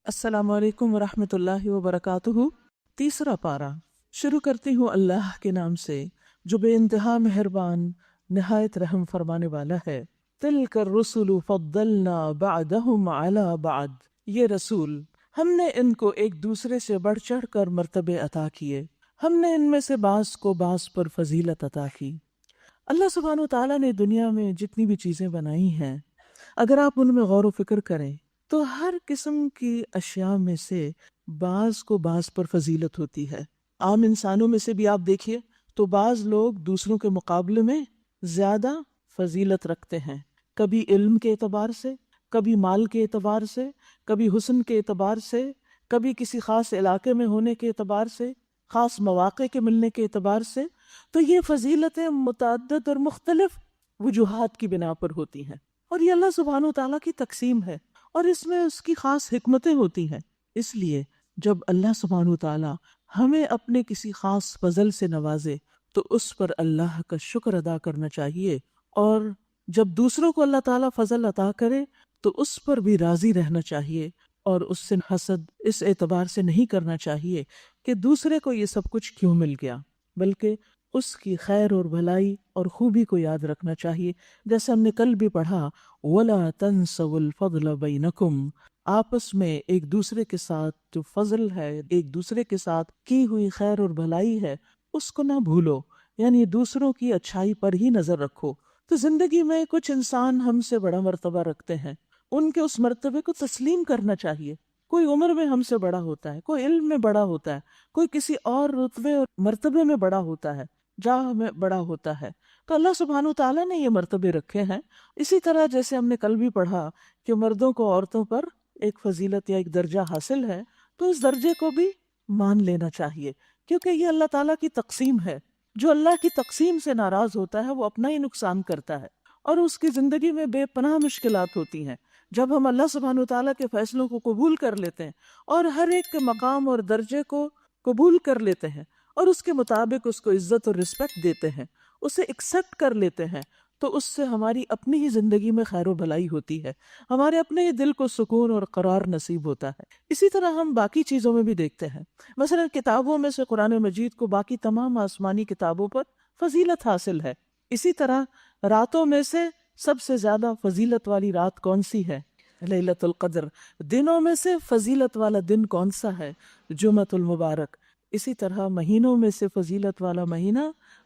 السلام علیکم ورحمۃ اللہ وبرکاتہ۔ تیسرا پارہ شروع کرتی ہوں اللہ کے نام سے جو بے انتہا مہربان نہایت رحم فرمانے والا ہے۔ تلک الرسل فضلنا بعدهم علی بعد، یہ رسول ہم نے ان کو ایک دوسرے سے بڑھ چڑھ کر مرتبے عطا کیے، ہم نے ان میں سے بعض کو بعض پر فضیلت عطا کی۔ اللہ سبحانہ وتعالیٰ نے دنیا میں جتنی بھی چیزیں بنائی ہیں، اگر آپ ان میں غور و فکر کریں تو ہر قسم کی اشیاء میں سے بعض کو بعض پر فضیلت ہوتی ہے۔ عام انسانوں میں سے بھی آپ دیکھیے تو بعض لوگ دوسروں کے مقابلے میں زیادہ فضیلت رکھتے ہیں، کبھی علم کے اعتبار سے، کبھی مال کے اعتبار سے، کبھی حسن کے اعتبار سے، کبھی کسی خاص علاقے میں ہونے کے اعتبار سے، خاص مواقع کے ملنے کے اعتبار سے۔ تو یہ فضیلتیں متعدد اور مختلف وجوہات کی بنا پر ہوتی ہیں، اور یہ اللہ سبحانہ وتعالیٰ کی تقسیم ہے، اور اس میں اس کی خاص حکمتیں ہوتی ہیں۔ اس لیے جب اللہ سبحانہ وتعالیٰ ہمیں اپنے کسی خاص فضل سے نوازے تو اس پر اللہ کا شکر ادا کرنا چاہیے، اور جب دوسروں کو اللہ تعالیٰ فضل عطا کرے تو اس پر بھی راضی رہنا چاہیے، اور اس سے حسد اس اعتبار سے نہیں کرنا چاہیے کہ دوسرے کو یہ سب کچھ کیوں مل گیا، بلکہ اس کی خیر اور بھلائی اور خوبی کو یاد رکھنا چاہیے۔ جیسے ہم نے کل بھی پڑھا، وَلَا تَنْسَوُا الْفَضْلَ بَيْنَكُمْ، آپس میں ایک دوسرے کے ساتھ جو فضل ہے، ایک دوسرے کے ساتھ کی ہوئی خیر اور بھلائی ہے، اس کو نہ بھولو، یعنی دوسروں کی اچھائی پر ہی نظر رکھو۔ تو زندگی میں کچھ انسان ہم سے بڑا مرتبہ رکھتے ہیں، ان کے اس مرتبے کو تسلیم کرنا چاہیے۔ کوئی عمر میں ہم سے بڑا ہوتا ہے، کوئی علم میں بڑا ہوتا ہے، کوئی کسی اور رتبے اور مرتبے میں بڑا ہوتا ہے، جاہ میں بڑا ہوتا ہے۔ تو اللہ سبحانہ وتعالیٰ نے یہ مرتبے رکھے ہیں۔ اسی طرح جیسے ہم نے کل بھی پڑھا کہ مردوں کو عورتوں پر ایک فضیلت یا ایک درجہ حاصل ہے، تو اس درجے کو بھی مان لینا چاہیے، کیونکہ یہ اللہ تعالیٰ کی تقسیم ہے۔ جو اللہ کی تقسیم سے ناراض ہوتا ہے وہ اپنا ہی نقصان کرتا ہے، اور اس کی زندگی میں بے پناہ مشکلات ہوتی ہیں۔ جب ہم اللہ سبحانہ وتعالیٰ کے فیصلوں کو قبول کر لیتے ہیں اور ہر ایک کے مقام اور درجے کو قبول کر لیتے ہیں اور اس کے مطابق اس کو عزت اور رسپیکٹ دیتے ہیں، اسے ایکسیپٹ کر لیتے ہیں، تو اس سے ہماری اپنی ہی زندگی میں خیر و بھلائی ہوتی ہے، ہمارے اپنے ہی دل کو سکون اور قرار نصیب ہوتا ہے۔ اسی طرح ہم باقی چیزوں میں بھی دیکھتے ہیں، مثلا کتابوں میں سے قرآن مجید کو باقی تمام آسمانی کتابوں پر فضیلت حاصل ہے۔ اسی طرح راتوں میں سے سب سے زیادہ فضیلت والی رات کون سی ہے؟ لیلۃ القدر۔ دنوں میں سے فضیلت والا دن کون سا ہے؟ جمعۃ المبارک۔ اسی طرح مہینوں میں سے فضیلت والا مہینہ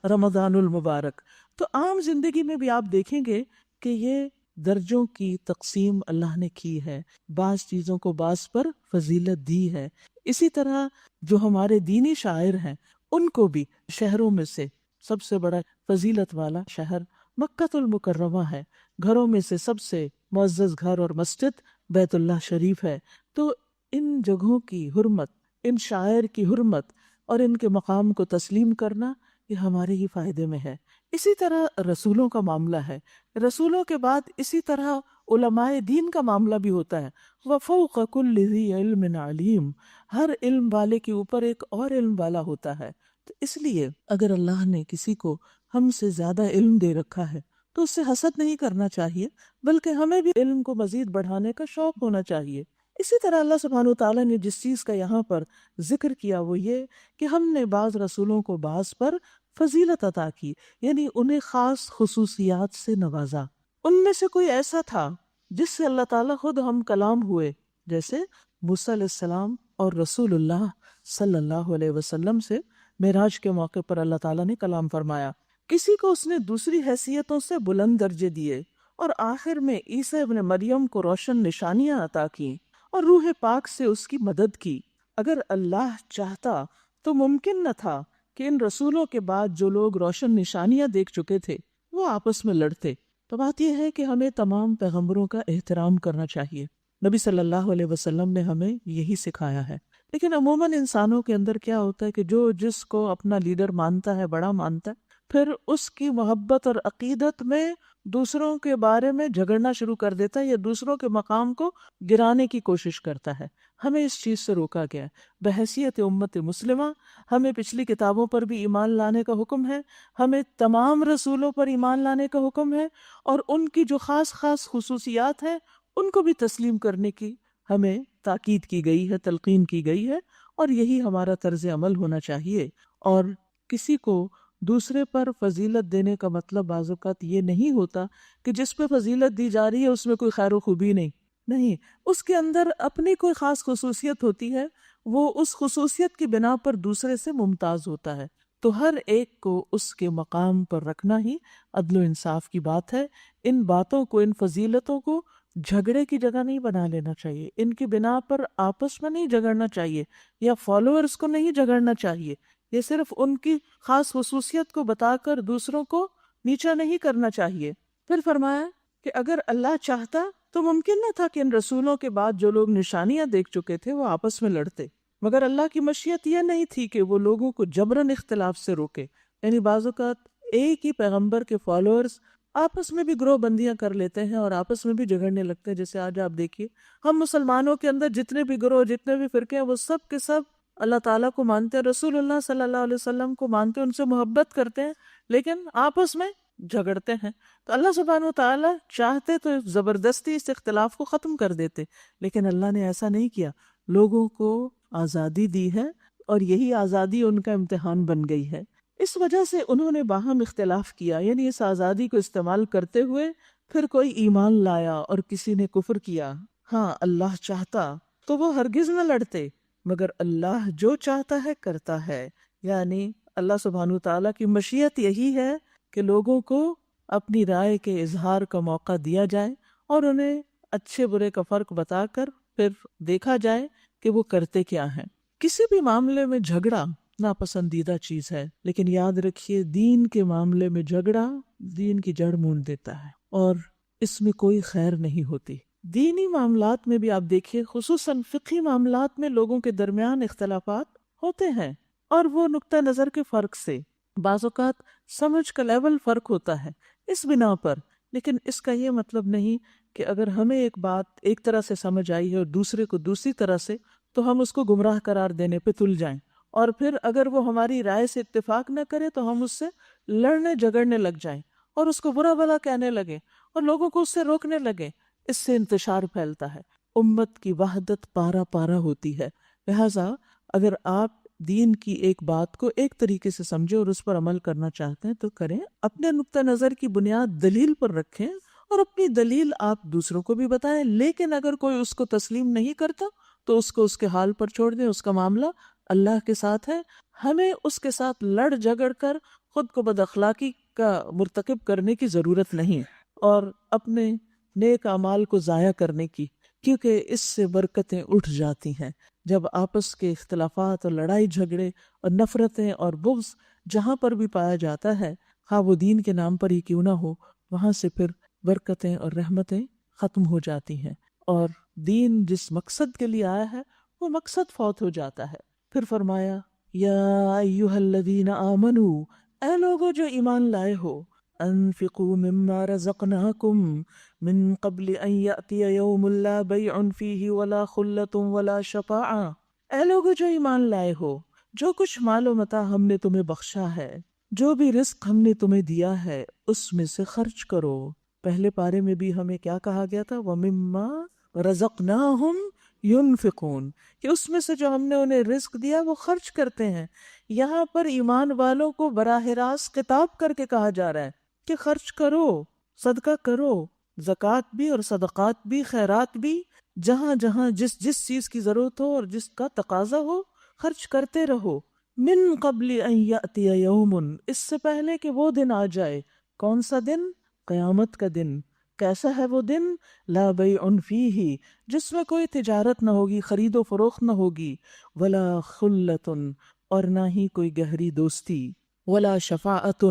رمضان المبارک۔ تو عام زندگی میں بھی آپ دیکھیں گے کہ یہ درجوں کی تقسیم اللہ نے کی ہے، بعض چیزوں کو بعض پر فضیلت دی ہے۔ اسی طرح جو ہمارے دینی شاعر ہیں ان کو بھی شہروں میں سے سب سے بڑا فضیلت والا شہر مکہ المکرمہ ہے، گھروں میں سے سب سے معزز گھر اور مسجد بیت اللہ شریف ہے۔ تو ان جگہوں کی حرمت، ان شاعر کی حرمت اور ان کے مقام کو تسلیم کرنا یہ ہمارے ہی فائدے میں ہے۔ اسی طرح رسولوں کا معاملہ ہے، رسولوں کے بعد اسی طرح علماء دین کا معاملہ بھی ہوتا ہے۔ وَفَوْقَ كُلِّ ذِي عِلْمٍ عَلِيمٍ، ہر علم والے کے اوپر ایک اور علم والا ہوتا ہے۔ تو اس لیے اگر اللہ نے کسی کو ہم سے زیادہ علم دے رکھا ہے تو اس سے حسد نہیں کرنا چاہیے، بلکہ ہمیں بھی علم کو مزید بڑھانے کا شوق ہونا چاہیے۔ اسی طرح اللہ سبحانہ وتعالیٰ نے جس چیز کا یہاں پر ذکر کیا وہ یہ کہ ہم نے بعض رسولوں کو بعض پر فضیلت عطا کی، یعنی انہیں خاص خصوصیات سے نوازا۔ ان میں سے کوئی ایسا تھا جس سے اللہ تعالیٰ خود ہم کلام ہوئے، جیسے موسیٰ علیہ السلام اور رسول اللہ صلی اللہ علیہ وسلم سے معراج کے موقع پر اللہ تعالیٰ نے کلام فرمایا۔ کسی کو اس نے دوسری حیثیتوں سے بلند درجے دیے، اور آخر میں عیسیٰ ابن مریم کو روشن نشانیاں عطا کی اور روح پاک سے اس کی مدد کی۔ اگر اللہ چاہتا تو ممکن نہ تھا کہ ان رسولوں کے بعد جو لوگ روشن نشانیاں دیکھ چکے تھے وہ آپس میں لڑتے۔ تو بات یہ ہے کہ ہمیں تمام پیغمبروں کا احترام کرنا چاہیے، نبی صلی اللہ علیہ وسلم نے ہمیں یہی سکھایا ہے۔ لیکن عموماً انسانوں کے اندر کیا ہوتا ہے کہ جو جس کو اپنا لیڈر مانتا ہے، بڑا مانتا ہے، پھر اس کی محبت اور عقیدت میں دوسروں کے بارے میں جھگڑنا شروع کر دیتا ہے یا دوسروں کے مقام کو گرانے کی کوشش کرتا ہے۔ ہمیں اس چیز سے روکا گیا ہے۔ بحیثیت امت مسلمہ ہمیں پچھلی کتابوں پر بھی ایمان لانے کا حکم ہے، ہمیں تمام رسولوں پر ایمان لانے کا حکم ہے، اور ان کی جو خاص خاص خصوصیات ہیں ان کو بھی تسلیم کرنے کی ہمیں تاکید کی گئی ہے، تلقین کی گئی ہے، اور یہی ہمارا طرز عمل ہونا چاہیے۔ اور کسی کو دوسرے پر فضیلت دینے کا مطلب بعض اوقات یہ نہیں ہوتا کہ جس پہ فضیلت دی جا رہی ہے اس میں کوئی خیر و خوبی نہیں، اس کے اندر اپنی کوئی خاص خصوصیت ہوتی ہے، وہ اس خصوصیت کی بنا پر دوسرے سے ممتاز ہوتا ہے۔ تو ہر ایک کو اس کے مقام پر رکھنا ہی عدل و انصاف کی بات ہے۔ ان باتوں کو، ان فضیلتوں کو جھگڑے کی جگہ نہیں بنا لینا چاہیے، ان کی بنا پر آپس میں نہیں جھگڑنا چاہیے، یا فالوورز کو نہیں جھگڑنا چاہیے۔ یہ صرف ان کی خاص خصوصیت کو بتا کر دوسروں کو نیچا نہیں کرنا چاہیے۔ پھر فرمایا کہ اگر اللہ چاہتا تو ممکن نہ تھا کہ ان رسولوں کے بعد جو لوگ نشانیاں دیکھ چکے تھے وہ آپس میں لڑتے، مگر اللہ کی مشیت یہ نہیں تھی کہ وہ لوگوں کو جبراً اختلاف سے روکے۔ یعنی بعض اوقات ایک ہی پیغمبر کے فالوورز آپس میں بھی گروہ بندیاں کر لیتے ہیں اور آپس میں بھی جھگڑنے لگتے ہیں۔ جیسے آج آپ دیکھیے، ہم مسلمانوں کے اندر جتنے بھی گروہ، جتنے بھی فرقے ہیں، وہ سب کے سب اللہ تعالیٰ کو مانتے ہیں، رسول اللہ صلی اللہ علیہ وسلم کو مانتے ہیں، ان سے محبت کرتے ہیں، لیکن آپس میں جھگڑتے ہیں۔ تو اللہ سبحانہ وتعالیٰ چاہتے تو زبردستی اس اختلاف کو ختم کر دیتے، لیکن اللہ نے ایسا نہیں کیا، لوگوں کو آزادی دی ہے، اور یہی آزادی ان کا امتحان بن گئی ہے۔ اس وجہ سے انہوں نے باہم اختلاف کیا، یعنی اس آزادی کو استعمال کرتے ہوئے پھر کوئی ایمان لایا اور کسی نے کفر کیا۔ ہاں، اللہ چاہتا تو وہ ہرگز نہ لڑتے، مگر اللہ جو چاہتا ہے کرتا ہے۔ یعنی اللہ سبحانہ تعالیٰ کی مشیت یہی ہے کہ لوگوں کو اپنی رائے کے اظہار کا موقع دیا جائے اور انہیں اچھے برے کا فرق بتا کر پھر دیکھا جائے کہ وہ کرتے کیا ہیں۔ کسی بھی معاملے میں جھگڑا ناپسندیدہ چیز ہے، لیکن یاد رکھیے دین کے معاملے میں جھگڑا دین کی جڑ مونڈ دیتا ہے اور اس میں کوئی خیر نہیں ہوتی۔ دینی معاملات میں بھی آپ دیکھیے، خصوصاً فقہی معاملات میں لوگوں کے درمیان اختلافات ہوتے ہیں، اور وہ نقطہ نظر کے فرق سے بعض اوقات سمجھ کا لیول فرق ہوتا ہے اس بنا پر، لیکن اس کا یہ مطلب نہیں کہ اگر ہمیں ایک بات ایک طرح سے سمجھ آئی ہے اور دوسرے کو دوسری طرح سے، تو ہم اس کو گمراہ قرار دینے پہ تل جائیں، اور پھر اگر وہ ہماری رائے سے اتفاق نہ کرے تو ہم اس سے لڑنے جھگڑنے لگ جائیں اور اس کو برا بھلا کہنے لگے اور لوگوں کو اس سے روکنے لگے۔ اس سے انتشار پھیلتا ہے، امت کی وحدت پارا پارا ہوتی ہے۔ لہٰذا اگر آپ دین کی ایک بات کو ایک طریقے سے سمجھیں اور اس پر عمل کرنا چاہتے ہیں تو کریں، اپنے نقطہ نظر کی بنیاد دلیل پر رکھیں اور اپنی دلیل آپ دوسروں کو بھی بتائیں، لیکن اگر کوئی اس کو تسلیم نہیں کرتا تو اس کو اس کے حال پر چھوڑ دیں، اس کا معاملہ اللہ کے ساتھ ہے۔ ہمیں اس کے ساتھ لڑ جھگڑ کر خود کو بد اخلاقی کا مرتکب کرنے کی ضرورت نہیں، اور اپنے نیک اعمال کو ضائع کرنے کی، کیونکہ اس سے برکتیں اٹھ جاتی ہیں۔ جب آپس کے اختلافات اور لڑائی جھگڑے اور نفرتیں اور بغض جہاں پر بھی پایا جاتا ہے، خواہ وہ دین کے نام پر ہی کیوں نہ ہو، وہاں سے پھر برکتیں اور رحمتیں ختم ہو جاتی ہیں، اور دین جس مقصد کے لیے آیا ہے وہ مقصد فوت ہو جاتا ہے۔ پھر فرمایا یا ایھا الذین آمنوا، اے لوگو جو ایمان لائے ہو، انفقوا مما رزقناکم من قبل ان یأتی یوم لا بیع فیہ ولا خلۃ ولا شفاعہ۔ اے لوگو جو ایمان لائے ہو، جو کچھ مال و متاع ہم نے تمہیں بخشا ہے، جو بھی رزق ہم نے تمہیں دیا ہے، اس میں سے خرچ کرو۔ پہلے پارے میں بھی ہمیں کیا کہا گیا تھا؟ وَمِمَّا رَزَقْنَاهُمْ يُنْفِقُونَ، کہ اس میں سے جو ہم نے انہیں رزق دیا وہ خرچ کرتے ہیں۔ یہاں پر ایمان والوں کو براہ راست خطاب کر کے کہا جا رہا ہے کہ خرچ کرو، صدقہ کرو، زکوٰۃ بھی اور صدقات بھی، خیرات بھی، جہاں جہاں جس جس چیز کی ضرورت ہو اور جس کا تقاضا ہو خرچ کرتے رہو۔ من قبل ان یأتی یوم، اس سے پہلے کہ وہ دن آ جائے۔ کون سا دن؟ قیامت کا دن۔ کیسا ہے وہ دن؟ لا بیع فیہ، جس میں کوئی تجارت نہ ہوگی، خرید و فروخت نہ ہوگی، ولا خلۃ، اور نہ ہی کوئی گہری دوستی، ولا شفاعۃ،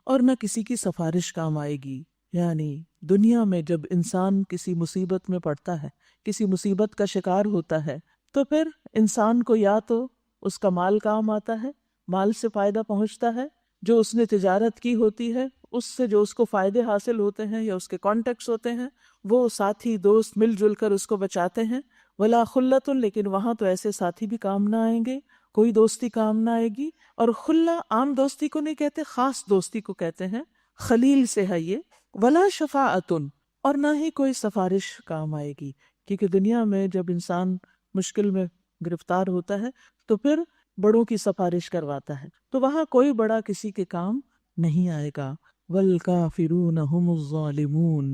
اور نہ کسی کی سفارش کام آئے گی۔ یعنی دنیا میں جب انسان کسی مصیبت میں پڑتا ہے، کسی مصیبت کا شکار ہوتا ہے، تو پھر انسان کو یا تو اس کا مال کام آتا ہے، مال سے فائدہ پہنچتا ہے، جو اس نے تجارت کی ہوتی ہے اس سے جو اس کو فائدے حاصل ہوتے ہیں یا اس کے کانٹیکٹس ہوتے ہیں، وہ ساتھی دوست مل جل کر اس کو بچاتے ہیں۔ ولا خلۃ، لیکن وہاں تو ایسے ساتھی بھی کام نہ آئیں گے، کوئی دوستی کام نہ آئے گی۔ اور خلہ عام دوستی کو نہیں کہتے، خاص دوستی کو کہتے ہیں، خلیل سے ہے یہ۔ ولا شفاعۃ، اور نہ ہی کوئی سفارش کام آئے گی۔ کیونکہ دنیا میں جب انسان مشکل میں گرفتار ہوتا ہے تو پھر بڑوں کی سفارش کرواتا ہے، تو وہاں کوئی بڑا کسی کے کام نہیں آئے گا۔ والکافرون هم الظالمون،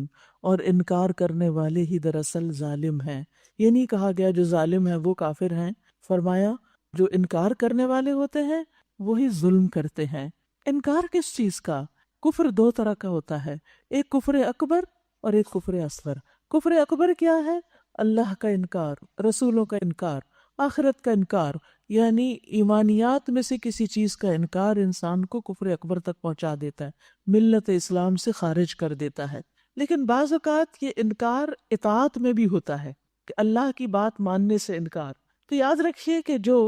اور انکار کرنے والے ہی دراصل ظالم ہیں۔ یہ نہیں کہا گیا جو ظالم ہے وہ کافر ہیں، فرمایا جو انکار کرنے والے ہوتے ہیں وہی ظلم کرتے ہیں۔ انکار کس چیز کا؟ کفر دو طرح کا ہوتا ہے، ایک کفر اکبر اور ایک کفر اصغر۔ کفر اکبر کیا ہے؟ اللہ کا انکار، رسولوں کا انکار، آخرت کا انکار، یعنی ایمانیات میں سے کسی چیز کا انکار انسان کو کفر اکبر تک پہنچا دیتا ہے، ملت اسلام سے خارج کر دیتا ہے۔ لیکن بعض اوقات یہ انکار اطاعت میں بھی ہوتا ہے کہ اللہ کی بات ماننے سے انکار۔ تو یاد رکھیے کہ جو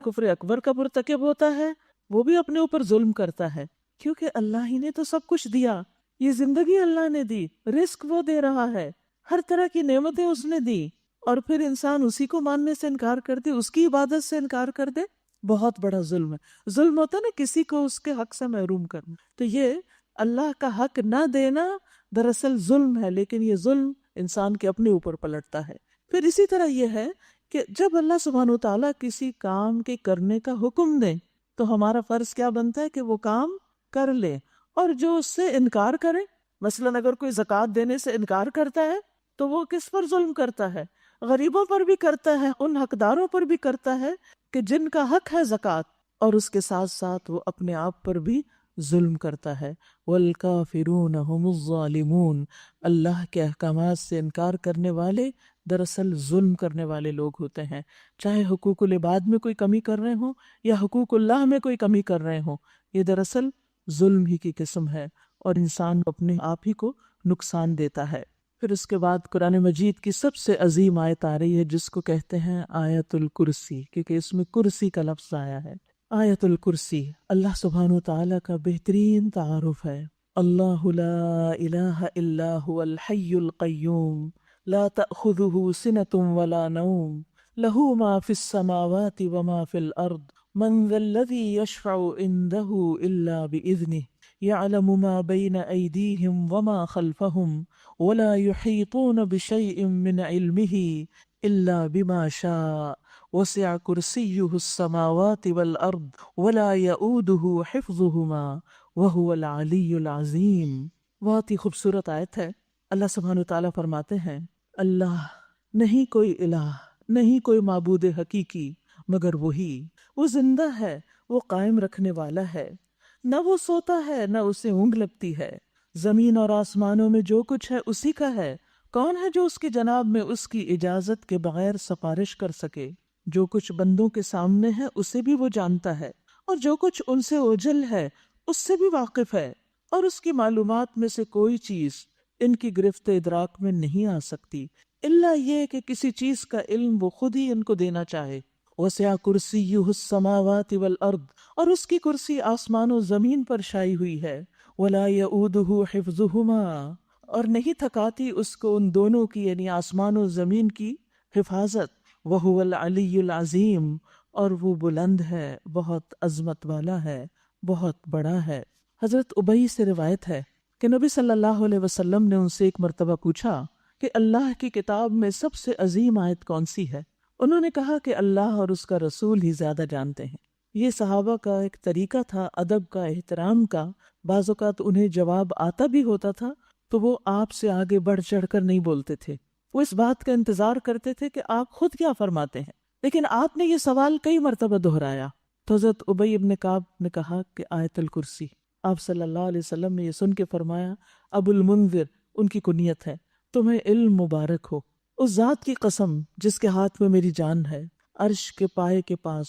کفر اکبر کا مرتکب ہوتا ہے وہ بھی اپنے اوپر ظلم کرتا ہے، کیونکہ اللہ ہی نے تو سب کچھ دیا، یہ زندگی اللہ نے دی، رزق وہ دے رہا ہے، ہر طرح کی نعمتیں اس نے دی، اور پھر انسان اسی کو ماننے سے انکار کر دے، اس کی عبادت سے انکار کر دے، بہت بڑا ظلم ہے۔ ظلم ہوتا ہے نا کسی کو اس کے حق سے محروم کرنا، تو یہ اللہ کا حق نہ دینا دراصل ظلم ہے، لیکن یہ ظلم انسان کے اپنے اوپر پلٹتا ہے۔ پھر اسی طرح یہ ہے کہ جب اللہ سبحانہ و تعالیٰ کسی کام کے کرنے کا حکم دے تو ہمارا فرض کیا بنتا ہے کہ وہ کام کر لے، اور جو اس سے انکار کرے، مثلاً اگر کوئی زکوٰۃ دینے سے انکار کرتا ہے تو وہ کس پر ظلم کرتا ہے؟ غریبوں پر بھی کرتا ہے، ان حقداروں پر بھی کرتا ہے کہ جن کا حق ہے زکوٰۃ، اور اس کے ساتھ ساتھ وہ اپنے آپ پر بھی ظلم کرتا ہے۔ والکافرون هم الظالمون، اللہ کے احکامات سے انکار کرنے والے دراصل ظلم کرنے والے لوگ ہوتے ہیں، چاہے حقوق العباد میں کوئی کمی کر رہے ہوں یا حقوق اللہ میں کوئی کمی کر رہے ہوں، یہ دراصل ظلم ہی کی قسم ہے اور انسان اپنے آپ ہی کو نقصان دیتا ہے۔ پھر اس کے بعد قرآن مجید کی سب سے عظیم آیت آ رہی ہے جس کو کہتے ہیں آیت الکرسی، کیونکہ اس میں کرسی کا لفظ آیا ہے۔ آیت الکرسی اللہ سبحانہ و تعالیٰ کا بہترین تعارف ہے۔ اللہ لا الہ الا هو الحی القیوم لا تأخذہ سنۃ ولا نوم لہ ما فی السماوات وما فی الارض من ذا الذی یشفع عنده الا بإذنہ يعلم ما بين أيديهم وما خلفهم ولا يحيطون بشيء من علمه إلا بما شاء وسع كرسيه السماوات والأرض ولا يؤوده حفظهما وهو العلي العظيم۔ بہت ہی خوبصورت آیت ہے۔ اللہ سبحانہ وتعالیٰ فرماتے ہیں اللہ نہیں کوئی الہ، نہیں کوئی معبود حقیقی مگر وہی، وہ زندہ ہے، وہ قائم رکھنے والا ہے، نہ وہ سوتا ہے نہ اسے اونگ لگتی ہے، زمین اور آسمانوں میں جو کچھ ہے اسی کا ہے، کون ہے جو اس کی جناب میں اس کی اجازت کے بغیر سفارش کر سکے؟ جو کچھ بندوں کے سامنے ہے اسے بھی وہ جانتا ہے، اور جو کچھ ان سے اوجھل ہے اس سے بھی واقف ہے، اور اس کی معلومات میں سے کوئی چیز ان کی گرفت ادراک میں نہیں آ سکتی الا یہ کہ کسی چیز کا علم وہ خود ہی ان کو دینا چاہے۔ وسع کرسیہ السماوات والارض، اور اس کی کرسی آسمان و زمین پر شائع ہوئی ہے۔ ولا یؤودہ حفظہما، اور نہیں تھکاتی اس کو ان دونوں کی یعنی آسمان و زمین کی حفاظت۔ وہو العلی العظیم، اور وہ بلند ہے، بہت عظمت والا ہے، بہت بڑا ہے۔ حضرت ابی سے روایت ہے کہ نبی صلی اللہ علیہ وسلم نے ان سے ایک مرتبہ پوچھا کہ اللہ کی کتاب میں سب سے عظیم آیت کون سی ہے؟ انہوں نے کہا کہ اللہ اور اس کا رسول ہی زیادہ جانتے ہیں۔ یہ صحابہ کا ایک طریقہ تھا ادب کا، احترام کا۔ بعض اوقات انہیں جواب آتا بھی ہوتا تھا تو وہ آپ سے آگے بڑھ چڑھ کر نہیں بولتے تھے، وہ اس بات کا انتظار کرتے تھے کہ آپ خود کیا فرماتے ہیں، لیکن آپ نے یہ سوال کئی مرتبہ دہرایا تو حضرت ابی ابن کعب نے کہا کہ آیت الکرسی۔ آپ صلی اللہ علیہ وسلم نے یہ سن کے فرمایا ابو المنذر ان کی کنیت ہے، تمہیں علم مبارک ہو، اس ذات کی قسم جس کے ہاتھ میں میری جان ہے، عرش کے پائے کے پاس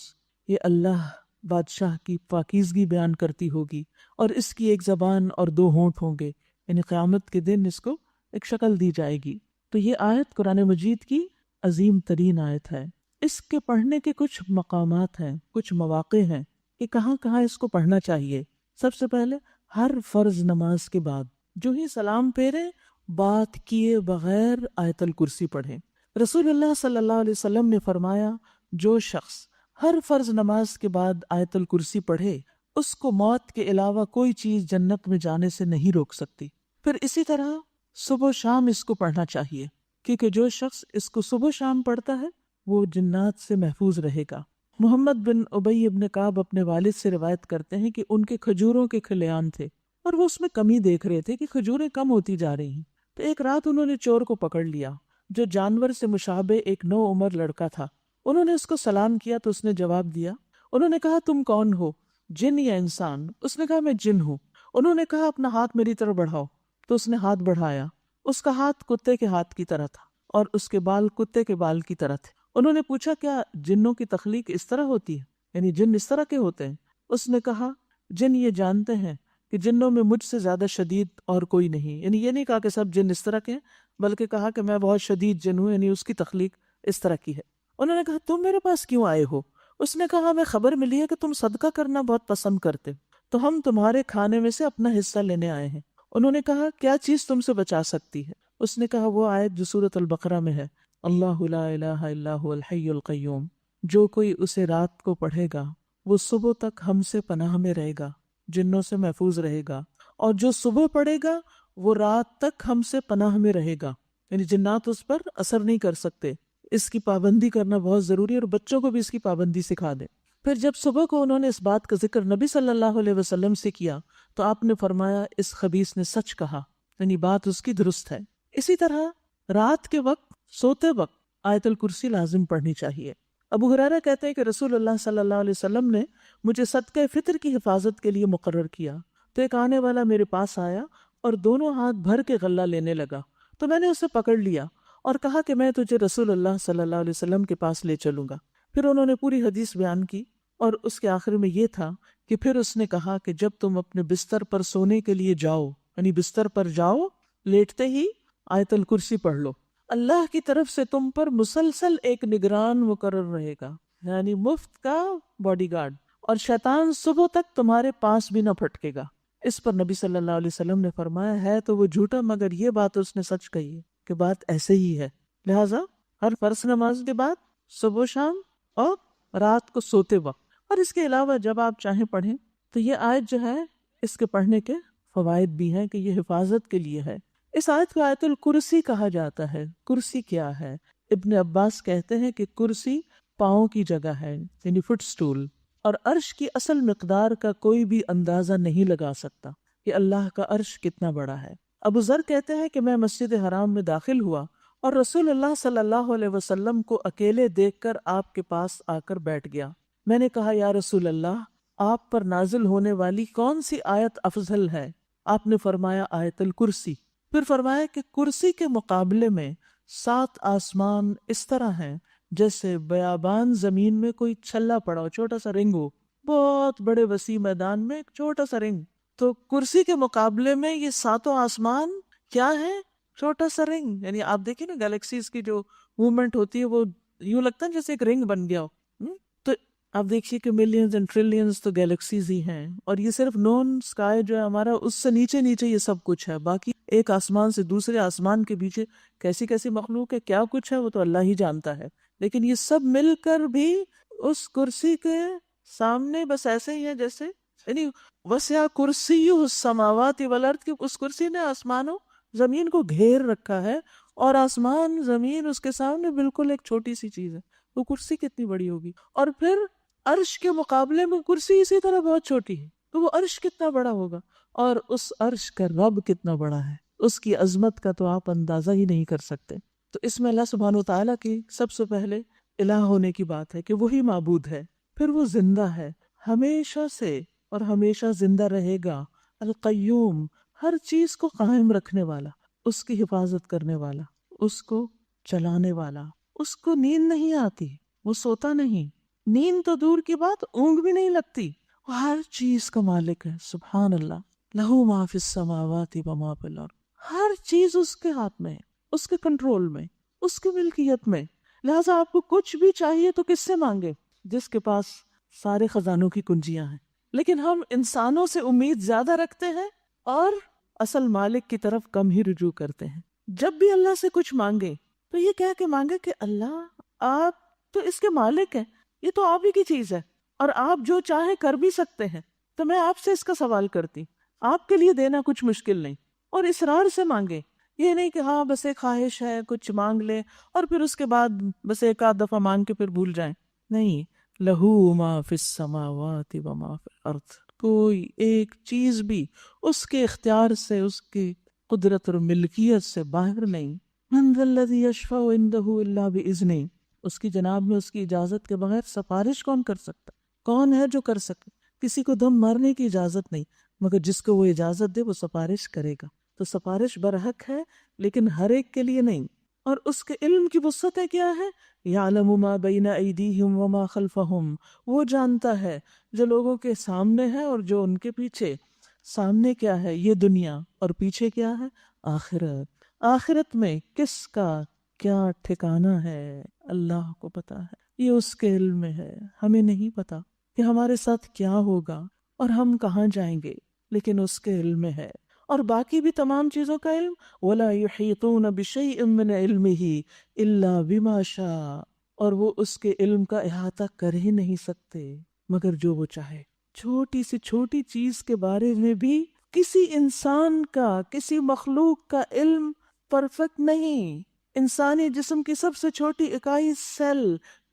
یہ اللہ بادشاہ کی پاکیزگی بیان کرتی ہوگی، اور اس کی ایک زبان اور دو ہونٹ ہوں گے، یعنی قیامت کے دن اس کو ایک شکل دی جائے گی۔ تو یہ آیت قرآن مجید کی عظیم ترین آیت ہے۔ اس کے پڑھنے کے کچھ مقامات ہیں، کچھ مواقع ہیں کہ کہاں کہاں اس کو پڑھنا چاہیے۔ سب سے پہلے ہر فرض نماز کے بعد جو ہی سلام پھیرے بات کیے بغیر آیت الکرسی پڑھیں۔ رسول اللہ صلی اللہ علیہ وسلم نے فرمایا جو شخص ہر فرض نماز کے بعد آیت الکرسی پڑھے اس کو موت کے علاوہ کوئی چیز جنت میں جانے سے نہیں روک سکتی۔ پھر اسی طرح صبح و شام اس کو پڑھنا چاہیے، کیونکہ جو شخص اس کو صبح شام پڑھتا ہے وہ جنات سے محفوظ رہے گا۔ محمد بن ابی ابن کعب اپنے والد سے روایت کرتے ہیں کہ ان کے کھجوروں کے کھلیان تھے اور وہ اس میں کمی دیکھ رہے تھے کہ کھجوریں کم ہوتی جا رہی ہیں۔ تو ایک رات انہوں نے چور کو پکڑ لیا جو جانور سے مشابہ ایک نو عمر لڑکا تھا۔ انہوں نے اس کو سلام کیا تو اس نے جواب دیا۔ انہوں نے کہا تم کون ہو، جن یا انسان؟ اس نے کہا میں جن ہوں۔ انہوں نے کہا اپنا ہاتھ میری طرف بڑھاؤ، تو اس نے ہاتھ بڑھایا۔ اس کا ہاتھ کتے کے ہاتھ کی طرح تھا اور اس کے بال کتے کے بال کی طرح تھے۔ انہوں نے پوچھا کیا جنوں کی تخلیق اس طرح ہوتی ہے، یعنی جن اس طرح کے ہوتے ہیں؟ اس نے کہا جن یہ جانتے ہیں کہ جنوں میں مجھ سے زیادہ شدید اور کوئی نہیں، یعنی یہ نہیں کہا کہ سب جن اس طرح کے ہیں، بلکہ کہا کہ میں بہت شدید جن ہوں، یعنی اس کی تخلیق اس طرح کی ہے۔ انہوں نے کہا تم میرے پاس کیوں آئے ہو؟ اس نے کہا ہمیں خبر ملی ہے کہ تم صدقہ کرنا بہت پسند کرتے، تو ہم تمہارے کھانے میں سے اپنا حصہ لینے آئے ہیں۔ انہوں نے کہا کیا چیز تم سے بچا سکتی ہے؟ اس نے کہا وہ آیت جو سورۃ البقرہ میں ہے، اللہ لا الہ الا هو الحی القیوم، جو کوئی اسے رات کو پڑھے گا وہ صبح تک ہم سے پناہ میں رہے گا، جنوں سے محفوظ رہے گا، اور جو صبح پڑھے گا وہ رات تک ہم سے پناہ میں رہے گا، یعنی جنات اس پر اثر نہیں کر سکتے۔ اس کی پابندی کرنا بہت ضروری ہے اور بچوں کو بھی اس کی پابندی سکھا دیں۔ پھر جب صبح کو انہوں نے اس بات کا ذکر نبی صلی اللہ علیہ وسلم سے کیا تو آپ نے فرمایا اس خبیث نے سچ کہا، یعنی بات اس کی درست ہے۔ اسی طرح رات کے وقت سوتے وقت آیت الکرسی لازم پڑھنی چاہیے۔ ابو ہریرہ کہتے ہیں کہ رسول اللہ صلی اللہ علیہ وسلم نے مجھے صدقہ فطر کی حفاظت کے لیے مقرر کیا، تو ایک آنے والا میرے پاس آیا اور دونوں ہاتھ بھر کے غلہ لینے لگا، تو میں نے اسے پکڑ لیا اور کہا کہ میں تجھے رسول اللہ صلی اللہ علیہ وسلم کے پاس لے چلوں گا۔ پھر انہوں نے پوری حدیث بیان کی اور اس کے آخر میں یہ تھا کہ پھر اس نے کہا کہ جب تم اپنے بستر پر سونے کے لیے جاؤ، یعنی بستر پر جاؤ، لیٹتے ہی آیت الکرسی پڑھ لو، اللہ کی طرف سے تم پر مسلسل ایک نگران مقرر رہے گا، یعنی مفت کا باڈی گارڈ، اور شیطان صبح تک تمہارے پاس بھی نہ پھٹکے گا۔ اس پر نبی صلی اللہ علیہ وسلم نے فرمایا ہے تو وہ جھوٹا مگر یہ بات اس نے سچ کہی ہے کہ بات ایسے ہی ہے۔ لہٰذا ہر فرض نماز کے بعد، صبح و شام، اور رات کو سوتے وقت، اور اس کے علاوہ جب آپ چاہیں پڑھیں، تو یہ آیت جو ہے اس کے پڑھنے کے فوائد بھی ہیں کہ یہ حفاظت کے لیے ہے۔ اس آیت کو آیت الکرسی کہا جاتا ہے۔ کرسی کیا ہے؟ ابن عباس کہتے ہیں کہ کرسی پاؤں کی جگہ ہے، یعنی فٹ سٹول، اور عرش کی اصل مقدار کا کوئی بھی اندازہ نہیں لگا سکتا کہ اللہ کا عرش کتنا بڑا ہے۔ ابو ذر کہتے ہیں کہ میں مسجد حرام میں داخل ہوا اور رسول اللہ صلی اللہ علیہ وسلم کو اکیلے دیکھ کر آپ کے پاس آ کر بیٹھ گیا۔ میں نے کہا یا رسول اللہ، آپ پر نازل ہونے والی کون سی آیت افضل ہے؟ آپ نے فرمایا آیت الکرسی۔ پھر فرمایا کہ کرسی کے مقابلے میں 7 آسمان اس طرح ہیں جیسے بیابان زمین میں کوئی چھلا پڑا ہو، چھوٹا سا رنگ ہو، بہت بڑے وسیع میدان میں ایک چھوٹا سا رنگ۔ تو کرسی کے مقابلے میں یہ 7 آسمان کیا ہے؟ چھوٹا سا رنگ۔ یعنی آپ دیکھیں نا گیلیکسیز کی جو موومنٹ ہوتی ہے وہ یوں لگتا ہے جیسے ایک رنگ بن گیا ہو۔ تو آپ دیکھیے کہ ملینز اینڈ ٹریلینز تو گیلیکسیز ہی ہیں، اور یہ صرف نون اسکائی جو ہے ہمارا، اس سے نیچے نیچے یہ سب کچھ ہے۔ باقی ایک آسمان سے دوسرے آسمان کے پیچھے کیسی کیسی مخلوق ہے، کیا کچھ ہے، وہ تو اللہ ہی جانتا ہے۔ لیکن یہ سب مل کر بھی اس کرسی کے سامنے بس ایسے ہی ہے جیسے، یعنی وسع کرسی السماوات والارض، کی اس کرسی نے آسمانوں زمین کو گھیر رکھا ہے، اور آسمان زمین اس کے سامنے بالکل ایک چھوٹی سی چیز ہے۔ وہ کرسی کتنی بڑی ہوگی؟ اور پھر عرش کے مقابلے میں کرسی اسی طرح بہت چھوٹی ہے، تو وہ عرش کتنا بڑا ہوگا، اور اس عرش کا رب کتنا بڑا ہے، اس کی عظمت کا تو آپ اندازہ ہی نہیں کر سکتے۔ تو اس میں اللہ سبحانہ وتعالیٰ کی سب سے پہلے الہ ہونے کی بات ہے کہ وہی معبود ہے، پھر وہ زندہ ہے ہمیشہ سے اور ہمیشہ زندہ رہے گا، القیوم، ہر چیز کو قائم رکھنے والا، اس کی حفاظت کرنے والا، اس کو چلانے والا۔ اس کو نیند نہیں آتی، وہ سوتا نہیں، نیند تو دور کی بات، اونگ بھی نہیں لگتی، وہ ہر چیز کا مالک ہے، سبحان اللہ، لہو ما فی السماوات و ما فی الارض، ہر چیز اس کے ہاتھ میں ہے، اس کے کنٹرول میں، اس کی ملکیت میں۔ لہٰذا آپ کو کچھ بھی چاہیے تو کس سے مانگے؟ جس کے پاس سارے خزانوں کی کنجیاں ہیں۔ لیکن ہم انسانوں سے امید زیادہ رکھتے ہیں اور اصل مالک کی طرف کم ہی رجوع کرتے ہیں۔ جب بھی اللہ سے کچھ مانگے تو یہ کہہ کے مانگے کہ اللہ آپ تو اس کے مالک ہیں، یہ تو آپ ہی کی چیز ہے، اور آپ جو چاہیں کر بھی سکتے ہیں، تو میں آپ سے اس کا سوال کرتی، آپ کے لیے دینا کچھ مشکل نہیں، اور اصرار سے مانگے یہ نہیں کہ ہاں بس ایک خواہش ہے کچھ مانگ لے اور پھر اس کے بعد بس ایک آدھ دفعہ مانگ کے پھر بھول جائیں. نہیں، لہو ما فی السماوات و ما فی الارض، کوئی ایک چیز بھی اس کے اختیار سے، اس کی قدرت اور ملکیت سے باہر نہیں. من ذا الذی یشفع عنده الا باذنہ، اس کی جناب میں اس کی اجازت کے بغیر سفارش کون کر سکتا؟ کون ہے جو کر سکے؟ کسی کو دم مارنے کی اجازت نہیں، مگر جس کو وہ اجازت دے وہ سفارش کرے گا. تو سفارش برحق ہے لیکن ہر ایک کے لیے نہیں. اور اس کے علم کی وسعتیں کیا ہے؟ یعلم ما بین ایدیہم وما خلفہم، وہ جانتا ہے جو لوگوں کے سامنے ہے اور جو ان کے پیچھے. سامنے کیا ہے؟ یہ دنیا، اور پیچھے کیا ہے؟ آخرت. آخرت میں کس کا کیا ٹھکانہ ہے اللہ کو پتا ہے، یہ اس کے علم میں ہے. ہمیں نہیں پتا کہ ہمارے ساتھ کیا ہوگا اور ہم کہاں جائیں گے، لیکن اس کے علم میں ہے. اور باقی بھی تمام چیزوں کا علم، وَلَا يُحِيطُونَ بِشَيْءٍ مِّنْ عِلْمِهِ إِلَّا بِمَا شَاءَ، اور وہ اس کے علم کا احاطہ کر ہی نہیں سکتے مگر جو وہ چاہے. چھوٹی سے چھوٹی چیز کے بارے میں بھی کسی انسان کا، کسی مخلوق کا علم پرفیکٹ نہیں. انسانی جسم کی سب سے چھوٹی اکائی سیل،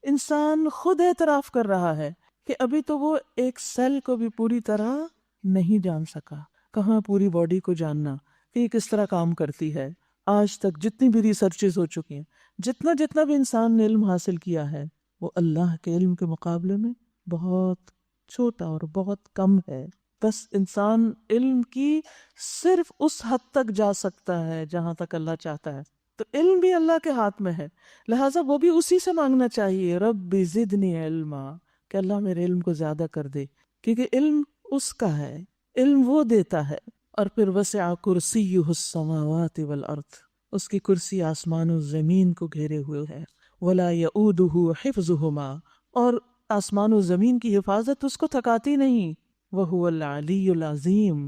انسان خود اعتراف کر رہا ہے کہ ابھی تو وہ ایک سیل کو بھی پوری طرح نہیں جان سکا. کہاں پوری باڈی کو جاننا کہ یہ کس طرح کام کرتی ہے. آج تک جتنی بھی ریسرچز ہو چکی ہیں، جتنا بھی انسان نے علم حاصل کیا ہے، وہ اللہ کے علم کے مقابلے میں بہت چھوٹا اور بہت کم ہے. بس انسان علم کی صرف اس حد تک جا سکتا ہے جہاں تک اللہ چاہتا ہے. تو علم بھی اللہ کے ہاتھ میں ہے، لہٰذا وہ بھی اسی سے مانگنا چاہیے، رب زدنی علما، کہ اللہ میرے علم کو زیادہ کر دے، کیونکہ علم اس کا ہے، علم وہ دیتا ہے. اور پھر وسع کرسیہ السماوات والارض، اس کی کرسی آسمان و زمین کو گھیرے ہوئے ہے. ولا یؤودہ حفظہما، اور آسمان و زمین کی حفاظت اس کو تھکاتی نہیں. وہو العلی العظیم،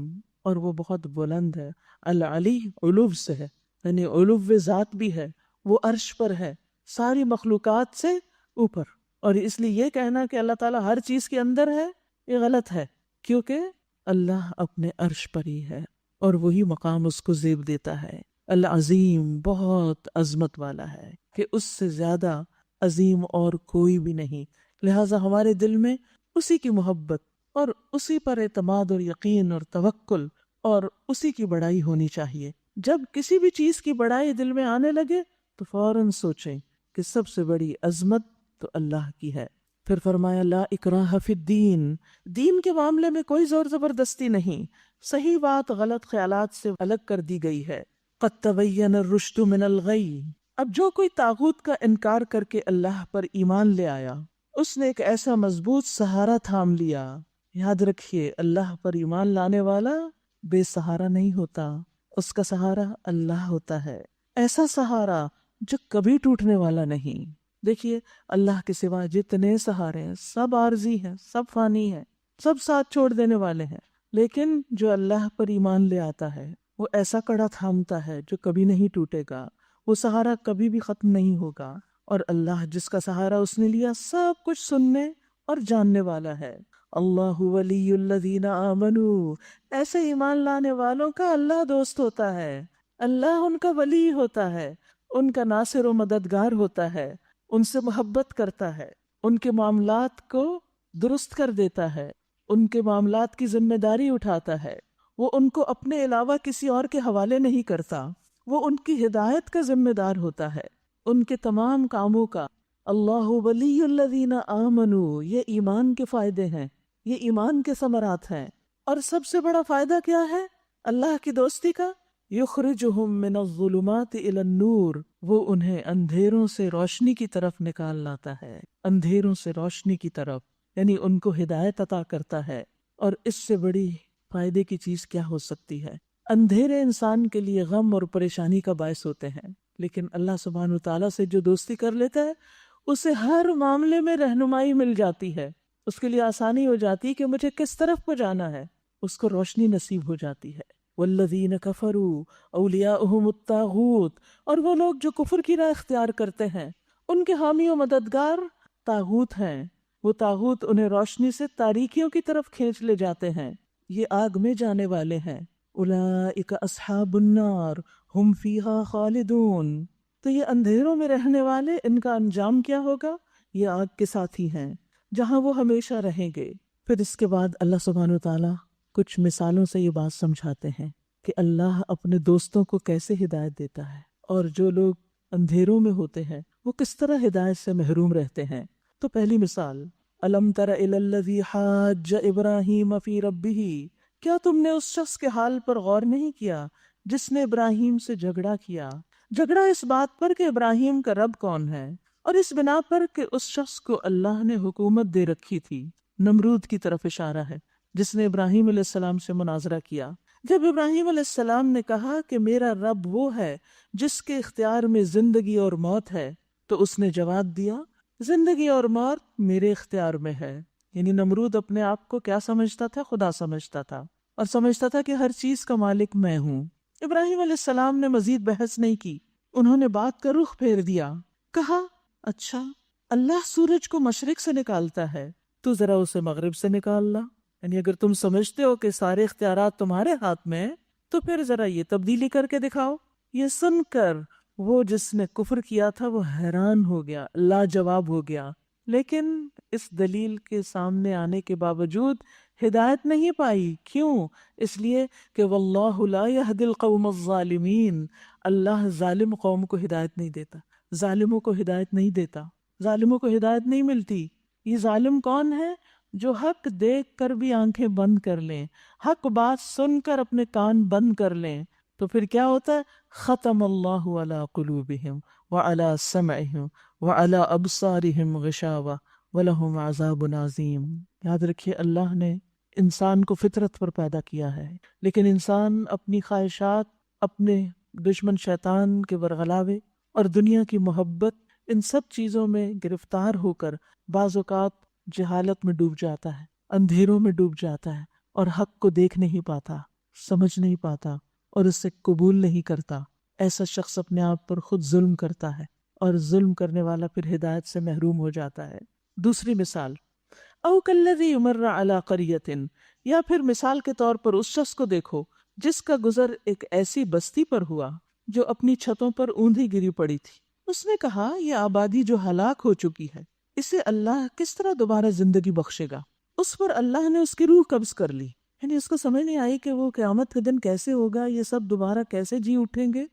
اور وہ بہت بلند ہے. العلی علو سے ہے، یعنی علو ذات بھی ہے، وہ عرش پر ہے، ساری مخلوقات سے اوپر. اور اس لیے یہ کہنا کہ اللہ تعالیٰ ہر چیز کے اندر ہے، یہ غلط ہے، کیونکہ اللہ اپنے عرش پر ہی ہے اور وہی مقام اس کو زیب دیتا ہے. العظیم، بہت عظمت والا ہے کہ اس سے زیادہ عظیم اور کوئی بھی نہیں. لہٰذا ہمارے دل میں اسی کی محبت اور اسی پر اعتماد اور یقین اور توکل اور اسی کی بڑائی ہونی چاہیے. جب کسی بھی چیز کی بڑائی دل میں آنے لگے تو فوراً سوچیں کہ سب سے بڑی عظمت تو اللہ کی ہے. پھر فرمایا لا اکراہ فی الدین، دین کے معاملے میں کوئی زور زبردستی نہیں، صحیح بات غلط خیالات سے الگ کر دی گئی ہے. قد تبین الرشد من الغی، اب جو کوئی طاغوت کا انکار کر کے اللہ پر ایمان لے آیا، اس نے ایک ایسا مضبوط سہارا تھام لیا. یاد رکھیے، اللہ پر ایمان لانے والا بے سہارا نہیں ہوتا، اس کا سہارا اللہ ہوتا ہے، ایسا سہارا جو کبھی ٹوٹنے والا نہیں. دیکھیے، اللہ کے سوا جتنے سہارے ہیں سب عارضی ہیں، سب فانی ہیں، سب ساتھ چھوڑ دینے والے ہیں. لیکن جو اللہ پر ایمان لے آتا ہے وہ ایسا کڑا تھامتا ہے جو کبھی نہیں ٹوٹے گا، وہ سہارا کبھی بھی ختم نہیں ہوگا. اور اللہ جس کا سہارا اس نے لیا سب کچھ سننے اور جاننے والا ہے. اللہ ولی الذین آمنوا، ایسے ایمان لانے والوں کا اللہ دوست ہوتا ہے، اللہ ان کا ولی ہوتا ہے، ان کا ناصر و مددگار ہوتا ہے، ان سے محبت کرتا ہے، ان کے معاملات کو درست کر دیتا ہے، ان کے معاملات کی ذمہ داری اٹھاتا ہے. وہ ان کو اپنے علاوہ کسی اور کے حوالے نہیں کرتا، وہ ان کی ہدایت کا ذمہ دار ہوتا ہے، ان کے تمام کاموں کا. اللہ ولی الذین آمنوا، یہ ایمان کے فائدے ہیں، یہ ایمان کے ثمرات ہیں. اور سب سے بڑا فائدہ کیا ہے اللہ کی دوستی کا؟ یخرجہم من الظلمات الی النور، وہ انہیں اندھیروں سے روشنی کی طرف نکال لاتا ہے، اندھیروں سے روشنی کی طرف، یعنی ان کو ہدایت عطا کرتا ہے. اور اس سے بڑی فائدے کی چیز کیا ہو سکتی ہے؟ اندھیرے انسان کے لیے غم اور پریشانی کا باعث ہوتے ہیں، لیکن اللہ سبحانہ وتعالیٰ سے جو دوستی کر لیتا ہے اسے ہر معاملے میں رہنمائی مل جاتی ہے، اس کے لیے آسانی ہو جاتی ہے کہ مجھے کس طرف کو جانا ہے، اس کو روشنی نصیب ہو جاتی ہے. والذین کفروا اولیاؤہم الطاغوت، اور وہ لوگ جو کفر کی راہ اختیار کرتے ہیں ان کے حامی و مددگار طاغوت ہیں، وہ طاغوت انہیں روشنی سے تاریکیوں کی طرف کھینچ لے جاتے ہیں، یہ آگ میں جانے والے ہیں. اولئک اصحاب النار ہم فیہا خالدون، تو یہ اندھیروں میں رہنے والے، ان کا انجام کیا ہوگا؟ یہ آگ کے ساتھی ہیں جہاں وہ ہمیشہ رہیں گے۔ پھر اس کے بعد اللہ سبحانہ وتعالیٰ کچھ مثالوں سے یہ بات سمجھاتے ہیں کہ اللہ اپنے دوستوں کو کیسے ہدایت دیتا ہے، اور جو لوگ اندھیروں میں ہوتے ہیں وہ کس طرح ہدایت سے محروم رہتے ہیں۔ تو پہلی مثال، الم تر الی الذی حاج ابراہیم فی ربہ، کیا تم نے اس شخص کے حال پر غور نہیں کیا جس نے ابراہیم سے جھگڑا کیا؟ جھگڑا اس بات پر کہ ابراہیم کا رب کون ہے، اور اس بنا پر کہ اس شخص کو اللہ نے حکومت دے رکھی تھی۔ نمرود کی طرف اشارہ ہے جس نے ابراہیم علیہ السلام سے مناظرہ کیا۔ جب ابراہیم علیہ السلام نے کہا کہ میرا رب وہ ہے جس کے اختیار میں زندگی اور موت ہے، تو اس نے جواب دیا زندگی اور موت میرے اختیار میں ہے۔ یعنی نمرود اپنے آپ کو کیا سمجھتا تھا؟ خدا سمجھتا تھا، اور سمجھتا تھا کہ ہر چیز کا مالک میں ہوں۔ ابراہیم علیہ السلام نے مزید بحث نہیں کی، انہوں نے بات کا رخ پھیر دیا، کہا اچھا اللہ سورج کو مشرق سے نکالتا ہے، تو ذرا اسے مغرب سے نکال لا۔ یعنی اگر تم سمجھتے ہو کہ سارے اختیارات تمہارے ہاتھ میں ہیں تو پھر ذرا یہ تبدیلی کر کے دکھاؤ۔ یہ سن کر وہ جس نے کفر کیا تھا وہ حیران ہو گیا، لاجواب ہو گیا، لیکن اس دلیل کے سامنے آنے کے باوجود ہدایت نہیں پائی۔ کیوں؟ اس لیے کہ واللہ لا یہدی القوم الظالمین، اللہ ظالم قوم کو ہدایت نہیں دیتا، ظالموں کو ہدایت نہیں دیتا، ظالموں کو ہدایت نہیں ملتی۔ یہ ظالم کون ہے؟ جو حق دیکھ کر بھی آنکھیں بند کر لیں، حق بات سن کر اپنے کان بند کر لیں، تو پھر کیا ہوتا ہے؟ ختم اللہ علی قلوبہم وعلی سمعہم وعلی ابصارہم غشاوہ وَلَهُمْ عَذَابٌ عَظِيمٌ۔ یاد رکھیے اللہ نے انسان کو فطرت پر پیدا کیا ہے، لیکن انسان اپنی خواہشات، اپنے دشمن شیطان کے ورغلاوے اور دنیا کی محبت، ان سب چیزوں میں گرفتار ہو کر بعض اوقات جہالت میں ڈوب جاتا ہے، اندھیروں میں ڈوب جاتا ہے، اور حق کو دیکھ نہیں پاتا، سمجھ نہیں پاتا، اور اسے قبول نہیں کرتا۔ ایسا شخص اپنے آپ پر خود ظلم کرتا ہے، اور ظلم کرنے والا پھر ہدایت سے محروم ہو جاتا ہے۔ دوسری مثال، او کالذی مر علی قریۃ، یا پھر مثال کے طور پر اس شخص کو دیکھو جس کا گزر ایک ایسی بستی پر ہوا جو اپنی چھتوں پر اوندھی گری پڑی تھی۔ اس نے کہا یہ آبادی جو ہلاک ہو چکی ہے، اسے اللہ کس طرح دوبارہ زندگی بخشے گا؟ اس پر اللہ نے اس کی روح قبض کر لی، یعنی اس کو سمجھ نہیں آئی کہ وہ قیامت کے دن کیسے ہوگا، یہ سب دوبارہ کیسے جی اٹھیں گے۔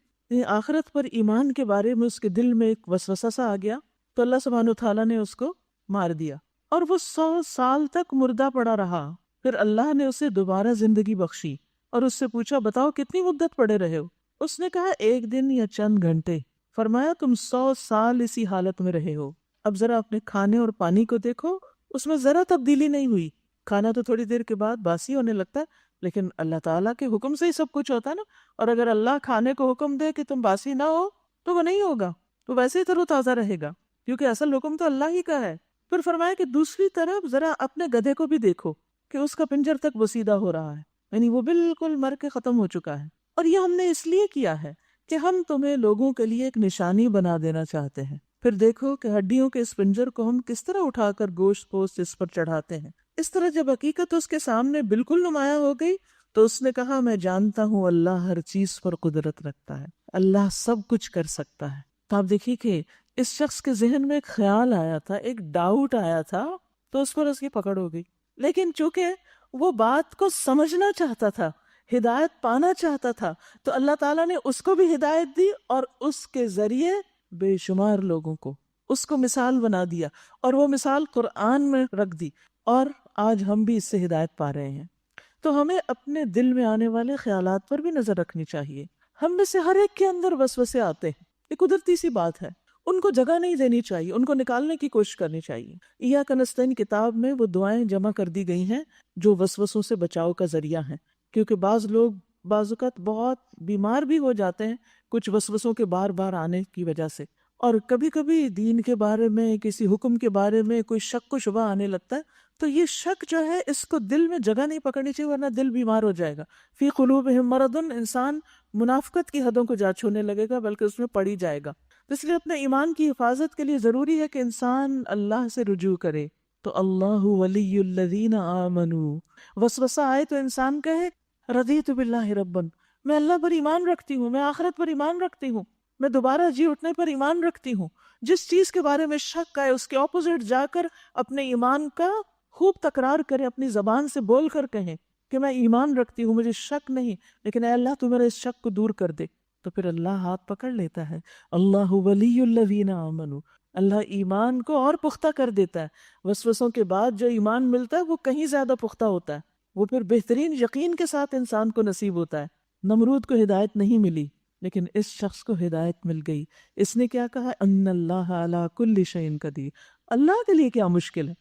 آخرت پر ایمان کے بارے میں اس کے دل میں ایک وسوسہ سا آ گیا، تو اللہ سبحانہ وتعالیٰ نے اس کو مار دیا، اور وہ 100 سال تک مردہ پڑا رہا۔ پھر اللہ نے اسے دوبارہ زندگی بخشی اور اس سے پوچھا بتاؤ کتنی مدت پڑے رہے ہو؟ اس نے کہا 1 دن یا چند گھنٹے۔ فرمایا تم 100 سال اسی حالت میں رہے ہو، اب ذرا اپنے کھانے اور پانی کو دیکھو، اس میں ذرا تبدیلی نہیں ہوئی۔ کھانا تو تھوڑی دیر کے بعد باسی ہونے لگتا ہے، لیکن اللہ تعالیٰ کے حکم سے ہی سب کچھ ہوتا ہے نا، اور اگر اللہ کھانے کو حکم دے کہ تم باسی نہ ہو تو وہ نہیں ہوگا، تو ویسے ہی تر و تازہ رہے گا، کیونکہ اصل حکم تو اللہ ہی کا ہے۔ پھر فرمایا کہ دوسری طرف ذرا اپنے گدھے کو بھی دیکھو کہ اس کا پنجر تک بسیدہ ہو رہا ہے، یعنی وہ بالکل مر کے ختم ہو چکا ہے، اور یہ ہم نے اس لیے کیا ہے کہ ہم تمہیں لوگوں کے لیے ایک نشانی بنا دینا چاہتے ہیں۔ پھر دیکھو کہ ہڈیوں کے اس پنجر کو ہم کس طرح اٹھا کر گوشت پوست اس پر چڑھاتے ہیں۔ اس طرح جب حقیقت اس کے سامنے بالکل نمایاں ہو گئی تو اس نے کہا میں جانتا ہوں اللہ ہر چیز پر قدرت رکھتا ہے، اللہ سب کچھ کر سکتا ہے۔ تو آپ دیکھیے کہ اس شخص کے ذہن میں ایک خیال آیا تھا، ایک ڈاؤٹ آیا تھا، تو اس پر اس کی پکڑ ہو گئی، لیکن چونکہ وہ بات کو سمجھنا چاہتا تھا، ہدایت پانا چاہتا تھا، تو اللہ تعالیٰ نے اس کو بھی ہدایت دی اور اس کے ذریعے بے شمار لوگوں کو اس کو مثال بنا دیا، اور وہ مثال قرآن میں رکھ دی، اور آج ہم بھی اس سے ہدایت پا رہے ہیں۔ تو ہمیں اپنے دل میں آنے والے خیالات پر بھی نظر رکھنی چاہیے۔ ہم میں سے ہر ایک کے اندر وسوسے آتے ہیں، یہ قدرتی سی بات ہے، ان کو جگہ نہیں دینی چاہیے، ان کو نکالنے کی کوشش کرنی چاہیے۔ ایاک نستعین کتاب میں وہ دعائیں جمع کر دی گئی ہیں جو وسوسوں سے بچاؤ کا ذریعہ ہیں، کیونکہ بعض لوگ بعض اوقات بہت بیمار بھی ہو جاتے ہیں کچھ وسوسوں کے بار بار آنے کی وجہ سے، اور کبھی کبھی دین کے بارے میں، کسی حکم کے بارے میں کوئی شک و شبہ آنے لگتا ہے، تو یہ شک جو ہے اس کو دل میں جگہ نہیں پکڑنی چاہیے، ورنہ دل بیمار ہو جائے گا۔ فی قلوبہم مرض، انسان منافقت کی حدوں کو جا چھونے لگے گا، بلکہ اس میں پڑ ہی جائے گا۔ اس لیے اپنے ایمان کی حفاظت کے لیے ضروری ہے کہ انسان اللہ سے رجوع کرے۔ تو اللہ ولی الذین آمنوا، وسوسہ آئے تو انسان کہے رضیت باللہ ربا، میں اللہ پر ایمان رکھتی ہوں، میں آخرت پر ایمان رکھتی ہوں، میں دوبارہ جی اٹھنے پر ایمان رکھتی ہوں. جس چیز کے بارے میں شک ہے اس کے اپوزٹ جا کر اپنے ایمان کا خوب تکرار کرے، اپنی زبان سے بول کر کہیں کہ میں ایمان رکھتی ہوں، مجھے شک نہیں، لیکن اے اللہ تو میرے اس شک کو دور کر دے. تو پھر اللہ ہاتھ پکڑ لیتا ہے. اللہ ولی الذین آمنوا، اللہ ایمان کو اور پختہ کر دیتا ہے. وسوسوں کے بعد جو ایمان ملتا ہے وہ کہیں زیادہ پختہ ہوتا ہے، وہ پھر بہترین یقین کے ساتھ انسان کو نصیب ہوتا ہے. نمرود کو ہدایت نہیں ملی لیکن اس شخص کو ہدایت مل گئی. اس نے کیا کہا؟ ان اللہ علی کل شیء قدیر. اللہ کے لیے کیا مشکل ہے؟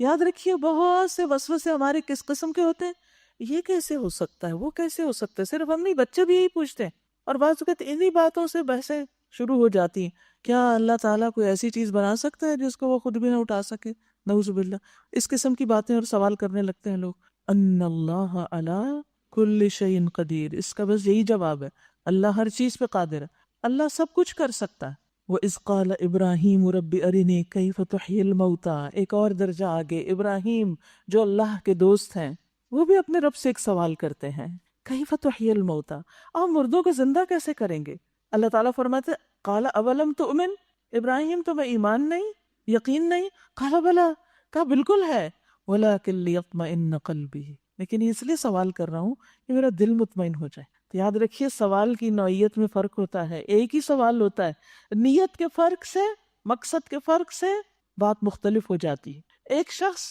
یاد رکھیے بہت سے وسوسے ہمارے کس قسم کے ہوتے ہیں؟ یہ کیسے ہو سکتا ہے، وہ کیسے ہو سکتا ہے. صرف ہم نہیں، بچے بھی یہی پوچھتے ہیں، اور بعض اوقات انہی باتوں سے بحثیں شروع ہو جاتی ہیں. کیا اللہ تعالیٰ کوئی ایسی چیز بنا سکتا ہے جس کو وہ خود بھی نہ اٹھا سکے؟ نعوذ باللہ. اس قسم کی باتیں اور سوال کرنے لگتے ہیں لوگ. ان اللہ علی کل شیء قدیر، اس کا بس یہی جواب ہے، اللہ ہر چیز پہ قادر ہے، اللہ سب کچھ کر سکتا ہے. وَإِذْ قَالَ إِبْرَاهِيمُ رَبِّ أَرِنِي كَيْفَ تُحْيِي الْمَوْتَى. ایک اور درجہ آگے ابراہیم جو اللہ کے دوست ہیں وہ بھی اپنے رب سے ایک سوال کرتے ہیں، کیف تحیی الموتى، آپ مردوں کو زندہ کیسے کریں گے؟ اللہ تعالیٰ فرماتے قال اولم تؤمن، ابراہیم تمہیں ایمان نہیں، یقین نہیں؟ قال بلا، کہا بالکل ہے، ولکن لیطمئن قلبی، لیکن اس لیے سوال کر رہا ہوں کہ میرا دل مطمئن ہو جائے. تو یاد رکھیے سوال کی نوعیت میں فرق ہوتا ہے، ایک ہی سوال ہوتا ہے، نیت کے فرق سے، مقصد کے فرق سے بات مختلف ہو جاتی ہے. ایک شخص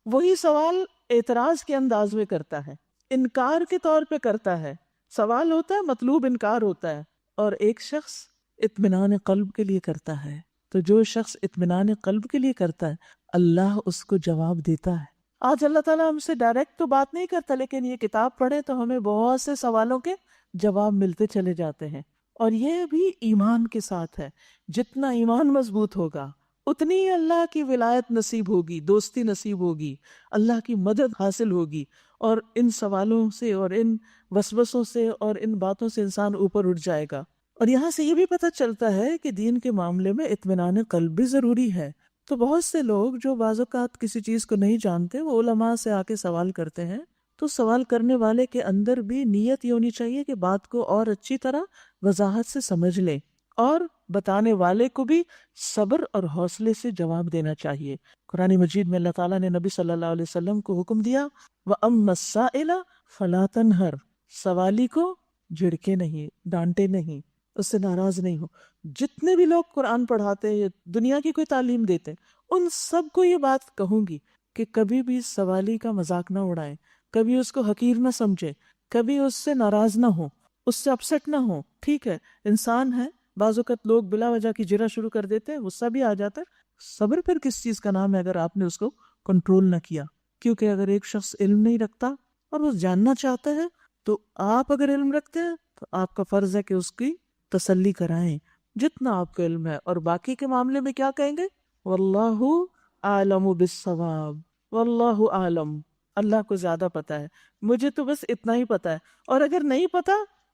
وہی سوال اعتراض کے انداز میں کرتا ہے، انکار کے طور پہ کرتا ہے، سوال ہوتا ہے مطلوب انکار ہوتا ہے، اور ایک شخص اطمینان قلب کے لیے کرتا ہے. تو جو شخص اطمینان قلب کے لیے کرتا ہے اللہ اس کو جواب دیتا ہے. آج اللہ تعالیٰ ہم سے ڈائریکٹ تو بات نہیں کرتا، لیکن یہ کتاب پڑھیں تو ہمیں بہت سے سوالوں کے جواب ملتے چلے جاتے ہیں. اور یہ بھی ایمان کے ساتھ ہے. جتنا ایمان مضبوط ہوگا اتنی ہی اللہ کی ولایت نصیب ہوگی، دوستی نصیب ہوگی، اللہ کی مدد حاصل ہوگی، اور ان سوالوں سے اور ان وسوسوں سے اور ان باتوں سے انسان اوپر اٹھ جائے گا. اور یہاں سے یہ بھی پتہ چلتا ہے کہ دین کے معاملے میں اطمینان قلب بھی ضروری ہے. تو بہت سے لوگ جو بعض اوقات کسی چیز کو نہیں جانتے وہ علماء سے آ کے سوال کرتے ہیں، تو سوال کرنے والے کے اندر بھی نیت یہ ہونی چاہیے کہ بات کو اور اچھی طرح وضاحت سے سمجھ لے، اور بتانے والے کو بھی صبر اور حوصلے سے جواب دینا چاہیے. قرآن مجید میں اللہ تعالیٰ نے نبی صلی اللہ علیہ وسلم کو حکم دیا وَأَمَّا السَّائِلَ فَلَا تَنْهَرْ، سوالی کو جھڑکے نہیں، ڈانٹے نہیں، اس سے ناراض نہیں ہو. جتنے بھی لوگ قرآن پڑھاتے ہیں، دنیا کی کوئی تعلیم دیتے، ان سب کو یہ بات کہوں گی کہ کبھی بھی سوالی کا مذاق نہ اڑائیں، کبھی اس کو حقیر نہ سمجھے، کبھی اس سے ناراض نہ ہو، اس سے اپسٹ نہ ہو. ٹھیک ہے انسان ہے، بعض اوقات لوگ بلا وجہ کی جرا شروع کر دیتے ہیں، غصہ بھی آ جاتا ہے. صبر پھر کس چیز کا نام ہے اگر آپ نے اس کو کنٹرول نہ کیا؟ کیونکہ اگر ایک شخص علم نہیں رکھتا اور وہ جاننا چاہتا ہے تو آپ اگر علم رکھتے ہیں تو آپ کا فرض ہے کہ اس کی تسلی کرائیں جتنا آپ کو علم ہے. اور باقی کے معاملے میں کیا کہیں گے؟ واللہ اعلم بالصواب، واللہ اعلم، اللہ کو زیادہ پتا ہے، مجھے تو بس اتنا ہی پتا ہے. اور اگر نہیں پتا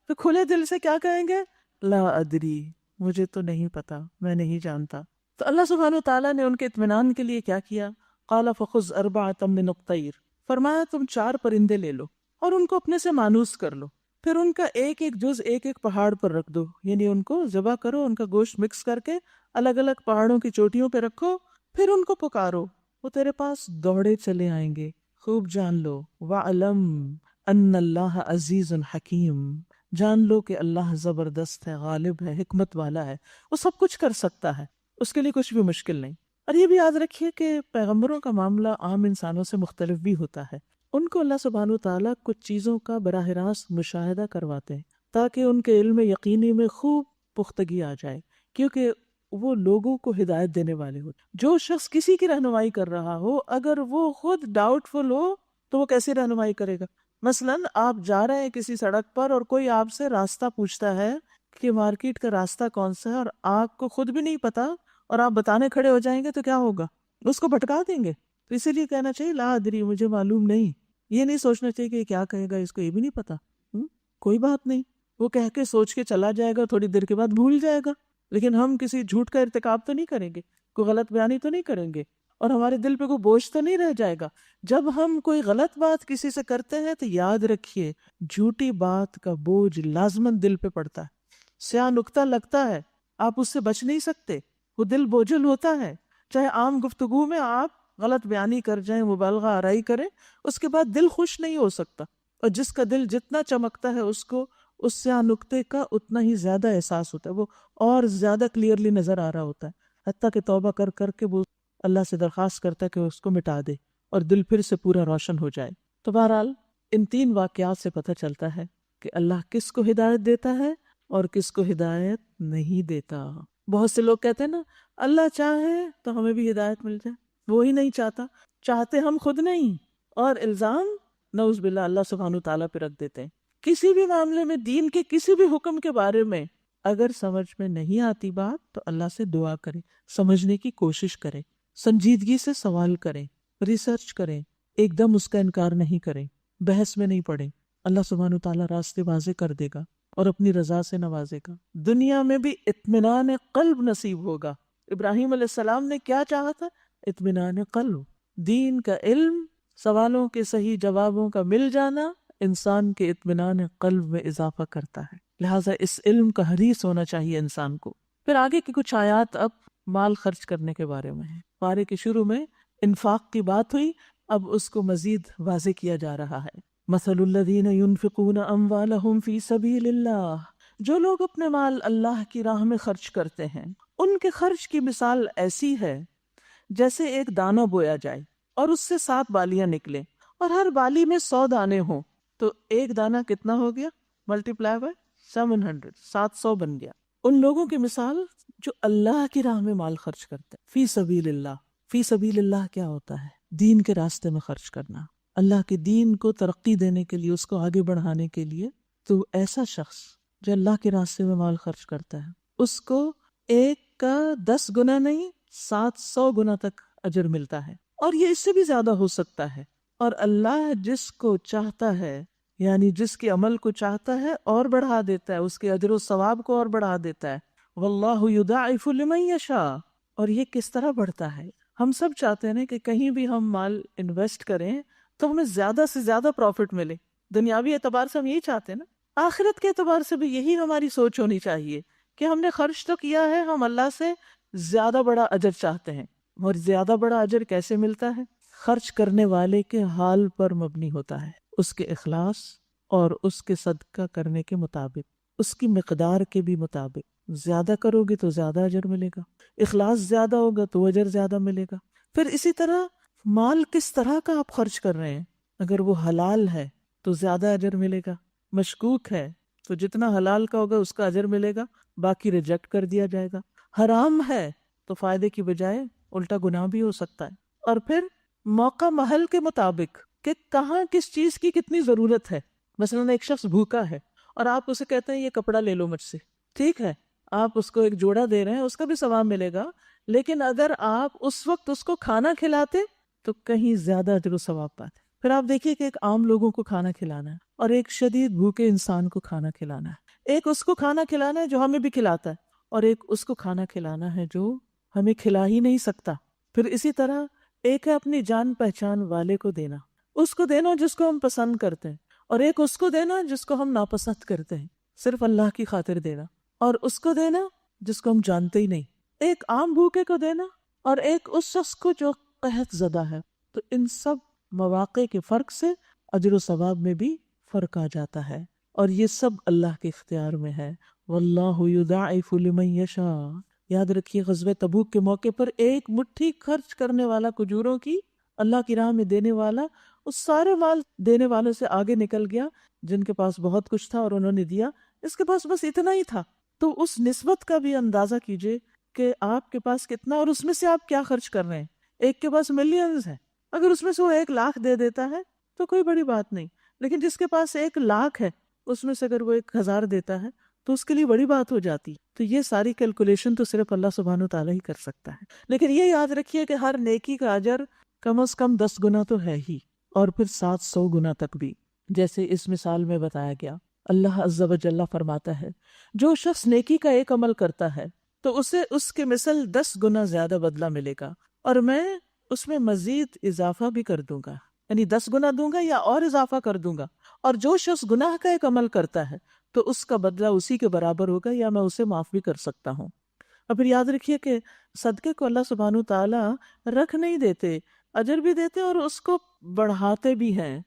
تو کھلے دل سے کیا کہیں گے؟ لا ادری، مجھے تو نہیں پتا، میں نہیں جانتا. تو اللہ سبحانہ وتعالیٰ نے ان کے اطمینان کے لیے کیا کیا؟ قال فخذ اربعۃ من الطیر، فرمایا تم 4 پرندے لے لو اور ان کو اپنے سے مانوس کر لو، پھر ان کا ایک ایک جز ایک ایک پہاڑ پر رکھ دو، یعنی ان کو ذبح کرو، ان کا گوشت مکس کر کے الگ الگ پہاڑوں کی چوٹیوں پہ رکھو، پھر ان کو پکارو، وہ تیرے پاس دوڑے چلے آئیں گے. خوب جان لو وَعْلَمْ أَنَّ اللَّهَ عَزِيزٌ حَكِيمٌ، جان لو کہ اللہ زبردست ہے، غالب ہے، حکمت والا ہے، وہ سب کچھ کر سکتا ہے، اس کے لیے کچھ بھی مشکل نہیں. اور یہ بھی یاد رکھیے کہ پیغمبروں کا معاملہ عام انسانوں سے مختلف بھی ہوتا ہے. ان کو اللہ سبحانہ وتعالیٰ کچھ چیزوں کا براہ راست مشاہدہ کرواتے ہیں تاکہ ان کے علم یقینی میں خوب پختگی آ جائے، کیونکہ وہ لوگوں کو ہدایت دینے والے ہو. جو شخص کسی کی رہنمائی کر رہا ہو اگر وہ خود ڈاؤٹ فل ہو تو وہ کیسے رہنمائی کرے گا؟ مثلاً آپ جا رہے ہیں کسی سڑک پر اور کوئی آپ سے راستہ پوچھتا ہے کہ مارکیٹ کا راستہ کون سا ہے، اور آپ کو خود بھی نہیں پتا اور آپ بتانے کھڑے ہو جائیں گے تو کیا ہوگا؟ اس کو بھٹکا دیں گے. تو اسی لیے کہنا چاہیے لا ادری، مجھے معلوم نہیں. یہ نہیں سوچنا چاہیے کہ کیا کہے گا، اس کو یہ بھی نہیں پتا. کوئی بات نہیں، وہ کہہ کے سوچ کے چلا جائے گا، تھوڑی دیر کے بعد بھول جائے گا. لیکن ہم کسی جھوٹ کا ارتکاب تو نہیں کریں گے، کوئی غلط بیانی تو نہیں کریں گے. اور ہمارے دل پہ کوئی بوجھ تو نہیں رہ جائے گا. جب ہم کوئی غلط بات کسی سے کرتے ہیں تو یاد رکھیے جھوٹی بات کا بوجھ لازماً دل پہ پڑتا ہے. سیاہ نکتہ لگتا ہے، آپ اس سے بچ نہیں سکتے، وہ دل بوجھل ہوتا ہے. چاہے عام گفتگو میں آپ غلط بیانی کر جائیں، مبالغہ آرائی کریں، اس کے بعد دل خوش نہیں ہو سکتا. اور جس کا دل جتنا چمکتا ہے اس کو اس سیاہ نکتے کا اتنا ہی زیادہ احساس ہوتا ہے، وہ اور زیادہ کلیئرلی نظر آ رہا ہوتا ہے، حتیٰ کہ توبہ کر کر کے وہ اللہ سے درخواست کرتا ہے کہ اس کو مٹا دے اور دل پھر سے پورا روشن ہو جائے. تو بہرحال ان 3 واقعات سے پتہ چلتا ہے کہ اللہ کس کو ہدایت دیتا ہے اور کس کو ہدایت نہیں دیتا. بہت سے لوگ کہتے ہیں نا اللہ چاہے تو ہمیں بھی ہدایت مل جائے، وہی نہیں چاہتا، چاہتے ہم خود نہیں، اور الزام نعوذ باللہ اللہ سبحانہ تعالیٰ پہ رکھ دیتے ہیں. کسی بھی معاملے میں، دین کے کسی بھی حکم کے بارے میں اگر سمجھ میں نہیں آتی بات تو اللہ سے دعا کریں، سمجھنے کی کوشش کریں، سنجیدگی سے سوال کریں، ریسرچ کریں، ایک دم اس کا انکار نہیں کریں، بحث میں نہیں پڑیں. اللہ سبحانہ تعالیٰ راستے واضح کر دے گا اور اپنی رضا سے نوازے گا. دنیا میں بھی اطمینان قلب نصیب ہوگا. ابراہیم علیہ السلام نے کیا چاہا تھا؟ اطمینان قلب. دین کا علم، سوالوں کے صحیح جوابوں کا مل جانا انسان کے اطمینان قلب میں اضافہ کرتا ہے. لہٰذا اس علم کا حریص ہونا چاہیے انسان کو. پھر آگے کی کچھ آیات اب مال خرچ کرنے کے بارے میں ہیں. پارے کے شروع میں انفاق کی بات ہوئی، اب اس کو مزید واضح کیا جا رہا ہے. مثل الذین ينفقون اموالهم فی سبیل اللہ، جو لوگ اپنے مال اللہ کی راہ میں خرچ کرتے ہیں ان کے خرچ کی مثال ایسی ہے جیسے ایک دانہ بویا جائے اور اس سے 7 بالیاں نکلیں اور ہر بالی میں 100 دانے ہوں، تو ایک دانہ کتنا ہو گیا؟ ملٹیپلائی بائی 700، 700 بن گیا. ان لوگوں کی مثال جو اللہ کی راہ میں مال خرچ کرتے ہیں. فی سبیل اللہ، فی سبیل اللہ کیا ہوتا ہے؟ دین کے راستے میں خرچ کرنا، اللہ کے دین کو ترقی دینے کے لیے، اس کو آگے بڑھانے کے لیے. تو ایسا شخص جو اللہ کے راستے میں مال خرچ کرتا ہے اس کو ایک کا 10 گنا نہیں 700 گنا تک اجر ملتا ہے، اور یہ اس سے بھی زیادہ ہو سکتا ہے. اور اللہ جس کو چاہتا ہے، یعنی جس کے عمل کو چاہتا ہے اور بڑھا دیتا ہے، اس کے اجر و ثواب کو اور بڑھا دیتا ہے. واللہ یضاعف لمن یشاء. اور یہ کس طرح بڑھتا ہے؟ ہم سب چاہتے ہیں کہ کہیں بھی ہم مال انویسٹ کریں تو ہمیں زیادہ سے زیادہ پروفٹ ملے. دنیاوی اعتبار سے ہم یہی چاہتے ہیں نا، آخرت کے اعتبار سے بھی یہی ہماری سوچ ہونی چاہیے کہ ہم نے خرچ تو کیا ہے، ہم اللہ سے زیادہ بڑا اجر چاہتے ہیں. اور زیادہ بڑا اجر کیسے ملتا ہے؟ خرچ کرنے والے کے حال پر مبنی ہوتا ہے، اس کے اخلاص اور اس کے صدقہ کرنے کے مطابق، اس کی مقدار کے بھی مطابق. زیادہ کرو گے تو زیادہ اجر ملے گا، اخلاص زیادہ ہوگا تو اجر زیادہ ملے گا. پھر اسی طرح مال کس طرح کا آپ خرچ کر رہے ہیں، اگر وہ حلال ہے تو زیادہ اجر ملے گا، مشکوک ہے تو جتنا حلال کا ہوگا اس کا اجر ملے گا، باقی ریجیکٹ کر دیا جائے گا. حرام ہے تو فائدے کی بجائے الٹا گناہ بھی ہو سکتا ہے. اور پھر موقع محل کے مطابق کہ کہاں کس چیز کی کتنی ضرورت ہے. مثلاً ایک شخص بھوکا ہے اور آپ اسے کہتے ہیں یہ کپڑا لے لو مجھ سے، ٹھیک ہے، آپ اس کو ایک جوڑا دے رہے ہیں، اس کا بھی ثواب ملے گا، لیکن اگر آپ اس وقت اس کو کھانا کھلاتے تو کہیں زیادہ اجر و ثواب پاتے. پھر آپ دیکھیے کہ ایک عام لوگوں کو کھانا کھلانا ہے اور ایک شدید بھوکے انسان کو کھانا کھلانا ہے. ایک اس کو کھانا کھلانا ہے جو ہمیں بھی کھلاتا ہے، اور ایک اس کو کھانا کھلانا ہے جو ہمیں کھلا ہی نہیں سکتا. پھر اسی طرح ایک ہے اپنی جان پہچان والے کو دینا، اس کو دینا جس کو ہم پسند کرتے ہیں، اور ایک اس کو دینا جس کو ہم ناپسند کرتے ہیں، صرف اللہ کی خاطر دینا. اور اس کو دینا جس کو ہم جانتے ہی نہیں، ایک عام بھوکے کو دینا اور ایک اس شخص کو جو قحط زدہ ہے. تو ان سب مواقع کے فرق سے اجر و ثواب میں بھی فرق آ جاتا ہے، اور یہ سب اللہ کے اختیار میں ہے. واللہ یضاعف لمن یشاء. یاد رکھیے غزوہ تبوک کے موقع پر ایک مٹھی خرچ کرنے والا کھجوروں کی اللہ کی راہ میں دینے والا اس سارے مال دینے والوں سے آگے نکل گیا جن کے پاس بہت کچھ تھا، اور انہوں نے دیا. اس کے پاس بس اتنا ہی تھا. تو اس نسبت کا بھی اندازہ کیجئے کہ آپ کے پاس کتنا، اور اس میں سے آپ کیا خرچ کر رہے ہیں. ایک کے پاس ملینز ہے، اگر اس میں سے وہ 1 لاکھ دے دیتا ہے تو کوئی بڑی بات نہیں، لیکن جس کے پاس 1 لاکھ ہے اس میں سے اگر وہ 1000 دیتا ہے تو اس کے لیے بڑی بات ہو جاتی. تو یہ ساری کیلکولیشن تو صرف اللہ سبحانہ تعالیٰ ہی کر سکتا ہے. لیکن یہ یاد رکھیے کہ ہر نیکی کا اجر کم از کم 10 گنا تو ہے ہی، اور پھر 700 گنا تک بھی، جیسے اس مثال میں بتایا گیا. اللہ عز و جل فرماتا ہے جو شخص نیکی کا ایک عمل کرتا ہے تو اسے اس کے مثل 10 گنا زیادہ بدلہ ملے گا، اور میں اس میں مزید اضافہ بھی کر دوں گا، یعنی 10 گنا دوں گا یا اور اضافہ کر دوں گا، اور جو شخص گناہ کا ایک عمل کرتا ہے تو اس کا بدلہ اسی کے برابر ہوگا، یا میں اسے معاف بھی کر سکتا ہوں۔ اور پھر یاد رکھیے کہ صدقے کو اللہ سبحانہ تعالیٰ رکھ نہیں دیتے، اجر بھی دیتے اور اس کو بڑھاتے بھی ہیں۔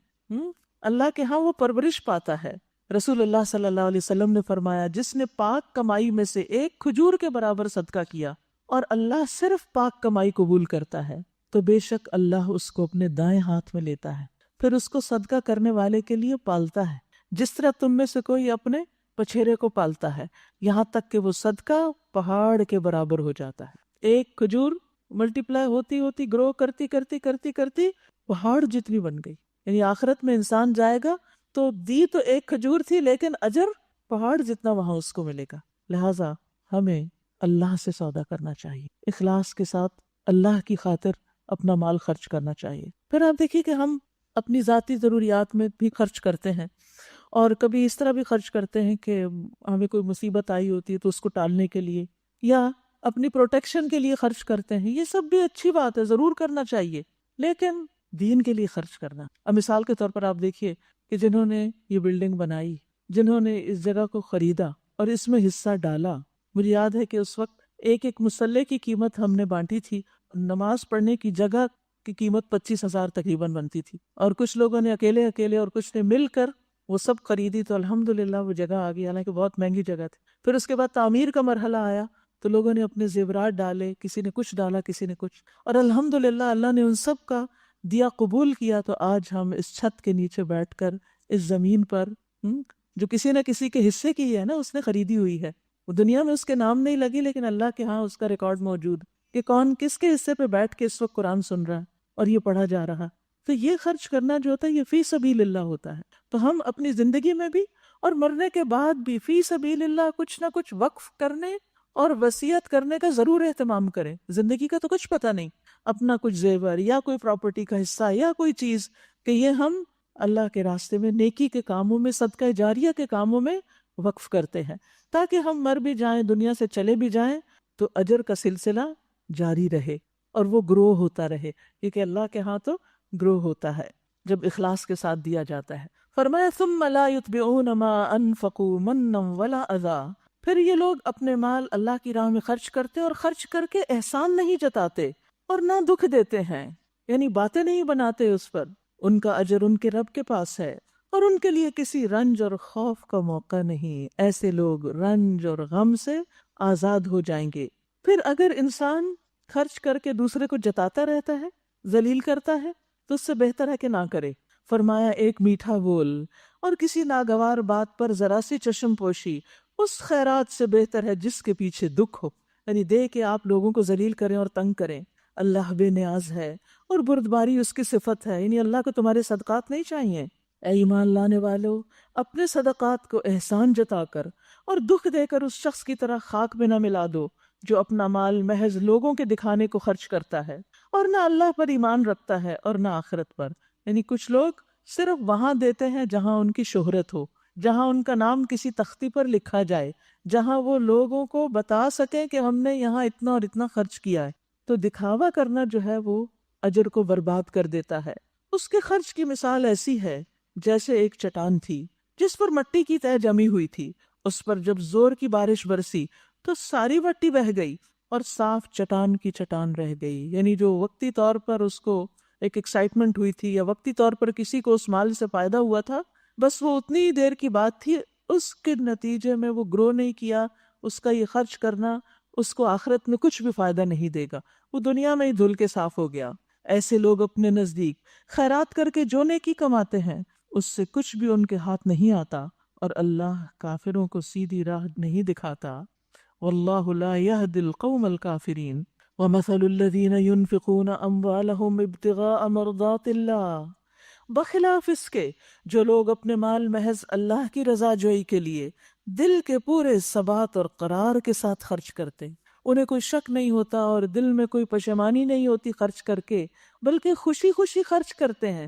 اللہ کے ہاں وہ پرورش پاتا ہے۔ رسول اللہ صلی اللہ علیہ وسلم نے فرمایا، جس نے پاک کمائی میں سے ایک کھجور کے برابر صدقہ کیا اور اللہ صرف پاک کمائی قبول کرتا ہے تو بے شک اللہ اس کو اپنے دائیں ہاتھ میں لیتا ہے، پھر اس کو صدقہ کرنے والے کے لیے پالتا ہے، جس طرح تم میں سے کوئی اپنے پچھیرے کو پالتا ہے، یہاں تک کہ وہ صدقہ پہاڑ کے برابر ہو جاتا ہے۔ ایک کھجور ملٹیپلائی ہوتی ہوتی گرو کرتی کرتی کرتی کرتی پہاڑ جتنی بن گئی، یعنی آخرت میں انسان جائے گا تو دی تو ایک کھجور تھی لیکن اجر پہاڑ جتنا وہاں اس کو ملے گا۔ لہٰذا ہمیں اللہ سے سودا کرنا چاہیے، اخلاص کے ساتھ اللہ کی خاطر اپنا مال خرچ کرنا چاہیے۔ پھر آپ دیکھیے کہ ہم اپنی ذاتی ضروریات میں بھی خرچ کرتے ہیں، اور کبھی اس طرح بھی خرچ کرتے ہیں کہ ہمیں کوئی مصیبت آئی ہوتی ہے تو اس کو ٹالنے کے لیے یا اپنی پروٹیکشن کے لیے خرچ کرتے ہیں۔ یہ سب بھی اچھی بات ہے، ضرور کرنا چاہیے، لیکن دین کے لیے خرچ کرنا۔ اب مثال کے طور پر آپ دیکھیے کہ جنہوں نے یہ بلڈنگ بنائی، جنہوں نے اس جگہ کو خریدا اور اس میں حصہ ڈالا، مجھے یاد ہے کہ اس وقت ایک مسلح کی قیمت ہم نے بانٹی تھی، نماز پڑھنے کی جگہ کی قیمت 25,000 تقریباً بنتی تھی، اور کچھ لوگوں نے اکیلے اور کچھ نے مل کر وہ سب خریدی، تو الحمدللہ وہ جگہ آ گئی، حالانکہ بہت مہنگی جگہ تھی۔ پھر اس کے بعد تعمیر کا مرحلہ آیا تو لوگوں نے اپنے زیورات ڈالے، کسی نے کچھ ڈالا، کسی نے کچھ، اور الحمدللہ اللہ نے ان سب کا دیا قبول کیا، تو آج ہم اس چھت کے نیچے بیٹھ کر اس زمین پر جو کسی نہ کسی کے حصے کی ہے نا، اس نے خریدی ہوئی ہے، وہ دنیا میں اس کے نام نہیں لگی لیکن اللہ کے ہاں اس کا ریکارڈ موجود کہ کون کس کے حصے پہ بیٹھ کے اس وقت قرآن سن رہا ہے اور یہ پڑھا جا رہا۔ تو یہ خرچ کرنا جو ہوتا ہے یہ فی سبیل اللہ ہوتا ہے۔ تو ہم اپنی زندگی میں بھی اور مرنے کے بعد بھی فی سبیل اللہ کچھ نہ کچھ وقف کرنے اور وصیت کرنے کا ضرور اہتمام کریں۔ زندگی کا تو کچھ پتہ نہیں، اپنا کچھ زیور یا کوئی پراپرٹی کا حصہ یا کوئی چیز کہ یہ ہم اللہ کے راستے میں، نیکی کے کاموں میں، صدقہ جاریہ کے کاموں میں وقف کرتے ہیں، تاکہ ہم مر بھی جائیں، دنیا سے چلے بھی جائیں تو اجر کا سلسلہ جاری رہے اور وہ گرو ہوتا رہے، کیونکہ اللہ کے ہاں تو گرو ہوتا ہے جب اخلاص کے ساتھ دیا جاتا ہے۔ فرمایا ثم لا يتبعون ما انفقوا منا ولا اذى، پھر یہ لوگ اپنے مال اللہ کی راہ میں خرچ کرتے اور خرچ کر کے احسان نہیں جتاتے اور نہ دکھ دیتے ہیں، یعنی باتیں نہیں بناتے اس پر، ان کا اجر ان کے رب کے پاس ہے اور ان کے لیے کسی رنج اور خوف کا موقع نہیں۔ ایسے لوگ رنج اور غم سے آزاد ہو جائیں گے۔ پھر اگر انسان خرچ کر کے دوسرے کو جتاتا رہتا ہے، ذلیل کرتا ہے، تو اس سے بہتر ہے کہ نہ کرے۔ فرمایا ایک میٹھا بول اور کسی ناگوار بات پر ذرا سی چشم پوشی اس خیرات سے بہتر ہے جس کے پیچھے دکھ ہو، یعنی دے کے آپ لوگوں کو ذلیل کریں اور تنگ کریں۔ اللہ بے نیاز ہے اور بردباری اس کی صفت ہے، یعنی اللہ کو تمہارے صدقات نہیں چاہیے۔ اے ایمان لانے والو، اپنے صدقات کو احسان جتا کر اور دکھ دے کر اس شخص کی طرح خاک میں نہ ملا دو جو اپنا مال محض لوگوں کے دکھانے کو خرچ کرتا ہے اور نہ اللہ پر ایمان رکھتا ہے اور نہ آخرت پر۔ یعنی کچھ لوگ صرف وہاں دیتے ہیں جہاں ان کی شہرت ہو، جہاں ان کا نام کسی تختی پر لکھا جائے، جہاں وہ لوگوں کو بتا سکیں کہ ہم نے یہاں اتنا اور اتنا خرچ کیا ہے۔ تو دکھاوا کرنا جو ہے وہ اجر کو برباد کر دیتا ہے۔ اس کے خرچ کی مثال ایسی ہے جیسے ایک چٹان تھی جس پر مٹی کی تہ جمی ہوئی تھی، اس پر جب زور کی بارش برسی تو ساری مٹی بہہ گئی اور صاف چٹان کی چٹان رہ گئی۔ یعنی جو وقتی طور پر اس کو ایک ایکسائٹمنٹ ہوئی تھی یا وقتی طور پر کسی کو اس مال سے فائدہ ہوا تھا، بس وہ اتنی ہی دیر کی بات تھی، اس کے نتیجے میں وہ گرو نہیں کیا۔ اس کا یہ خرچ کرنا اس کو آخرت میں کچھ بھی فائدہ نہیں دے گا، وہ دنیا میں ہی دھل کے صاف ہو گیا۔ ایسے لوگ اپنے نزدیک خیرات کر کے جو نیکی کماتے ہیں اس سے کچھ بھی ان کے ہاتھ نہیں آتا، اور اللہ کافروں کو سیدھی راہ نہیں دکھاتا۔ واللہ لا يهدي القوم الكافرین ومثل الذین ينفقون اموالهم ابتغاء مرضات اللہ، بخلاف اس کے جو لوگ اپنے مال محض اللہ کی رضا جوئی کے لیے دل کے پورے ثبات اور قرار کے ساتھ خرچ کرتے، انہیں کوئی شک نہیں ہوتا اور دل میں کوئی پشیمانی نہیں ہوتی خرچ کر کے، بلکہ خوشی خوشی خرچ کرتے ہیں،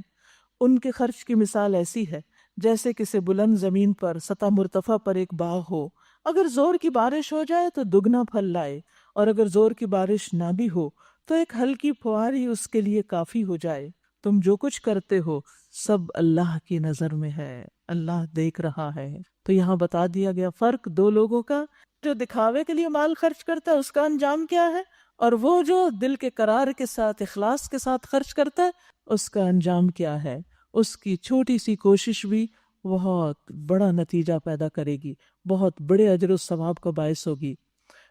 ان کے خرچ کی مثال ایسی ہے جیسے کسی بلند زمین پر سطح مرتفع پر ایک باغ ہو، اگر زور کی بارش ہو جائے تو دگنا پھل لائے، اور اگر زور کی بارش نہ بھی ہو تو ایک ہلکی پھوار ہی اس کے لیے کافی ہو جائے۔ تم جو کچھ کرتے ہو سب اللہ کی نظر میں ہے، اللہ دیکھ رہا ہے۔ تو یہاں بتا دیا گیا فرق دو لوگوں کا، جو دکھاوے کے لیے مال خرچ کرتا ہے اس کا انجام کیا ہے، اور وہ جو دل کے قرار کے ساتھ اخلاص کے ساتھ خرچ کرتا ہے اس کا انجام کیا ہے۔ اس کی چھوٹی سی کوشش بھی بہت بڑا نتیجہ پیدا کرے گی، بہت بڑے اجر و ثواب کا باعث ہوگی۔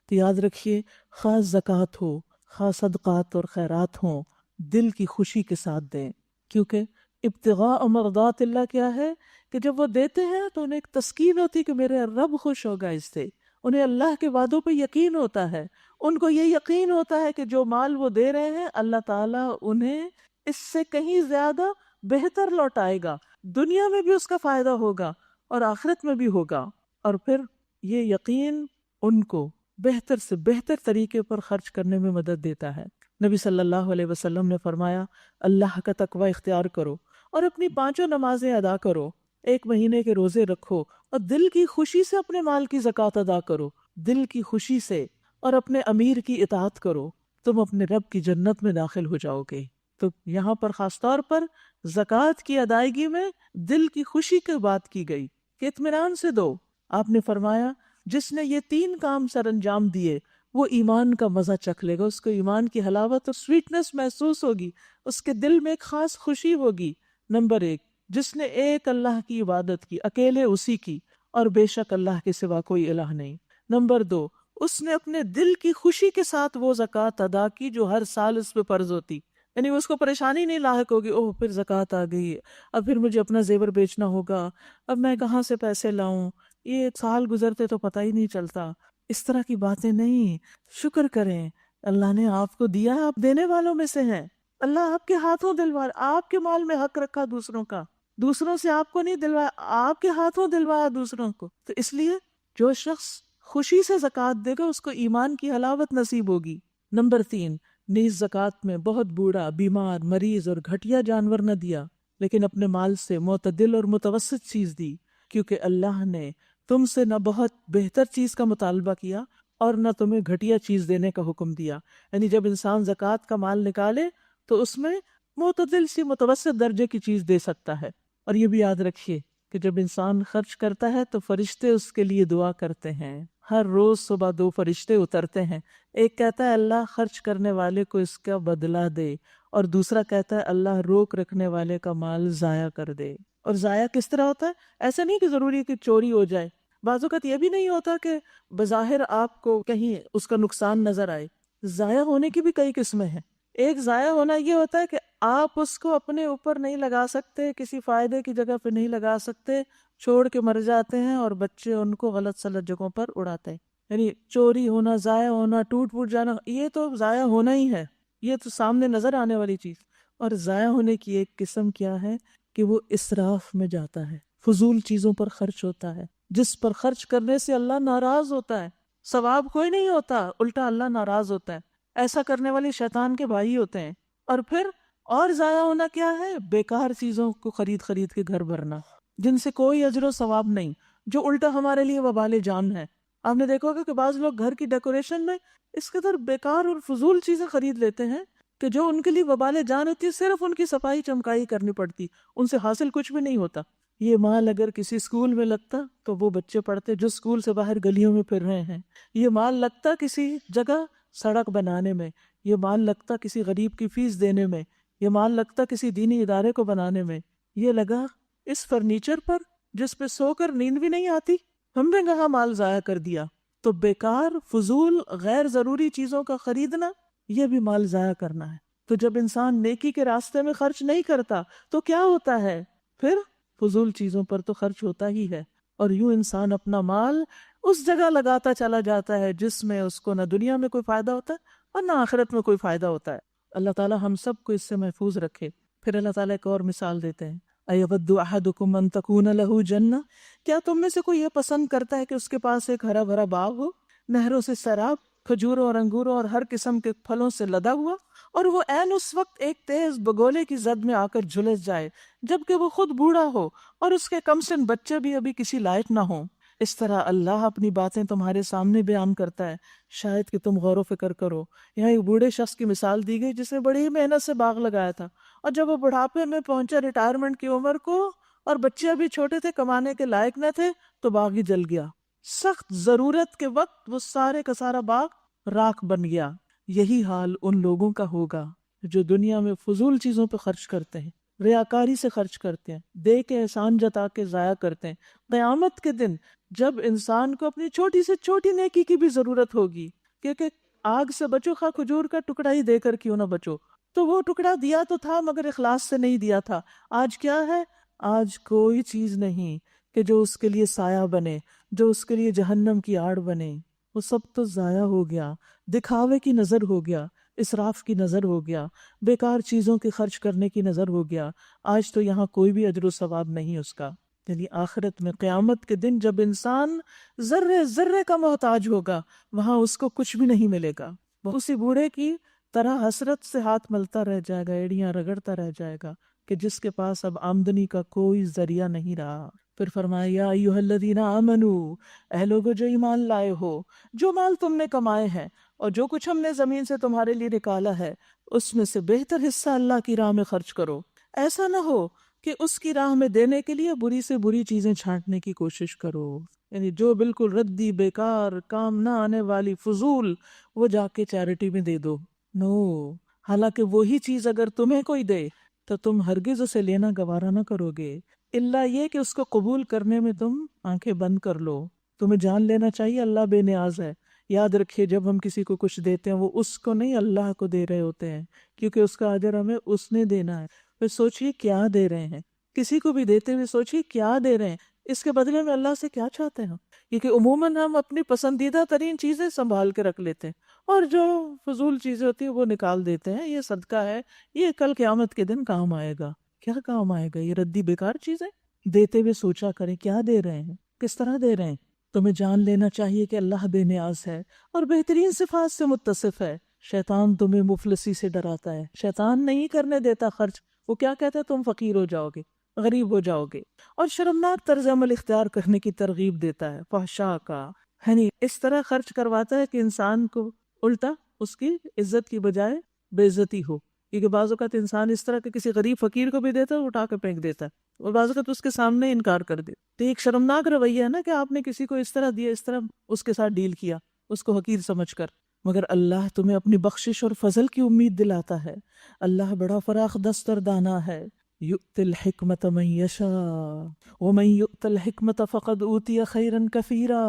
تو یاد رکھیے، خاص زکوٰۃ ہو، خاص صدقات اور خیرات ہوں، دل کی خوشی کے ساتھ دیں، کیونکہ ابتغاء مرضات اللہ کیا ہے کہ جب وہ دیتے ہیں تو انہیں ایک تسکین ہوتی کہ میرے رب خوش ہوگا اس سے، انہیں اللہ کے وعدوں پہ یقین ہوتا ہے، ان کو یہ یقین ہوتا ہے کہ جو مال وہ دے رہے ہیں اللہ تعالیٰ انہیں اس سے کہیں زیادہ بہتر لوٹائے گا، دنیا میں بھی اس کا فائدہ ہوگا اور آخرت میں بھی ہوگا، اور پھر یہ یقین ان کو بہتر سے بہتر طریقے پر خرچ کرنے میں مدد دیتا ہے۔ نبی صلی اللہ علیہ وسلم نے فرمایا، اللہ کا تقوی اختیار کرو اور اپنی 5 نمازیں ادا کرو، 1 مہینے کے روزے رکھو اور دل کی خوشی سے اپنے مال کی زکوٰۃ ادا کرو، دل کی خوشی سے، اور اپنے امیر کی اطاعت کرو، تم اپنے رب کی جنت میں داخل ہو جاؤ گے۔ تو یہاں پر خاص طور پر زکوٰۃ کی ادائیگی میں دل کی خوشی کی بات کی گئی کہ اطمینان سے دو۔ آپ نے فرمایا جس نے یہ 3 کام سر انجام دیے وہ ایمان کا مزہ چکھ لے گا، اس کو ایمان کی حلاوت اور سویٹنس محسوس ہوگی، اس کے دل میں ایک خاص خوشی ہوگی۔ نمبر 1، جس نے ایک اللہ کی عبادت کی، اکیلے اسی کی، اور بے شک اللہ کے سوا کوئی الہ نہیں۔ نمبر 2، اس نے اپنے دل کی خوشی کے ساتھ وہ زکوٰۃ ادا کی جو ہر سال اس پہ فرض ہوتی، یعنی اس کو پریشانی نہیں لاحق ہوگی، اوہ پھر زکوٰۃ آ گئی، اب پھر مجھے اپنا زیور بیچنا ہوگا، اب میں کہاں سے پیسے لاؤں، یہ سال گزرتے تو پتہ ہی نہیں چلتا۔ اس طرح کی باتیں نہیں، شکر کریں، اللہ نے آپ کو دیا ہے، آپ دینے والوں میں سے ہیں، اللہ آپ کے ہاتھوں دلوایا، آپ کے مال میں حق رکھا دوسروں کا، دوسروں سے آپ کو نہیں دلوایا، آپ کے ہاتھوں دلوایا دوسروں کو۔ تو اس لیے جو شخص خوشی سے زکوٰۃ دے گا اس کو ایمان کی حلاوت نصیب ہوگی۔ نمبر 3، نیز زکوٰۃ میں بہت بوڑھا، بیمار، مریض اور گھٹیا جانور نہ دیا، لیکن اپنے مال سے معتدل اور متوسط چیز دی، کیونکہ اللہ نے تم سے نہ بہت بہتر چیز کا مطالبہ کیا اور نہ تمہیں گھٹیا چیز دینے کا حکم دیا۔ یعنی جب انسان زکوٰۃ کا مال نکالے تو اس میں معتدل سی متوسط درجے کی چیز دے سکتا ہے۔ اور یہ بھی یاد رکھیے کہ جب انسان خرچ کرتا ہے تو فرشتے اس کے لیے دعا کرتے ہیں، ہر روز صبح 2 فرشتے اترتے ہیں، ایک کہتا ہے اللہ خرچ کرنے والے کو اس کا بدلہ دے، اور دوسرا کہتا ہے اللہ روک رکھنے والے کا مال ضائع کر دے۔ اور ضائع کس طرح ہوتا ہے؟ ایسا نہیں کہ ضروری ہے کہ چوری ہو جائے، بعض اوقات یہ بھی نہیں ہوتا کہ بظاہر آپ کو کہیں اس کا نقصان نظر آئے۔ ضائع ہونے کی بھی کئی قسمیں ہیں۔ ایک ضائع ہونا یہ ہوتا ہے کہ آپ اس کو اپنے اوپر نہیں لگا سکتے، کسی فائدے کی جگہ پہ نہیں لگا سکتے، چھوڑ کے مر جاتے ہیں اور بچے ان کو غلط سلط جگہوں پر اڑاتے ہیں۔ یعنی چوری ہونا، ضائع ہونا، ٹوٹ پھوٹ جانا، یہ تو ضائع ہونا ہی ہے، یہ تو سامنے نظر آنے والی چیز۔ اور ضائع ہونے کی ایک قسم کیا ہے کہ وہ اسراف میں جاتا ہے، فضول چیزوں پر خرچ ہوتا ہے، جس پر خرچ کرنے سے اللہ ناراض ہوتا ہے، ثواب کوئی نہیں ہوتا، الٹا اللہ ناراض ہوتا ہے۔ ایسا کرنے والے شیطان کے بھائی ہوتے ہیں۔ اور پھر اور ضائع ہونا کیا ہے؟ بیکار چیزوں کو خرید کے گھر بھرنا، جن سے کوئی اجر و ثواب نہیں، جو الٹا ہمارے لیے وبال جان ہے۔ آپ نے دیکھا ہوگا کہ بعض لوگ گھر کی ڈیکوریشن میں اس قدر بیکار اور فضول چیزیں خرید لیتے ہیں کہ جو ان کے لیے وبال جان ہوتی ہے، صرف ان کی صفائی چمکائی کرنی پڑتی، ان سے حاصل کچھ بھی نہیں ہوتا۔ یہ مال اگر کسی اسکول میں لگتا تو وہ بچے پڑھتے جو اسکول سے باہر گلیوں میں پھر رہے ہیں، یہ مال لگتا کسی جگہ سڑک بنانے میں، یہ مال لگتا کسی غریب کی فیس دینے میں، یہ مال لگتا کسی دینی ادارے کو بنانے میں، یہ لگا اس فرنیچر پر جس پہ سو کر نیند بھی نہیں آتی، ہم نے کہاں مال ضائع کر دیا۔ تو بیکار، فضول، غیر ضروری چیزوں کا خریدنا یہ بھی مال ضائع کرنا ہے۔ تو جب انسان نیکی کے راستے میں خرچ نہیں کرتا تو کیا ہوتا ہے؟ پھر فضول چیزوں پر تو خرچ ہوتا ہی ہے، اور یوں انسان اپنا مال اس جگہ لگاتا چلا جاتا ہے جس میں اس کو نہ دنیا میں کوئی فائدہ ہوتا ہے اور نہ آخرت میں کوئی فائدہ ہوتا ہے۔ اللہ تعالیٰ ہم سب کو اس سے محفوظ رکھے۔ پھر اللہ تعالیٰ ایک اور مثال دیتے ہیں، اَيَوَدُّ أَحَدُكُمْ أَن تَكُونَ لَهُ جَنَّةٌ، کیا تم میں سے کوئی یہ پسند کرتا ہے کہ اس کے پاس ایک ہرا بھرا باغ ہو، نہروں سے سیراب، کھجوروں اور انگوروں اور ہر قسم کے پھلوں سے لدا ہوا، اور وہ عین اس وقت ایک تیز بگولے کی زد میں آ کر جھلس جائے جبکہ وہ خود بوڑھا ہو اور اس کے کم سن بچے بھی ابھی کسی لائق نہ ہوں، اس طرح اللہ اپنی باتیں تمہارے سامنے بیان کرتا ہے، شاید کہ تم غور و فکر کرو۔ یہاں ایک بوڑھے شخص کی مثال دی گئی جس نے بڑی محنت سے باغ لگایا تھا، اور جب وہ بڑھاپے میں پہنچا، ریٹائرمنٹ کی عمر کو، اور بچے ابھی چھوٹے تھے، کمانے کے لائق نہ تھے، تو باغ ہی جل گیا۔ سخت ضرورت کے وقت وہ سارے کا سارا باغ راکھ بن گیا۔ یہی حال ان لوگوں کا ہوگا جو دنیا میں فضول چیزوں پہ خرچ کرتے ہیں، ریاکاری سے خرچ کرتے ہیں، دے کے احسان جتا کے ضائع کرتے ہیں۔ قیامت کے دن جب انسان کو اپنی چھوٹی سے چھوٹی نیکی کی بھی ضرورت ہوگی، کیونکہ آگ سے بچو خواہ کھجور کا ٹکڑا ہی دے کر کیوں نہ بچو، تو وہ ٹکڑا دیا تو تھا مگر اخلاص سے نہیں دیا تھا۔ آج کیا ہے؟ آج کوئی چیز نہیں کہ جو اس کے لیے سایہ بنے، جو اس کے لیے جہنم کی آڑ بنے۔ وہ سب تو ضائع ہو گیا، دکھاوے کی نظر ہو گیا، اسراف کی نظر ہو گیا، بیکار چیزوں کے خرچ کرنے کی نظر ہو گیا۔ آج تو یہاں کوئی بھی اجر و ثواب نہیں اس کا۔ یعنی آخرت میں، قیامت کے دن جب انسان ذرے ذرے کا محتاج ہوگا، وہاں اس کو کچھ بھی نہیں ملے گا۔ وہ اسی بوڑھے کی طرح حسرت سے ہاتھ ملتا رہ جائے گا، ایڑیاں رگڑتا رہ جائے گا کہ جس کے پاس اب آمدنی کا کوئی ذریعہ نہیں رہا۔ پھر فرمایا یا ایھا الذین آمنوا، اے لوگو جو ایمان لائے ہو، جو مال تم نے کمائے ہیں اور جو کچھ ہم نے زمین سے تمہارے لیے نکالا ہے، اس میں سے بہتر حصہ اللہ کی راہ میں خرچ کرو۔ ایسا نہ ہو کہ اس کی راہ میں دینے کے لیے بری سے بری چیزیں چھانٹنے کی کوشش کرو، یعنی جو بالکل ردی، بیکار، کام نہ آنے والی، فضول، وہ جا کے چیریٹی میں دے دو۔ نو، حالانکہ وہی چیز اگر تمہیں کوئی دے تو تم ہرگز اسے لینا گوارا نہ کرو گے، الا یہ کہ اس کو قبول کرنے میں تم آنکھیں بند کر لو۔ تمہیں جان لینا چاہیے اللہ بے نیاز ہے۔ یاد رکھیے جب ہم کسی کو کچھ دیتے ہیں، وہ اس کو نہیں اللہ کو دے رہے ہوتے ہیں، کیونکہ اس کا اجر ہمیں اس نے دینا ہے۔ پھر سوچئے کیا دے رہے ہیں، کسی کو بھی دیتے ہوئے سوچئے کیا دے رہے ہیں، اس کے بدلے میں اللہ سے کیا چاہتے ہیں۔ کیونکہ عموماً ہم اپنی پسندیدہ ترین چیزیں سنبھال کے رکھ لیتے ہیں، اور جو فضول چیزیں ہوتی ہیں وہ نکال دیتے ہیں۔ یہ صدقہ ہے، یہ کل قیامت کے دن کام آئے گا۔ کیا کام آئے گا؟ یہ ردی بیکار چیزیں دیتے ہوئے سوچا کریں کیا دے رہے ہیں، کس طرح دے رہے ہیں۔ تمہیں جان لینا چاہیے کہ اللہ بے نیاز ہے اور بہترین صفات سے متصف ہے۔ شیطان تمہیں مفلسی سے ڈراتا ہے، شیطان نہیں کرنے دیتا خرچ۔ وہ کیا کہتا ہے؟ تم فقیر ہو جاؤ گے، غریب ہو جاؤ گے، اور شرمناک طرز عمل اختیار کرنے کی ترغیب دیتا ہے، فحشاء کا، یعنی اس طرح خرچ کرواتا ہے کہ انسان کو الٹا اس کی عزت کی بجائے بے عزتی ہو۔ کیونکہ بعض اوقات انسان اس طرح کے کسی غریب فقیر کو بھی دیتا ہے، اٹھا کے پھینک دیتا ہے، اور بعض اوقات اس کے سامنے انکار کر دے۔ تو ایک شرمناک رویہ ہے نا کہ آپ نے کسی کو اس طرح دیا، اس طرح اس کے ساتھ ڈیل کیا، اس کو حقیر سمجھ کر۔ مگر اللہ تمہیں اپنی بخشش اور فضل کی امید دلاتا ہے۔ اللہ بڑا فراخ دست اور دانا ہے۔ یؤتی الحکمت من یشاء ومن یؤت الحکمت فقد اوتی خیرا کثیرا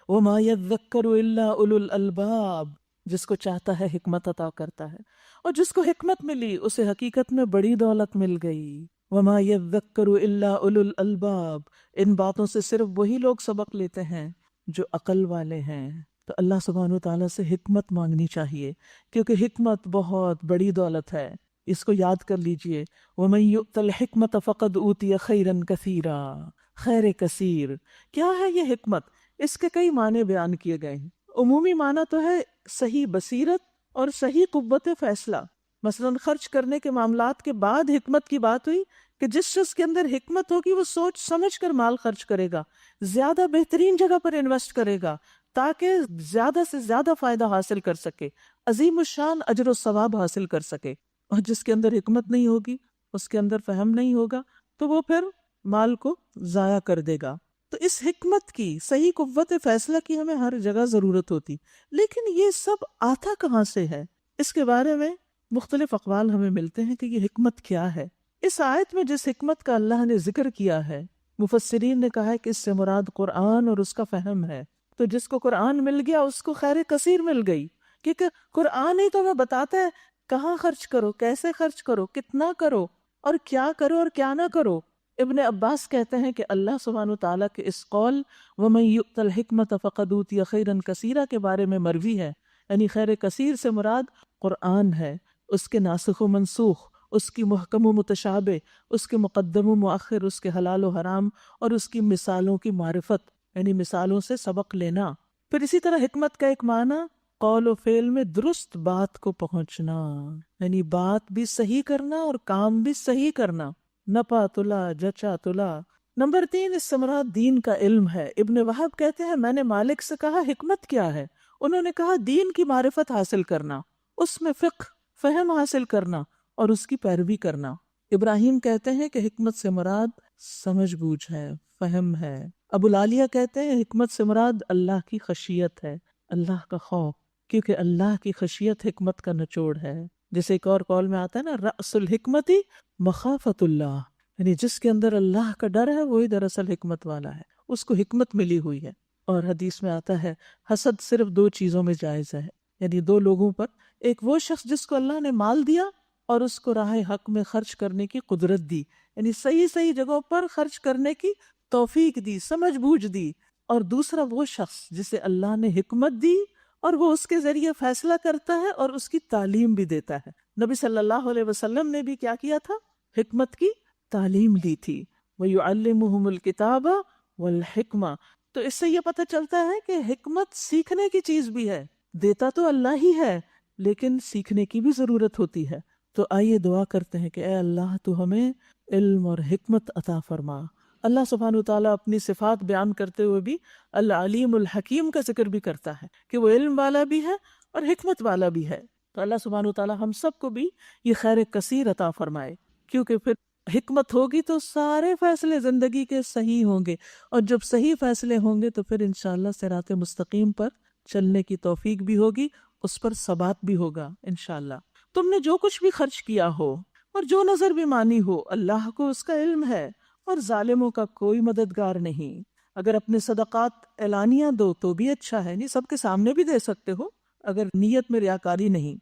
وما یذکر الا اولو الالباب۔ جس کو چاہتا ہے حکمت عطا کرتا ہے، اور جس کو حکمت ملی اسے حقیقت میں بڑی دولت مل گئی۔ وما یذکر الا اولو الالباب، ان باتوں سے صرف وہی لوگ سبق لیتے ہیں جو عقل والے ہیں۔ تو اللہ سبحانہ وتعالیٰ سے حکمت مانگنی چاہیے، کیونکہ حکمت بہت بڑی دولت ہے۔ اس کو یاد کر لیجئے، وَمَن يُؤْتَ الْحِكْمَةَ فَقَدْ أُوتِيَ خَيْرًا كَثِيرًا۔ خیر کثیر کیا ہے یہ حکمت؟ اس کے کئی معنی بیان کیے گئے ہیں۔ عمومی معنی تو ہے صحیح بصیرت اور صحیح قوت فیصلہ۔ مثلا خرچ کرنے کے معاملات کے بعد حکمت کی بات ہوئی کہ جس شخص کے اندر حکمت ہوگی وہ سوچ سمجھ کر مال خرچ کرے گا، زیادہ بہترین جگہ پر انویسٹ کرے گا تاکہ زیادہ سے زیادہ فائدہ حاصل کر سکے، عظیم الشان اجر و ثواب حاصل کر سکے۔ اور جس کے اندر حکمت نہیں ہوگی، اس کے اندر فہم نہیں ہوگا، تو وہ پھر مال کو ضائع کر دے گا۔ تو اس حکمت کی، صحیح قوت فیصلہ کی ہمیں ہر جگہ ضرورت ہوتی، لیکن یہ سب آتا کہاں سے ہے؟ اس کے بارے میں مختلف اقوال ہمیں ملتے ہیں کہ یہ حکمت کیا ہے۔ اس آیت میں جس حکمت کا اللہ نے ذکر کیا ہے، مفسرین نے کہا ہے کہ اس سے مراد قرآن اور اس کا فہم ہے۔ تو جس کو قرآن مل گیا اس کو خیر کثیر مل گئی، کیونکہ قرآن ہی تو ہمیں بتاتا ہے کہاں خرچ کرو، کیسے خرچ کرو، کتنا کرو، اور کیا نہ کرو۔ ابن عباس کہتے ہیں کہ اللہ سبحانہ وتعالیٰ کے اس قول وَمَن يُؤْتَ الْحِكْمَةَ فَقَدْ أُوتِيَ خَيْرًا كَثِيرًا کے بارے میں مروی ہے، یعنی خیر کثیر سے مراد قرآن ہے، اس کے ناسخ و منسوخ، اس کی محکم و متشابہ، اس کے مقدم و مؤخر، اس کے حلال و حرام، اور اس کی مثالوں کی معرفت، یعنی مثالوں سے سبق لینا۔ پھر اسی طرح حکمت کا ایک معنی قول و فعل میں درست بات کو پہنچنا، یعنی بات بھی صحیح کرنا اور کام بھی صحیح کرنا، نپا تلا جچا تلا، نمبر 3، اس سے مراد دین کا علم ہے۔ ابن وہب کہتے ہیں میں نے مالک سے کہا حکمت کیا ہے؟ انہوں نے کہا دین کی معرفت حاصل کرنا، اس میں فقہ فہم حاصل کرنا اور اس کی پیروی کرنا۔ ابراہیم کہتے ہیں کہ حکمت سے مراد سمجھ بوجھ ہے، فہم ہے۔ ابو العالیہ کہتے ہیں حکمت سے مراد اللہ کی خشیت ہے، اللہ کا خوف، کیونکہ اللہ کی خشیت حکمت کا نچوڑ ہے۔ جیسے ایک اور قول میں آتا ہے نا، رأس الحکمتی مخافت اللہ، یعنی جس کے اندر اللہ کا ڈر ہے وہی دراصل حکمت والا ہے، اس کو حکمت ملی ہوئی ہے۔ اور حدیث میں آتا ہے حسد صرف 2 چیزوں میں جائز ہے، یعنی 2 لوگوں پر، ایک وہ شخص جس کو اللہ نے مال دیا اور اس کو راہ حق میں خرچ کرنے کی قدرت دی، یعنی صحیح جگہوں پر خرچ کرنے کی توفیق دی، سمجھ بوجھ دی، اور دوسرا وہ شخص جسے اللہ نے حکمت دی اور وہ اس کے ذریعے فیصلہ کرتا ہے اور اس کی تعلیم بھی دیتا ہے۔ نبی صلی اللہ علیہ وسلم نے بھی کیا کیا تھا؟ حکمت کی تعلیم لی تھی۔ وَيُعَلِّمُهُمُ الْكِتَابَ وَالْحِكْمَةَ۔ تو اس سے یہ پتہ چلتا ہے کہ حکمت سیکھنے کی چیز بھی ہے، دیتا تو اللہ ہی ہے لیکن سیکھنے کی بھی ضرورت ہوتی ہے۔ تو آئیے دعا کرتے ہیں کہ اے اللہ تو ہمیں علم اور حکمت عطا فرما۔ اللہ سبحانہ وتعالیٰ اپنی صفات بیان کرتے ہوئے بھی العلیم الحکیم کا ذکر بھی کرتا ہے کہ وہ علم والا بھی ہے اور حکمت والا بھی ہے۔ تو اللہ سبحانہ وتعالیٰ ہم سب کو بھی یہ خیر کثیر عطا فرمائے، کیونکہ پھر حکمت ہوگی تو سارے فیصلے زندگی کے صحیح ہوں گے، اور جب صحیح فیصلے ہوں گے تو پھر انشاءاللہ صراط مستقیم پر چلنے کی توفیق بھی ہوگی، اس پر ثبات بھی ہوگا انشاءاللہ۔ تم نے جو کچھ بھی خرچ کیا ہو اور جو نظر بھی مانی ہو، اللہ کو اس کا علم ہے، اور ظالموں کا کوئی مددگار نہیں۔ اگر اپنے صدقات اعلانیہ دو تو بھی اچھا ہے، نہیں سب کے سامنے بھی دے سکتے ہو اگر نیت میں ریاکاری نہیں،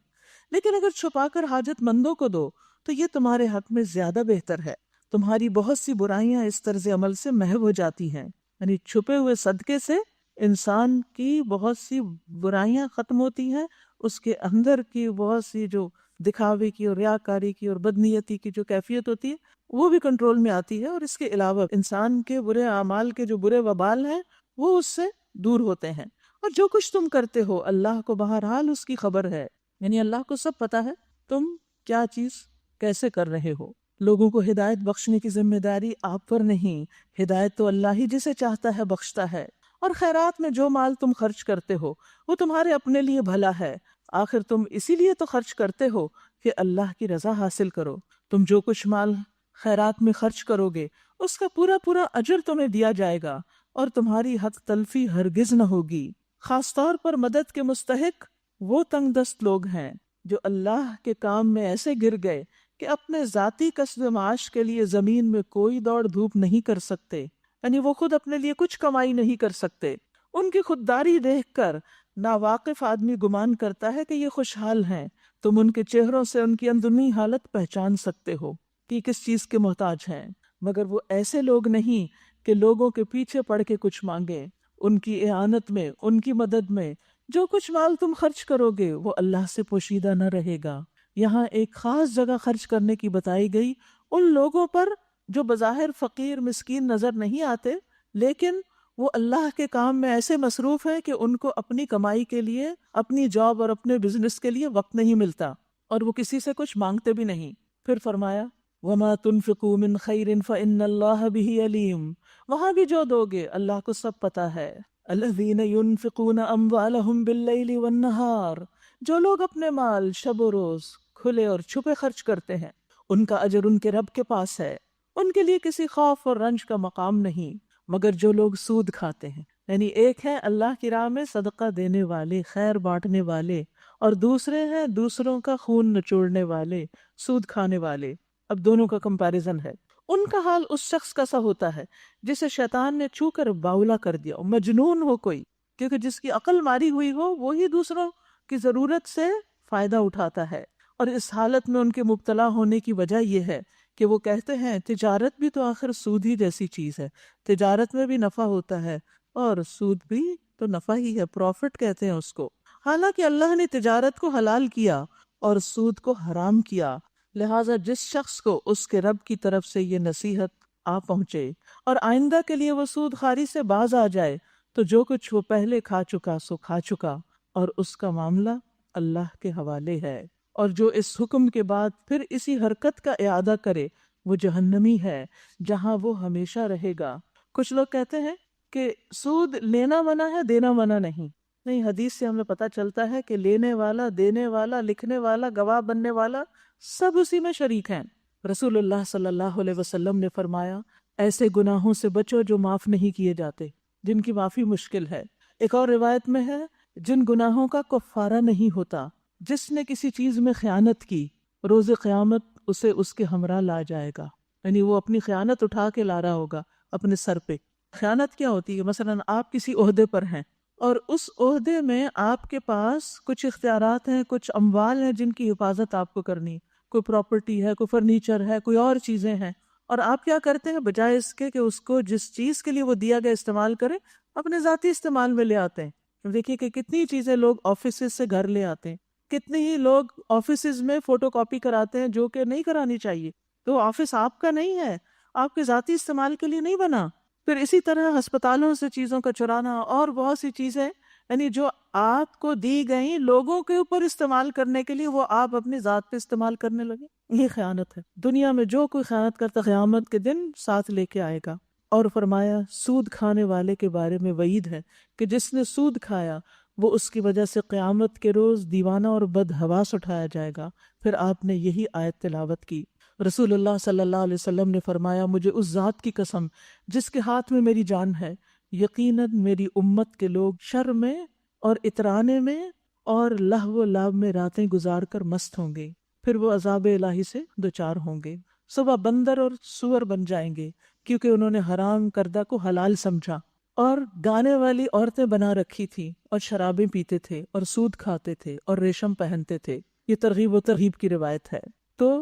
لیکن اگر چھپا کر حاجت مندوں کو دو تو یہ تمہارے حق میں زیادہ بہتر ہے۔ تمہاری بہت سی برائیاں اس طرز عمل سے محو ہو جاتی ہیں، یعنی چھپے ہوئے صدقے سے انسان کی بہت سی برائیاں ختم ہوتی ہیں، اس کے اندر کی بہت سی جو دکھاوے کی اور ریاکاری کی اور بدنیتی کی جو کیفیت ہوتی ہے وہ بھی کنٹرول میں آتی ہے، اور اس کے علاوہ انسان کے برے اعمال کے جو برے وبال ہیں وہ اس سے دور ہوتے ہیں۔ اور جو کچھ تم کرتے ہو اللہ کو بہرحال اس کی خبر ہے، یعنی اللہ کو سب پتا ہے تم کیا چیز کیسے کر رہے ہو۔ لوگوں کو ہدایت بخشنے کی ذمہ داری آپ پر نہیں، ہدایت تو اللہ ہی جسے چاہتا ہے بخشتا ہے۔ اور خیرات میں جو مال تم خرچ کرتے ہو وہ تمہارے اپنے لیے بھلا ہے، آخر تم اسی لیے تو خرچ کرتے ہو کہ اللہ کی رضا حاصل کرو۔ تم جو کچھ مال خیرات میں خرچ کرو گے اس کا پورا اجر تمہیں دیا جائے گا، اور تمہاری حق تلفی ہرگز نہ ہوگی۔ خاص طور پر مدد کے مستحق وہ تنگ دست لوگ ہیں جو اللہ کے کام میں ایسے گر گئے کہ اپنے ذاتی کسب معاش کے لیے زمین میں کوئی دوڑ دھوپ نہیں کر سکتے، یعنی وہ خود اپنے لیے کچھ کمائی نہیں کر سکتے۔ ان کی خودداری دیکھ کر ناواقف آدمی گمان کرتا ہے کہ یہ خوشحال ہیں۔ تم ان کے چہروں سے ان کی اندرونی حالت پہچان سکتے ہو کہ کس چیز کے محتاج ہیں، مگر وہ ایسے لوگ نہیں کہ لوگوں کے پیچھے پڑ کے کچھ مانگیں۔ ان کی اعانت میں، ان کی مدد میں جو کچھ مال تم خرچ کرو گے وہ اللہ سے پوشیدہ نہ رہے گا۔ یہاں ایک خاص جگہ خرچ کرنے کی بتائی گئی ان لوگوں پر جو بظاہر فقیر مسکین نظر نہیں آتے، لیکن وہ اللہ کے کام میں ایسے مصروف ہیں کہ ان کو اپنی کمائی کے لیے، اپنی جاب اور اپنے بزنس کے لیے وقت نہیں ملتا، اور وہ کسی سے کچھ مانگتے بھی نہیں۔ پھر فرمایا وَمَا تُنْفِقُوا مِنْ خَيْرٍ فَإِنَّ اللَّهَ بِهِ عَلِيمٌ، وہاں بھی جو دو گے اللہ کو سب پتا ہے۔ الَّذِينَ يُنْفِقُونَ أَمْوَالَهُمْ بِاللَّيْلِ وَالنَّهَارِ، جو لوگ اپنے مال شب و روز کھلے اور چھپے خرچ کرتے ہیں ان کا اجر ان کے رب کے پاس ہے، ان کے لیے کسی خوف اور رنج کا مقام نہیں۔ مگر جو لوگ سود کھاتے ہیں، یعنی ایک ہے اللہ کی راہ میں صدقہ دینے والے، خیر بانٹنے والے، اور دوسرے ہیں دوسروں کا خون نچوڑنے والے، سود کھانے والے۔ اب دونوں کا کمپیریزن ہے۔ ان کا حال اس شخص کا سا ہوتا ہے جسے شیطان نے چھو کر باولا کر دیا، مجنون ہو کوئی، کیونکہ جس کی عقل ماری ہوئی ہو وہی دوسروں کی ضرورت سے فائدہ اٹھاتا ہے۔ اور اس حالت میں ان کے مبتلا ہونے کی وجہ یہ ہے کہ وہ کہتے ہیں تجارت بھی تو آخر سود ہی جیسی چیز ہے، تجارت میں بھی نفع ہوتا ہے اور سود بھی تو نفع ہی ہے، پروفٹ کہتے ہیں اس کو۔ حالانکہ اللہ نے تجارت کو حلال کیا اور سود کو حرام کیا، لہٰذا جس شخص کو اس کے رب کی طرف سے یہ نصیحت آ پہنچے اور آئندہ کے لیے وہ سود خواری سے باز آ جائے تو جو کچھ وہ پہلے کھا چکا سو کھا چکا، اور اس کا معاملہ اللہ کے حوالے ہے۔ اور جو اس حکم کے بعد پھر اسی حرکت کا اعادہ کرے وہ جہنمی ہے جہاں وہ ہمیشہ رہے گا۔ کچھ لوگ کہتے ہیں کہ سود لینا منع ہے، دینا منع نہیں۔ نہیں، حدیث سے ہمیں پتہ چلتا ہے کہ لینے والا، دینے والا، لکھنے والا، گواہ بننے والا سب اسی میں شریک ہیں۔ رسول اللہ صلی اللہ علیہ وسلم نے فرمایا ایسے گناہوں سے بچو جو معاف نہیں کیے جاتے، جن کی معافی مشکل ہے۔ ایک اور روایت میں ہے جن گناہوں کا کفارہ نہیں ہوتا، جس نے کسی چیز میں خیانت کی روز قیامت اسے اس کے ہمراہ لا جائے گا، یعنی وہ اپنی خیانت اٹھا کے لا رہا ہوگا اپنے سر پہ۔ خیانت کیا ہوتی ہے؟ مثلا آپ کسی عہدے پر ہیں اور اس عہدے میں آپ کے پاس کچھ اختیارات ہیں، کچھ اموال ہیں جن کی حفاظت آپ کو کرنی، کوئی پراپرٹی ہے، کوئی فرنیچر ہے، کوئی اور چیزیں ہیں، اور آپ کیا کرتے ہیں بجائے اس کے کہ اس کو جس چیز کے لیے وہ دیا گیا استعمال کریں، اپنے ذاتی استعمال میں لے آتے ہیں۔ دیکھیے کہ کتنی چیزیں لوگ آفیسز سے گھر لے آتے ہیں، کتنے ہی لوگ آفیسز میں فوٹو کاپی کراتے ہیں جو کہ نہیں کرانی چاہیے، تو آفس آپ کا نہیں ہے، آپ کے ذاتی استعمال کے لیے نہیں بنا۔ پھر اسی طرح ہسپتالوں سے چیزوں کا چرانا اور بہت سی چیزیں، یعنی جو آپ کو دی گئیں لوگوں کے اوپر استعمال کرنے کے لیے، وہ آپ اپنی ذات پہ استعمال کرنے لگے، یہ خیانت ہے۔ دنیا میں جو کوئی خیانت کرتا قیامت کے دن ساتھ لے کے آئے گا۔ اور فرمایا سود کھانے والے کے بارے میں وعید ہے کہ جس نے سود کھایا وہ اس کی وجہ سے قیامت کے روز دیوانہ اور بدحواس اٹھایا جائے گا۔ پھر آپ نے یہی آیت تلاوت کی۔ رسول اللہ صلی اللہ علیہ وسلم نے فرمایا مجھے اس ذات کی قسم جس کے ہاتھ میں میری جان ہے، یقیناً میری امت کے لوگ شر میں اور اترانے میں اور لہو و لعب میں راتیں گزار کر مست ہوں گے، پھر وہ عذاب الہی سے دوچار ہوں گے۔ صبح بندر اور سور بن جائیں گے کیونکہ انہوں نے حرام کردہ کو حلال سمجھا، اور گانے والی عورتیں بنا رکھی تھی، اور شرابیں پیتے تھے، اور سود کھاتے تھے، اور ریشم پہنتے تھے۔ یہ ترغیب و ترہیب کی روایت ہے۔ تو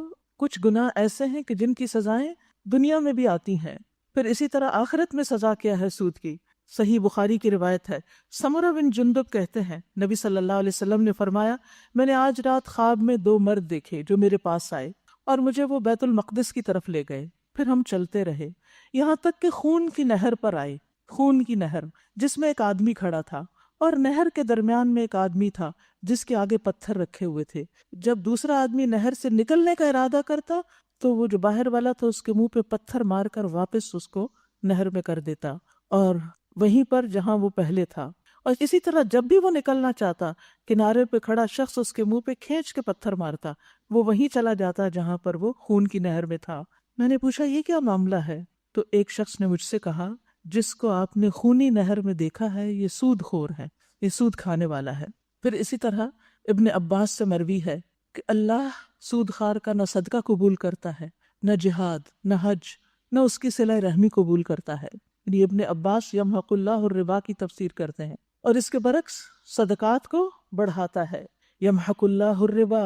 کچھ گناہ ایسے ہیں کہ جن کی سزائیں دنیا میں بھی آتی ہیں، پھر اسی طرح آخرت میں سزا کیا ہے سود کی؟ صحیح بخاری کی روایت ہے، سمرہ بن جندب کہتے ہیں نبی صلی اللہ علیہ وسلم نے فرمایا میں نے آج رات خواب میں 2 مرد دیکھے جو میرے پاس آئے اور مجھے وہ بیت المقدس کی طرف لے گئے، پھر ہم چلتے رہے یہاں تک کہ خون کی نہر پر آئے، خون کی نہر جس میں ایک آدمی کھڑا تھا اور نہر کے درمیان میں ایک آدمی تھا جس کے آگے پتھر رکھے ہوئے تھے۔ جب دوسرا آدمی نہر سے نکلنے کا ارادہ کرتا تو وہ جو باہر والا تھا اس کے منہ پہ پتھر مار کر واپس اس کو نہر میں کر دیتا، اور وہیں پر جہاں وہ پہلے تھا۔ اور اسی طرح جب بھی وہ نکلنا چاہتا کنارے پہ کھڑا شخص اس کے منہ پہ کھینچ کے پتھر مارتا، وہ وہیں چلا جاتا جہاں پر وہ خون کی نہر میں تھا۔ میں نے پوچھا یہ کیا معاملہ ہے؟ تو ایک شخص نے مجھ سے کہا جس کو آپ نے خونی نہر میں دیکھا ہے یہ سود خور ہے، یہ سود کھانے والا ہے۔ پھر اسی طرح ابن عباس سے مروی ہے کہ اللہ سود خار کا نہ صدقہ قبول کرتا ہے، نہ جہاد، نہ حج، نہ اس کی صلہ رحمی قبول کرتا ہے۔ یعنی ابن عباس یمحق اللہ الربا کی تفسیر کرتے ہیں، اور اس کے برعکس صدقات کو بڑھاتا ہے۔ یمحق اللہ الربا،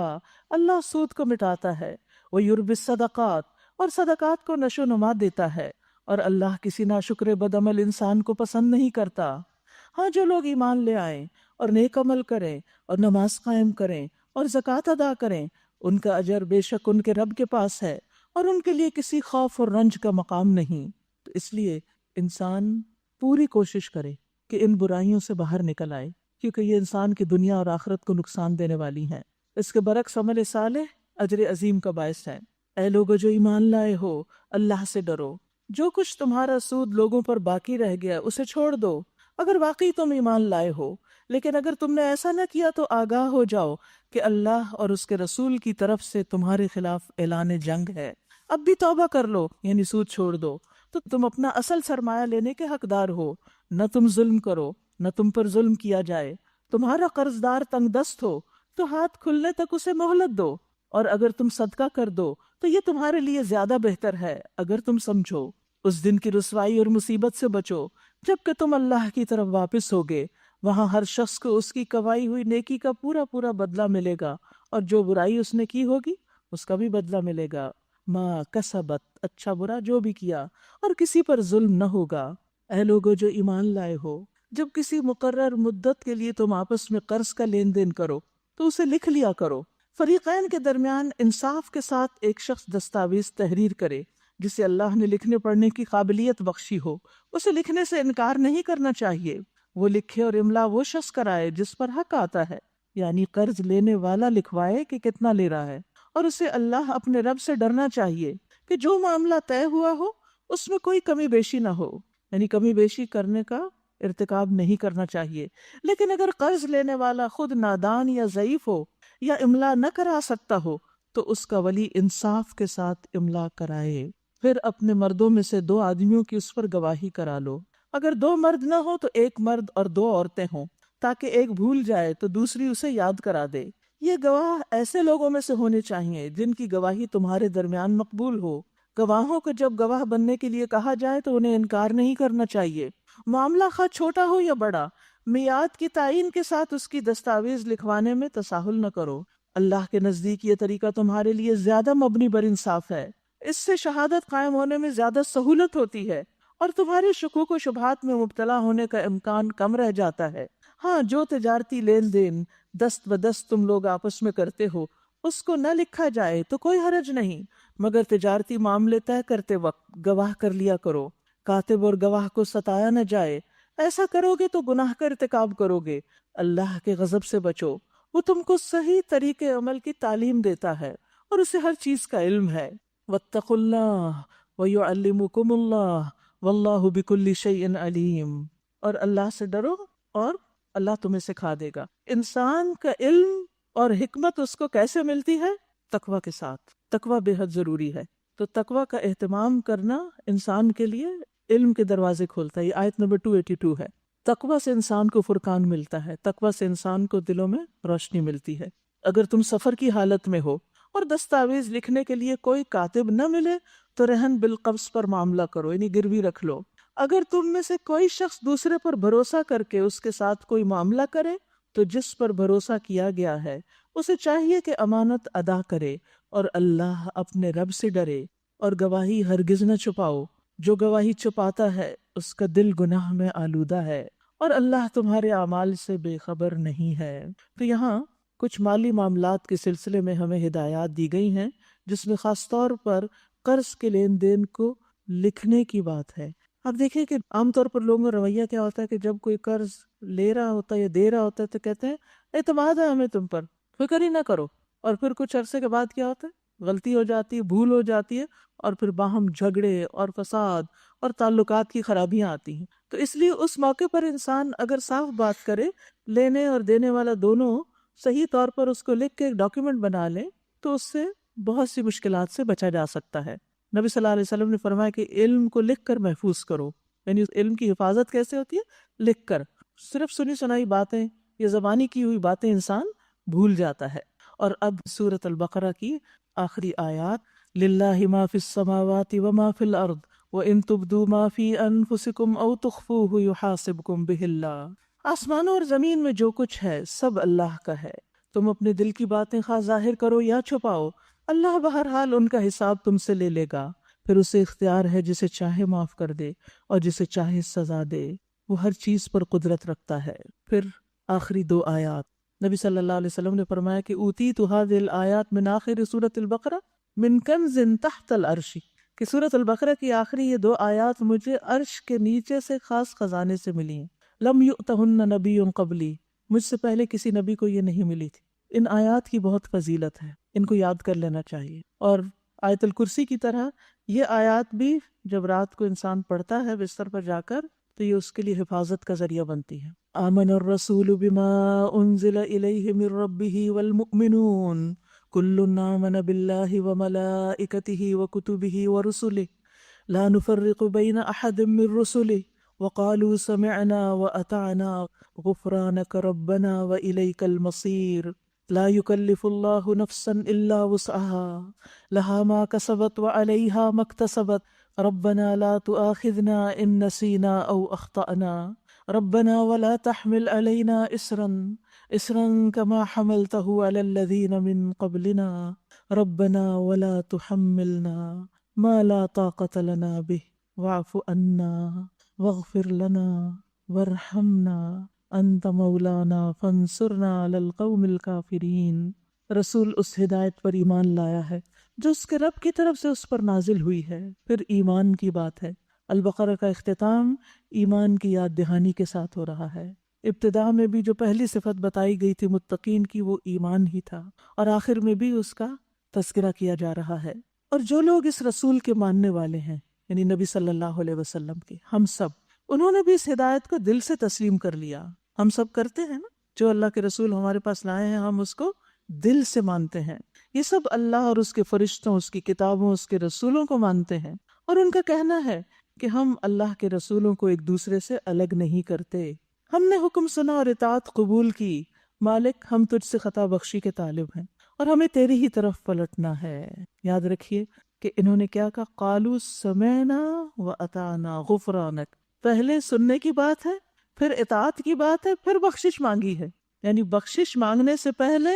اللہ سود کو مٹاتا ہے، ویربی الصدقات، اور صدقات کو نشو و نما دیتا ہے، اور اللہ کسی ناشکر بدعمل انسان کو پسند نہیں کرتا۔ ہاں جو لوگ ایمان لے آئیں اور نیک عمل کریں اور نماز قائم کریں اور زکوٰۃ ادا کریں، ان کا اجر بے شک ان کے رب کے پاس ہے، اور ان کے لیے کسی خوف اور رنج کا مقام نہیں۔ تو اس لیے انسان پوری کوشش کرے کہ ان برائیوں سے باہر نکل آئے، کیونکہ یہ انسان کی دنیا اور آخرت کو نقصان دینے والی ہیں۔ اس کے برعکس عمل صالح اجر عظیم کا باعث ہے۔ اے لوگو جو ایمان لائے ہو، اللہ سے ڈرو، جو کچھ تمہارا سود لوگوں پر باقی رہ گیا اسے چھوڑ دو، اگر واقعی تم ایمان لائے ہو۔ لیکن اگر تم نے ایسا نہ کیا تو آگاہ ہو جاؤ کہ اللہ اور اس کے رسول کی طرف سے تمہارے خلاف اعلان جنگ ہے۔ اب بھی توبہ کر لو، یعنی سود چھوڑ دو، تو تم اپنا اصل سرمایہ لینے کے حقدار ہو۔ نہ تم ظلم کرو، نہ تم پر ظلم کیا جائے۔ تمہارا قرض دار تنگ دست ہو تو ہاتھ کھلنے تک اسے مہلت دو، اور اگر تم صدقہ کر دو تو یہ تمہارے لیے زیادہ بہتر ہے اگر تم سمجھو۔ اس دن کی رسوائی اور مصیبت سے بچو جب کہ تم اللہ کی طرف واپس ہوگے، وہاں ہر شخص کو اس کی کمائی ہوئی نیکی کا پورا پورا بدلہ ملے گا، اور جو برائی اس نے کی ہوگی اس کا بھی بدلہ ملے گا۔ ما کسبت، اچھا برا جو بھی کیا، اور کسی پر ظلم نہ ہوگا۔ اے لوگو جو ایمان لائے ہو، جب کسی مقرر مدت کے لیے تم آپس میں قرض کا لین دین کرو تو اسے لکھ لیا کرو۔ فریقین کے درمیان انصاف کے ساتھ ایک شخص دستاویز تحریر کرے جسے اللہ نے لکھنے پڑھنے کی قابلیت بخشی ہو، اسے لکھنے سے انکار نہیں کرنا چاہیے۔ وہ لکھے اور املا وہ شخص کرائے جس پر حق آتا ہے، یعنی قرض لینے والا لکھوائے کہ کتنا لے رہا ہے، اور اسے اللہ اپنے رب سے ڈرنا چاہیے کہ جو معاملہ طے ہوا ہو اس میں کوئی کمی بیشی نہ ہو، یعنی کمی بیشی کرنے کا ارتکاب نہیں کرنا چاہیے۔ لیکن اگر قرض لینے والا خود نادان یا ضعیف ہو یا املا نہ کرا سکتا ہو تو اس کا ولی انصاف کے ساتھ املا کرائے، پھر اپنے مردوں میں سے 2 آدمیوں کی اس پر گواہی کرا لو۔ اگر 2 مرد نہ ہو تو 1 مرد اور 2 عورتیں ہوں، تاکہ ایک بھول جائے تو دوسری اسے یاد کرا دے۔ یہ گواہ ایسے لوگوں میں سے ہونے چاہیے جن کی گواہی تمہارے درمیان مقبول ہو۔ گواہوں کو جب گواہ بننے کے لیے کہا جائے تو انہیں انکار نہیں کرنا چاہیے۔ معاملہ خواہ چھوٹا ہو یا بڑا، میعاد کی تعین کے ساتھ اس کی دستاویز لکھوانے میں تساہل نہ کرو۔ اللہ کے نزدیک یہ طریقہ تمہارے لیے زیادہ مبنی بر انصاف ہے۔ اس سے شہادت قائم ہونے میں زیادہ سہولت ہوتی ہے اور تمہارے شکوک و شبہات میں مبتلا ہونے کا امکان کم رہ جاتا ہے۔ ہاں، جو تجارتی لین دین دست بدست تم لوگ آپس میں کرتے ہو اس کو نہ لکھا جائے تو کوئی حرج نہیں، مگر تجارتی معاملے طے کرتے وقت گواہ کر لیا کرو۔ کاتب اور گواہ کو ستایا نہ جائے، ایسا کرو گے تو گناہ کا ارتکاب کرو گے۔ اللہ کے غضب سے بچو، وہ تم کو صحیح طریقے عمل کی تعلیم دیتا ہے اور اسے ہر چیز کا علم ہے۔ واتقوا اللہ ویعلمکم اللہ واللہ بکل شیء علیم، اور اللہ سے ڈرو اور اللہ تمہیں سکھا دے گا۔ انسان کا علم اور حکمت اس کو کیسے ملتی ہے؟ تقوی کے ساتھ۔ تقوی بے حد ضروری ہے، تو تقوی کا اہتمام کرنا انسان کے لیے علم کے دروازے کھولتا ہے۔ یہ آیت نمبر 282 ہے۔ تقوی سے انسان کو فرقان ملتا ہے، تقوی سے انسان کو دلوں میں روشنی ملتی ہے۔ اگر تم سفر کی حالت میں ہو اور دستاویز لکھنے کے لیے کوئی کاتب نہ ملے تو رہن بالقبض پر معاملہ کرو، یعنی گروی رکھ لو۔ اگر تم میں سے کوئی شخص دوسرے پر بھروسہ کر کے اس کے ساتھ کوئی معاملہ کرے تو جس پر بھروسہ کیا گیا ہے اسے چاہیے کہ امانت ادا کرے اور اللہ اپنے رب سے ڈرے، اور گواہی ہرگز نہ چھپاؤ۔ جو گواہی چھپاتا ہے اس کا دل گناہ میں آلودہ ہے اور اللہ تمہارے اعمال سے بے خبر نہیں ہے۔ تو یہاں کچھ مالی معاملات کے سلسلے میں ہمیں ہدایات دی گئی ہیں، جس میں خاص طور پر قرض کے لین دین کو لکھنے کی بات ہے۔ آپ دیکھیں کہ عام طور پر لوگوں کا رویہ کیا ہوتا ہے کہ جب کوئی قرض لے رہا ہوتا ہے یا دے رہا ہوتا ہے تو کہتے ہیں اعتماد ہے ہمیں تم پر، فکر ہی نہ کرو، اور پھر کچھ عرصے کے بعد کیا ہوتا ہے؟ غلطی ہو جاتی ہے، بھول ہو جاتی ہے، اور پھر باہم جھگڑے اور فساد اور تعلقات کی خرابیاں آتی ہیں۔ تو اس لیے اس موقع پر انسان اگر صاف بات کرے، لینے اور دینے والا دونوں صحیح طور پر اس کو لکھ کے ایک ڈاکیومنٹ بنا لیں تو اس سے بہت سی مشکلات سے بچا جا سکتا ہے۔ نبی صلی اللہ علیہ وسلم نے فرمایا کہ علم کو لکھ کر محفوظ کرو، یعنی اس علم کی حفاظت کیسے ہوتی ہے؟ لکھ کر۔ صرف سنی سنائی باتیں یا زبانی کی ہوئی باتیں انسان بھول جاتا ہے۔ اور اب سورۃ البقرہ کی آخری آیات، للہ ما فی السماوات وما فی الارض وان تبدوا ما فی انفسکم او تخفوہ یحاسبکم بہ اللہ۔ آسمانوں اور زمین میں جو کچھ ہے سب اللہ کا ہے، تم اپنے دل کی باتیں خواہ ظاہر کرو یا چھپاؤ، اللہ بہرحال ان کا حساب تم سے لے لے گا۔ پھر اسے اختیار ہے جسے چاہے معاف کر دے اور جسے چاہے سزا دے، وہ ہر چیز پر قدرت رکھتا ہے۔ پھر آخری 2 آیات، نبی صلی اللہ علیہ وسلم نے فرمایا کہ اوتیت هذه الآیات من آخر سورۃ البقرہ من کنز تحت العرش، کہ سورۃ البقرہ کی آخری یہ 2 آیات مجھے عرش کے نیچے سے خاص خزانے سے ملی ہیں۔ لم یؤتہن نبی قبلی، مجھ سے پہلے کسی نبی کو یہ نہیں ملی تھی۔ ان آیات کی بہت فضیلت ہے، ان کو یاد کر لینا چاہیے۔ اور آیت الکرسی کی طرح یہ آیات بھی جب رات کو انسان پڑھتا ہے بستر پر جا کر تو یہ اس کے لیے حفاظت کا ذریعہ بنتی ہے۔ آمن الرسول بما انزل الیہ من ربہ والمؤمنون کل آمن باللہ وملائکتہ وکتبہ ورسلہ لا نفرق بین احد من رسلہ وقالوا سمعنا واطعنا غفرانک ربنا والیک المصیر۔ لا يكلف الله نفسا الا وسعها لها ما كسبت وعليها ما اكتسبت ربنا لا تؤاخذنا ان نسينا او اخطأنا ربنا ولا تحمل علينا اسرا كما حملته على الذين من قبلنا ربنا ولا تحملنا ما لا طاقة لنا به واعف عنا واغفر لنا وارحمنا انت مولانا فانصرنا علی القوم الکافرین۔ رسول اس ہدایت پر ایمان لایا ہے جو اس کے رب کی طرف سے اس پر نازل ہوئی ہے۔ پھر ایمان کی بات ہے۔ البقرہ کا اختتام ایمان کی یاد دہانی کے ساتھ ہو رہا ہے۔ ابتدا میں بھی جو پہلی صفت بتائی گئی تھی متقین کی وہ ایمان ہی تھا، اور آخر میں بھی اس کا تذکرہ کیا جا رہا ہے۔ اور جو لوگ اس رسول کے ماننے والے ہیں یعنی نبی صلی اللہ علیہ وسلم کے، ہم سب، انہوں نے بھی اس ہدایت کو دل سے تسلیم کر لیا۔ ہم سب کرتے ہیں نا، جو اللہ کے رسول ہمارے پاس لائے ہیں ہم اس کو دل سے مانتے ہیں۔ یہ سب اللہ اور اس کے فرشتوں، اس کی کتابوں، اس کے رسولوں کو مانتے ہیں، اور ان کا کہنا ہے کہ ہم اللہ کے رسولوں کو ایک دوسرے سے الگ نہیں کرتے۔ ہم نے حکم سنا اور اطاعت قبول کی، مالک ہم تجھ سے خطا بخشی کے طالب ہیں اور ہمیں تیری ہی طرف پلٹنا ہے۔ یاد رکھیے کہ انہوں نے کیا کہا، قالوا سمعنا واطعنا غفرانک، پہلے سننے کی بات ہے، پھر اطاعت کی بات ہے، پھر بخشش مانگی ہے، یعنی بخشش مانگنے سے پہلے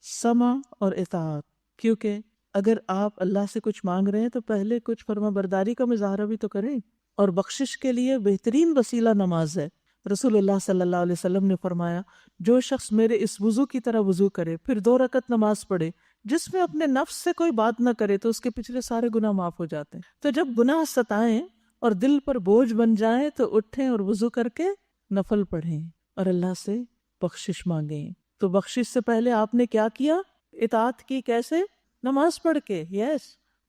سمع اور اطاعت۔ کیونکہ اگر آپ اللہ سے کچھ مانگ رہے ہیں تو پہلے کچھ فرما برداری کا مظاہرہ بھی تو کریں، اور بخشش کے لیے بہترین وسیلہ نماز ہے۔ رسول اللہ صلی اللہ علیہ وسلم نے فرمایا، جو شخص میرے اس وضو کی طرح وضو کرے، پھر 2 رکعت نماز پڑھے جس میں اپنے نفس سے کوئی بات نہ کرے، تو اس کے پچھلے سارے گناہ معاف ہو جاتے ہیں۔ تو جب گناہ ستائیں اور دل پر بوجھ بن جائیں تو اٹھیں اور وضو کر کے نفل پڑھیں اور اللہ سے بخشش مانگیں۔ تو بخشش سے پہلے آپ نے کیا کیا؟ اطاعت کی۔ کیسے؟ نماز پڑھ کے،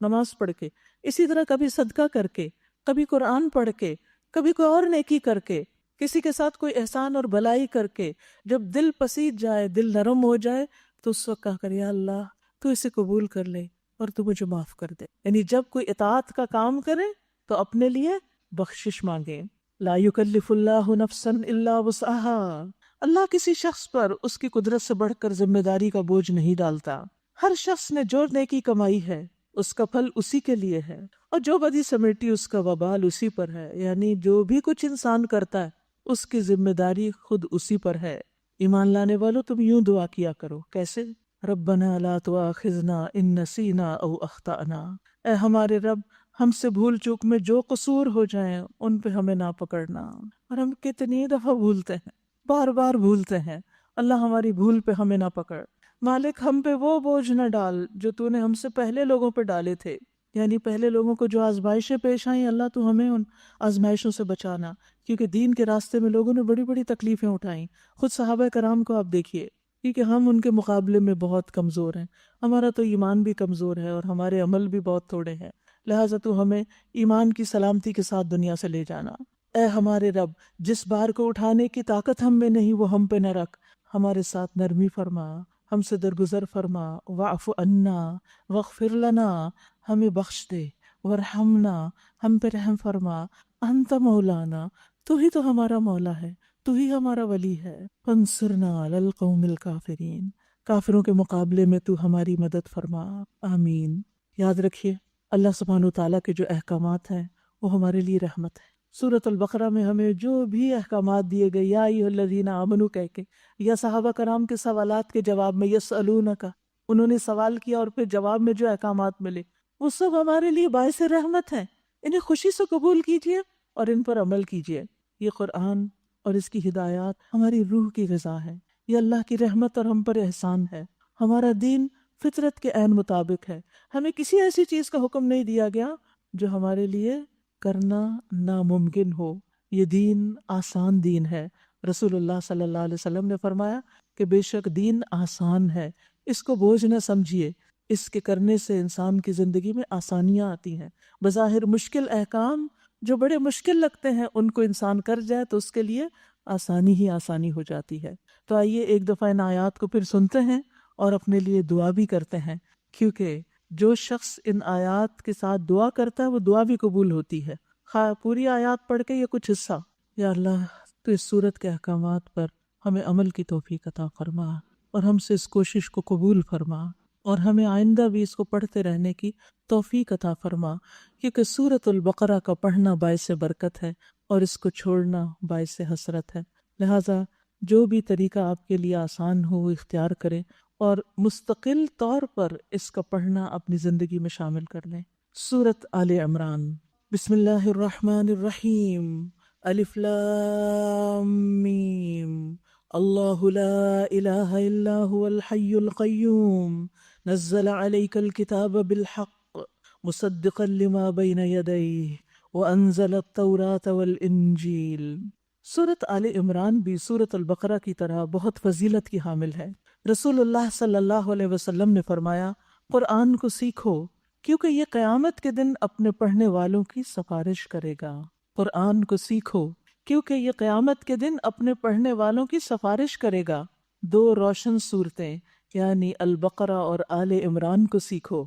نماز پڑھ کے، اسی طرح کبھی صدقہ کر کے، کبھی قرآن پڑھ کے، کبھی کوئی اور نیکی کر کے، کسی کے ساتھ کوئی احسان اور بھلائی کر کے۔ جب دل پسیج جائے، دل نرم ہو جائے، تو اس وقت کہا کر، یا اللہ تو اسے قبول کر لے اور تو مجھے معاف کر دے۔ یعنی جب کوئی اطاعت کا کام کرے تو اپنے لیے بخشش مانگے۔ لا یکلف اللہ نفسا الا وسعها، اللہ کسی شخص پر اس کی قدرت سے بڑھ کر ذمہ داری کا بوجھ نہیں ڈالتا۔ ہر شخص نے جو نیکی کمائی ہے اس کا پھل اسی کے لیے ہے، اور جو بدی سمیٹی اس کا وبال اسی پر ہے۔ یعنی جو بھی کچھ انسان کرتا ہے اس کی ذمہ داری خود اسی پر ہے۔ ایمان لانے والوں، تم یوں دعا کیا کرو۔ کیسے؟ ربنا لا تؤاخذنا ان نسینا او اخطأنا، اے ہمارے رب، ہم سے بھول چوک میں جو قصور ہو جائیں ان پہ ہمیں نہ پکڑنا۔ اور ہم کتنی دفعہ بھولتے ہیں، بار بار بھولتے ہیں۔ اللہ ہماری بھول پہ ہمیں نہ پکڑ۔ مالک ہم پہ وہ بوجھ نہ ڈال جو تو نے ہم سے پہلے لوگوں پہ ڈالے تھے، یعنی پہلے لوگوں کو جو آزمائشیں پیش آئیں، اللہ تو ہمیں ان آزمائشوں سے بچانا، کیونکہ دین کے راستے میں لوگوں نے بڑی بڑی تکلیفیں اٹھائیں۔ خود صحابہ کرام کو آپ دیکھیے، کیونکہ ہم ان کے مقابلے میں بہت کمزور ہیں، ہمارا تو ایمان بھی کمزور ہے اور ہمارے عمل بھی بہت تھوڑے ہیں، لہٰذا تو ہمیں ایمان کی سلامتی کے ساتھ دنیا سے لے جانا۔ اے ہمارے رب، جس بار کو اٹھانے کی طاقت ہم میں نہیں وہ ہم پہ نہ رکھ، ہمارے ساتھ نرمی فرما، ہم سے درگزر فرما، واعف عنا واغفر لنا، ہمیں بخش دے، ورحمنا، ہم پہ رحم فرما، انت مولانا، تو ہی تو ہمارا مولا ہے، تو ہی ہمارا ولی ہے، فانصرنا علی القوم الکافرین، کافروں کے مقابلے میں تو ہماری مدد فرما، آمین۔ یاد رکھیے اللہ سبحانہ وتعالیٰ کے جو احکامات ہیں وہ ہمارے لیے رحمت ہے۔ سورۃ البقرہ میں ہمیں جو بھی احکامات دیے گئے، یا ایھا الذین آمنوا کہہ کے، یا صحابہ کرام کے سوالات کے جواب میں یسألونک، انہوں نے سوال کیا اور پھر جواب میں جو احکامات ملے وہ سب ہمارے لیے باعث رحمت ہیں۔ انہیں خوشی سے قبول کیجیے اور ان پر عمل کیجیے۔ یہ قرآن اور اس کی ہدایات ہماری روح کی غذا ہے، یہ اللہ کی رحمت اور ہم پر احسان ہے۔ ہمارا دین فطرت کے عین مطابق ہے، ہمیں کسی ایسی چیز کا حکم نہیں دیا گیا جو ہمارے لیے کرنا ناممکن ہو۔ یہ دین آسان دین ہے۔ رسول اللہ صلی اللہ علیہ وسلم نے فرمایا کہ بے شک دین آسان ہے، اس کو بوجھ نہ سمجھیے، اس کے کرنے سے انسان کی زندگی میں آسانیاں آتی ہیں۔ بظاہر مشکل احکام جو بڑے مشکل لگتے ہیں ان کو انسان کر جائے تو اس کے لیے آسانی ہی آسانی ہو جاتی ہے۔ تو آئیے ایک دفعہ ان آیات کو پھر سنتے ہیں اور اپنے لیے دعا بھی کرتے ہیں، کیونکہ جو شخص ان آیات کے ساتھ دعا کرتا ہے وہ دعا بھی قبول ہوتی ہے، خواہ پوری آیات پڑھ کے یا کچھ حصہ۔ یا اللہ تو اس صورت کے احکامات پر ہمیں عمل کی توفیق عطا فرما اور ہم سے اس کوشش کو قبول فرما، اور ہمیں آئندہ بھی اس کو پڑھتے رہنے کی توفیق عطا فرما، کیونکہ سورۃ البقرہ کا پڑھنا باعث برکت ہے اور اس کو چھوڑنا باعث حسرت ہے۔ لہٰذا جو بھی طریقہ آپ کے لیے آسان ہو وہ اختیار کریں اور مستقل طور پر اس کا پڑھنا اپنی زندگی میں شامل کر لیں۔ سورۃ آل عمران، بسم اللہ الرحمن الرحیم، الف لام میم، اللہ لا الہ الا هو الحی القیوم، نزل علیک الکتاب بالحق مصدقا لما بین یدیہ وانزل التوراۃ والانجیل۔ سورۃ آل عمران بھی سورۃ البقرہ کی طرح بہت فضیلت کی حامل ہے۔ رسول اللہ صلی اللہ علیہ وسلم نے فرمایا، قرآن کو سیکھو، کیونکہ یہ قیامت کے دن اپنے پڑھنے والوں کی سفارش کرے گا۔ قرآن کو سیکھو کیونکہ یہ قیامت کے دن اپنے پڑھنے والوں کی سفارش کرے گا۔ دو روشن صورتیں یعنی البقرہ اور آل عمران کو سیکھو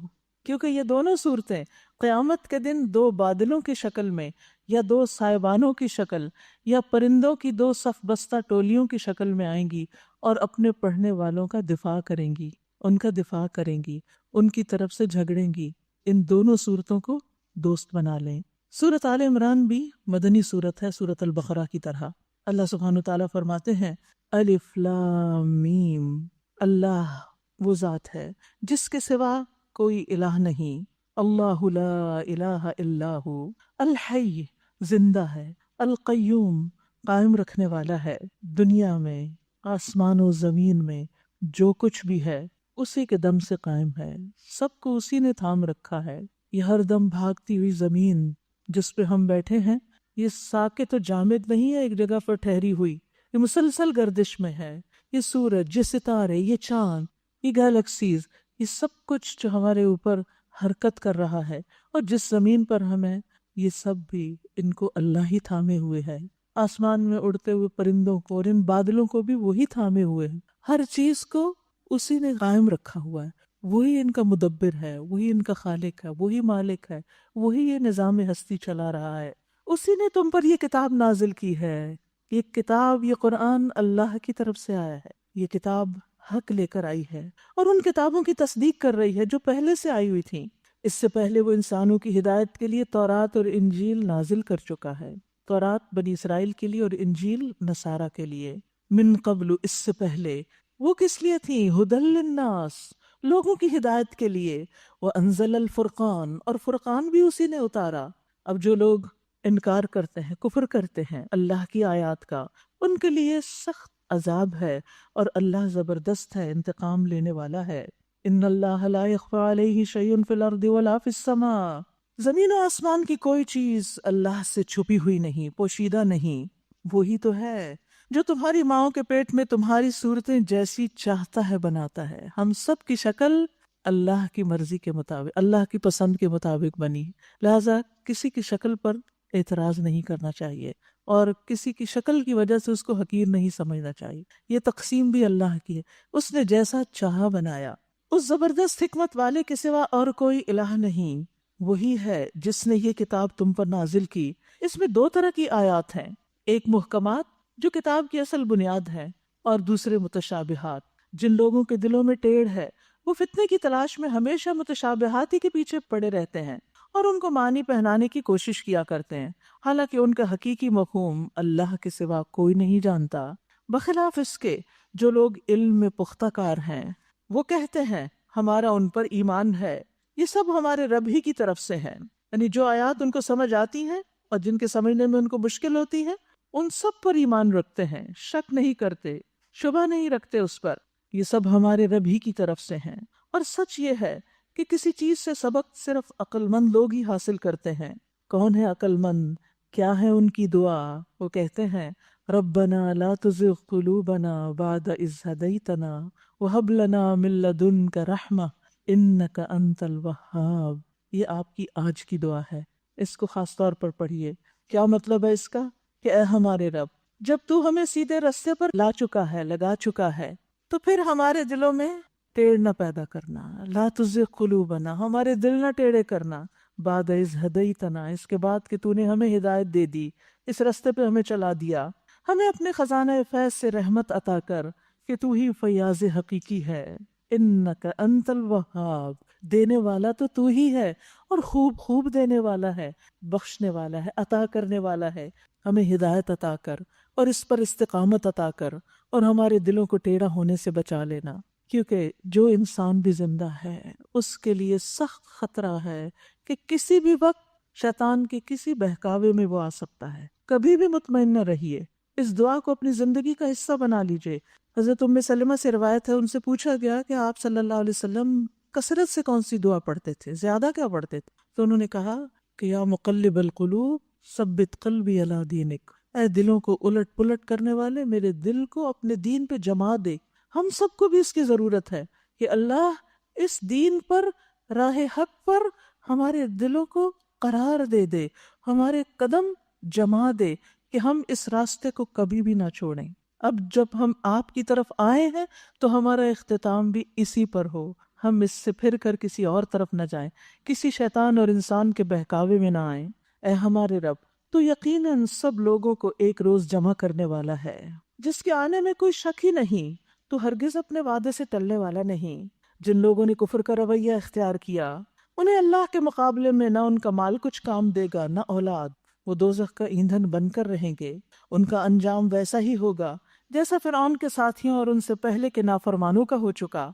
کیونکہ یہ دونوں صورتیں قیامت کے دن دو بادلوں کی شکل میں یا دو سائبانوں کی شکل یا پرندوں کی دو صف بستہ ٹولیوں کی شکل میں آئیں گی اور اپنے پڑھنے والوں کا دفاع کریں گی، ان کا دفاع کریں گی، ان کی طرف سے جھگڑیں گی۔ ان دونوں صورتوں کو دوست بنا لیں۔ سورۃ آل عمران بھی مدنی سورت ہے سورۃ البقرہ کی طرح۔ اللہ سبحانہ وتعالیٰ فرماتے ہیں الف لام میم، اللہ وہ ذات ہے جس کے سوا کوئی الہ نہیں، اللہ لا الہ الا ہو، الحی زندہ ہے، القیوم قائم رکھنے والا ہے، دنیا میں آسمان و زمین میں جو کچھ بھی ہے اسی کے دم سے قائم ہے، سب کو اسی نے تھام رکھا ہے۔ یہ ہر دم بھاگتی ہوئی زمین جس پہ ہم بیٹھے ہیں یہ ساکت و جامد نہیں ہے ایک جگہ پر ٹھہری ہوئی، یہ مسلسل گردش میں ہے۔ یہ سورج، یہ ستارے، یہ چاند، یہ گیلیکسیز، یہ سب کچھ جو ہمارے اوپر حرکت کر رہا ہے اور جس زمین پر ہم ہیں یہ سب بھی ان کو اللہ ہی تھامے ہوئے ہے۔ آسمان میں اڑتے ہوئے پرندوں کو اور ان بادلوں کو بھی وہی تھامے ہوئے ہیں، ہر چیز کو اسی نے قائم رکھا ہوا ہے، وہی ان کا مدبر ہے، وہی ان کا خالق ہے، وہی مالک ہے، وہی یہ نظام ہستی چلا رہا ہے۔ اسی نے تم پر یہ کتاب نازل کی ہے، یہ کتاب، یہ قرآن اللہ کی طرف سے آیا ہے، یہ کتاب حق لے کر آئی ہے اور ان کتابوں کی تصدیق کر رہی ہے جو پہلے سے آئی ہوئی تھیں۔ اس سے پہلے وہ انسانوں کی ہدایت کے لیے تورات اور انجیل نازل کر چکا ہے، تورات بنی اسرائیل کے لیے اور انجیل نصارہ کے لیے۔ من قبل، اس سے پہلے وہ کس لیے تھی؟ ہدی للناس، لوگوں کی ہدایت کے لیے۔ وانزل الفرقان، اور فرقان بھی اسی نے اتارا۔ اب جو لوگ انکار کرتے ہیں، کفر کرتے ہیں اللہ کی آیات کا، ان کے لیے سخت عذاب ہے اور اللہ زبردست ہے، انتقام لینے والا ہے۔ ان اللہ لا يخفى علیہ شیء فی الارض ولا فی السماء، زمین و آسمان کی کوئی چیز اللہ سے چھپی ہوئی نہیں، پوشیدہ نہیں۔ وہی تو ہے جو تمہاری ماؤں کے پیٹ میں تمہاری صورتیں جیسی چاہتا ہے بناتا ہے۔ ہم سب کی شکل اللہ کی مرضی کے مطابق، اللہ کی پسند کے مطابق بنی، لہذا کسی کی شکل پر اعتراض نہیں کرنا چاہیے اور کسی کی شکل کی وجہ سے اس کو حقیر نہیں سمجھنا چاہیے۔ یہ تقسیم بھی اللہ کی ہے، اس نے جیسا چاہا بنایا۔ اس زبردست حکمت والے کے سوا اور کوئی الہ نہیں، وہی ہے جس نے یہ کتاب تم پر نازل کی۔ اس میں دو طرح کی آیات ہیں، ایک محکمات جو کتاب کی اصل بنیاد ہے، اور دوسرے متشابہات۔ جن لوگوں کے دلوں میں ٹیڑھ ہے وہ فتنے کی تلاش میں ہمیشہ متشابہات ہی کے پیچھے پڑے رہتے ہیں اور ان کو معنی پہنانے کی کوشش کیا کرتے ہیں، حالانکہ ان کا حقیقی مفہوم اللہ کے سوا کوئی نہیں جانتا۔ بخلاف اس کے جو لوگ علم میں پختہ کار ہیں وہ کہتے ہیں ہمارا ان پر ایمان ہے، یہ سب ہمارے رب ہی کی طرف سے ہیں، یعنی جو آیات ان کو سمجھ آتی ہیں اور جن کے سمجھنے میں ان کو مشکل ہوتی ہے ان سب پر ایمان رکھتے ہیں، شک نہیں کرتے، شبہ نہیں رکھتے اس پر، یہ سب ہمارے رب ہی کی طرف سے ہیں۔ اور سچ یہ ہے کہ کسی چیز سے سبق صرف عقل مند لوگ ہی حاصل کرتے ہیں۔ کون ہے عقل مند؟ کیا ہے ان کی دعا؟ وہ کہتے ہیں ربنا لا تزغ قلوبنا بعد اذ ہدیتنا وہب لنا من لدنک رحمہ انک انت الوہاب۔ یہ آپ کی آج کی دعا ہے، اس کو خاص طور پر پڑھیے۔ کیا مطلب ہے اس کا؟ کہ اے ہمارے رب، جب تو ہمیں سیدھے رستے پر لا چکا ہے، لگا چکا ہے، تو پھر ہمارے دلوں میں ٹیڑھ نہ پیدا کرنا، لا تزغ قلوبنا، ہمارے دل نہ ٹیڑھے کرنا، بعد اذ ہدیتنا، اس کے بعد کہ تو نے ہمیں ہدایت دے دی، اس رستے پہ ہمیں چلا دیا، ہمیں اپنے خزانہ فیض سے رحمت عطا کر کہ تو ہی فیاض حقیقی ہے، انک انت الوہاب، دینے والا تو ہی ہے اور خوب خوب دینے والا ہے، بخشنے والا ہے، عطا کرنے والا ہے۔ ہمیں ہدایت عطا کر اور اس پر استقامت عطا کر اور ہمارے دلوں کو ٹیڑھا ہونے سے بچا لینا، کیونکہ جو انسان بھی زندہ ہے اس کے لیے سخت خطرہ ہے کہ کسی بھی وقت شیطان کے کسی بہکاوے میں وہ آ سکتا ہے۔ کبھی بھی مطمئن نہ رہیے، اس دعا کو اپنی زندگی کا حصہ بنا لیجئے۔ حضرت ام سلمہ سے روایت ہے، ان سے پوچھا گیا کہ آپ صلی اللہ علیہ وسلم کثرت سے کون سی دعا پڑھتے تھے، زیادہ کیا پڑھتے تھے؟ تو انہوں نے کہا کہ یا مقلب القلوب ثبت قلبی علی دینک، اے دلوں کو الٹ پلٹ کرنے والے، میرے دل کو اپنے دین پہ جما دے۔ ہم سب کو بھی اس کی ضرورت ہے کہ اللہ اس دین پر راہ حق پر ہمارے دلوں کو قرار دے دے، ہمارے قدم جما دے کہ ہم اس راستے کو کبھی بھی نہ چھوڑیں۔ اب جب ہم آپ کی طرف آئے ہیں تو ہمارا اختتام بھی اسی پر ہو، ہم اس سے پھر کر کسی اور طرف نہ جائیں، کسی شیطان اور انسان کے بہکاوے میں نہ آئیں۔ اے ہمارے رب، تو یقیناً سب لوگوں کو ایک روز جمع کرنے والا ہے جس کے آنے میں کوئی شک ہی نہیں۔ تو ہرگز اپنے وعدے سے ٹلنے والا نہیں۔ جن لوگوں نے کفر کا رویہ اختیار کیا انہیں اللہ کے مقابلے میں نہ ان کا مال کچھ کام دے گا نہ اولاد، وہ دوزخ کا ایندھن بن کر رہیں گے۔ ان کا انجام ویسا ہی ہوگا جیسا فرعون کے ساتھیوں اور ان سے پہلے کے نافرمانوں کا ہو چکا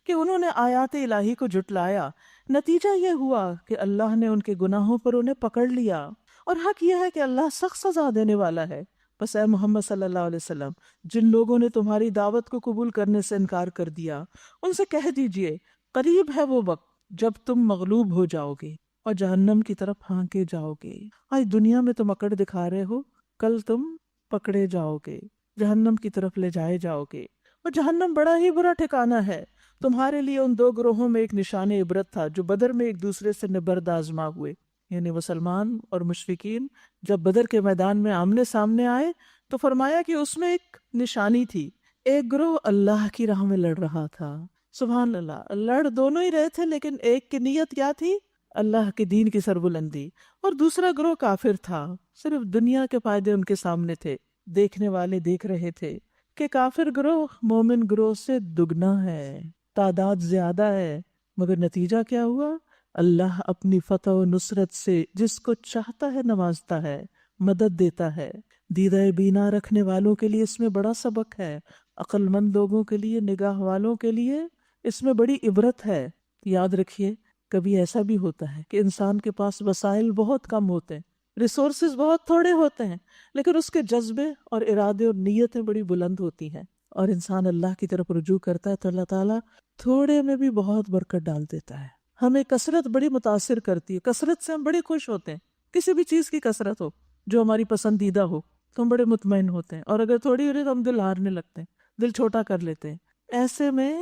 کہ انہوں نے آیات الہی کو جھٹلایا۔ نتیجہ یہ ہوا کہ اللہ نے ان کے گناہوں پر انہیں پکڑ لیا، اور حق یہ ہے کہ اللہ سخت سزا دینے والا ہے۔ بس اے محمد صلی اللہ علیہ وسلم، جن لوگوں نے تمہاری دعوت کو قبول کرنے سے انکار کر دیا ان سے کہہ دیجئے قریب ہے وہ وقت جب تم مغلوب ہو جاؤ گے اور جہنم کی طرف ہانکے جاؤ گے۔ آج دنیا میں تم اکڑ دکھا رہے ہو، کل تم پکڑے جاؤ گے، جہنم کی طرف لے جائے جاؤ گے، اور جہنم بڑا ہی برا ٹھکانہ ہے۔ تمہارے لیے ان دو گروہوں میں ایک نشان عبرت تھا جو بدر میں ایک دوسرے سے نبرد آزما ہوئے، یعنی مسلمان اور مشرکین جب بدر کے میدان میں آمنے سامنے آئے تو فرمایا کہ اس میں ایک نشانی تھی۔ ایک گروہ اللہ کی راہ میں لڑ رہا تھا، سبحان اللہ، لڑ دونوں ہی رہے تھے لیکن ایک کی نیت کیا تھی؟ اللہ کے دین کی سربلندی، اور دوسرا گروہ کافر تھا، صرف دنیا کے فائدے ان کے سامنے تھے۔ دیکھنے والے دیکھ رہے تھے کہ کافر گروہ مومن گروہ سے دگنا ہے، تعداد زیادہ ہے، مگر نتیجہ کیا ہوا؟ اللہ اپنی فتح و نصرت سے جس کو چاہتا ہے نوازتا ہے، مدد دیتا ہے۔ دیدہ بینا رکھنے والوں کے لیے اس میں بڑا سبق ہے، عقل مند لوگوں کے لیے، نگاہ والوں کے لیے اس میں بڑی عبرت ہے۔ یاد رکھیے کبھی ایسا بھی ہوتا ہے کہ انسان کے پاس وسائل بہت کم ہوتے ہیں، ریسورسز بہت تھوڑے ہوتے ہیں، لیکن اس کے جذبے اور ارادے اور نیتیں بڑی بلند ہوتی ہیں، اور انسان اللہ کی طرف رجوع کرتا ہے تو اللہ تعالیٰ تھوڑے میں بھی بہت برکت ڈال دیتا ہے۔ ہمیں کثرت بڑی متاثر کرتی ہے، کثرت سے ہم بڑے خوش ہوتے ہیں، کسی بھی چیز کی کثرت ہو جو ہماری پسندیدہ ہو تو ہم بڑے مطمئن ہوتے ہیں، اور اگر تھوڑی ہو رہی تو ہم دل ہارنے لگتے ہیں، دل چھوٹا کر لیتے ہیں۔ ایسے میں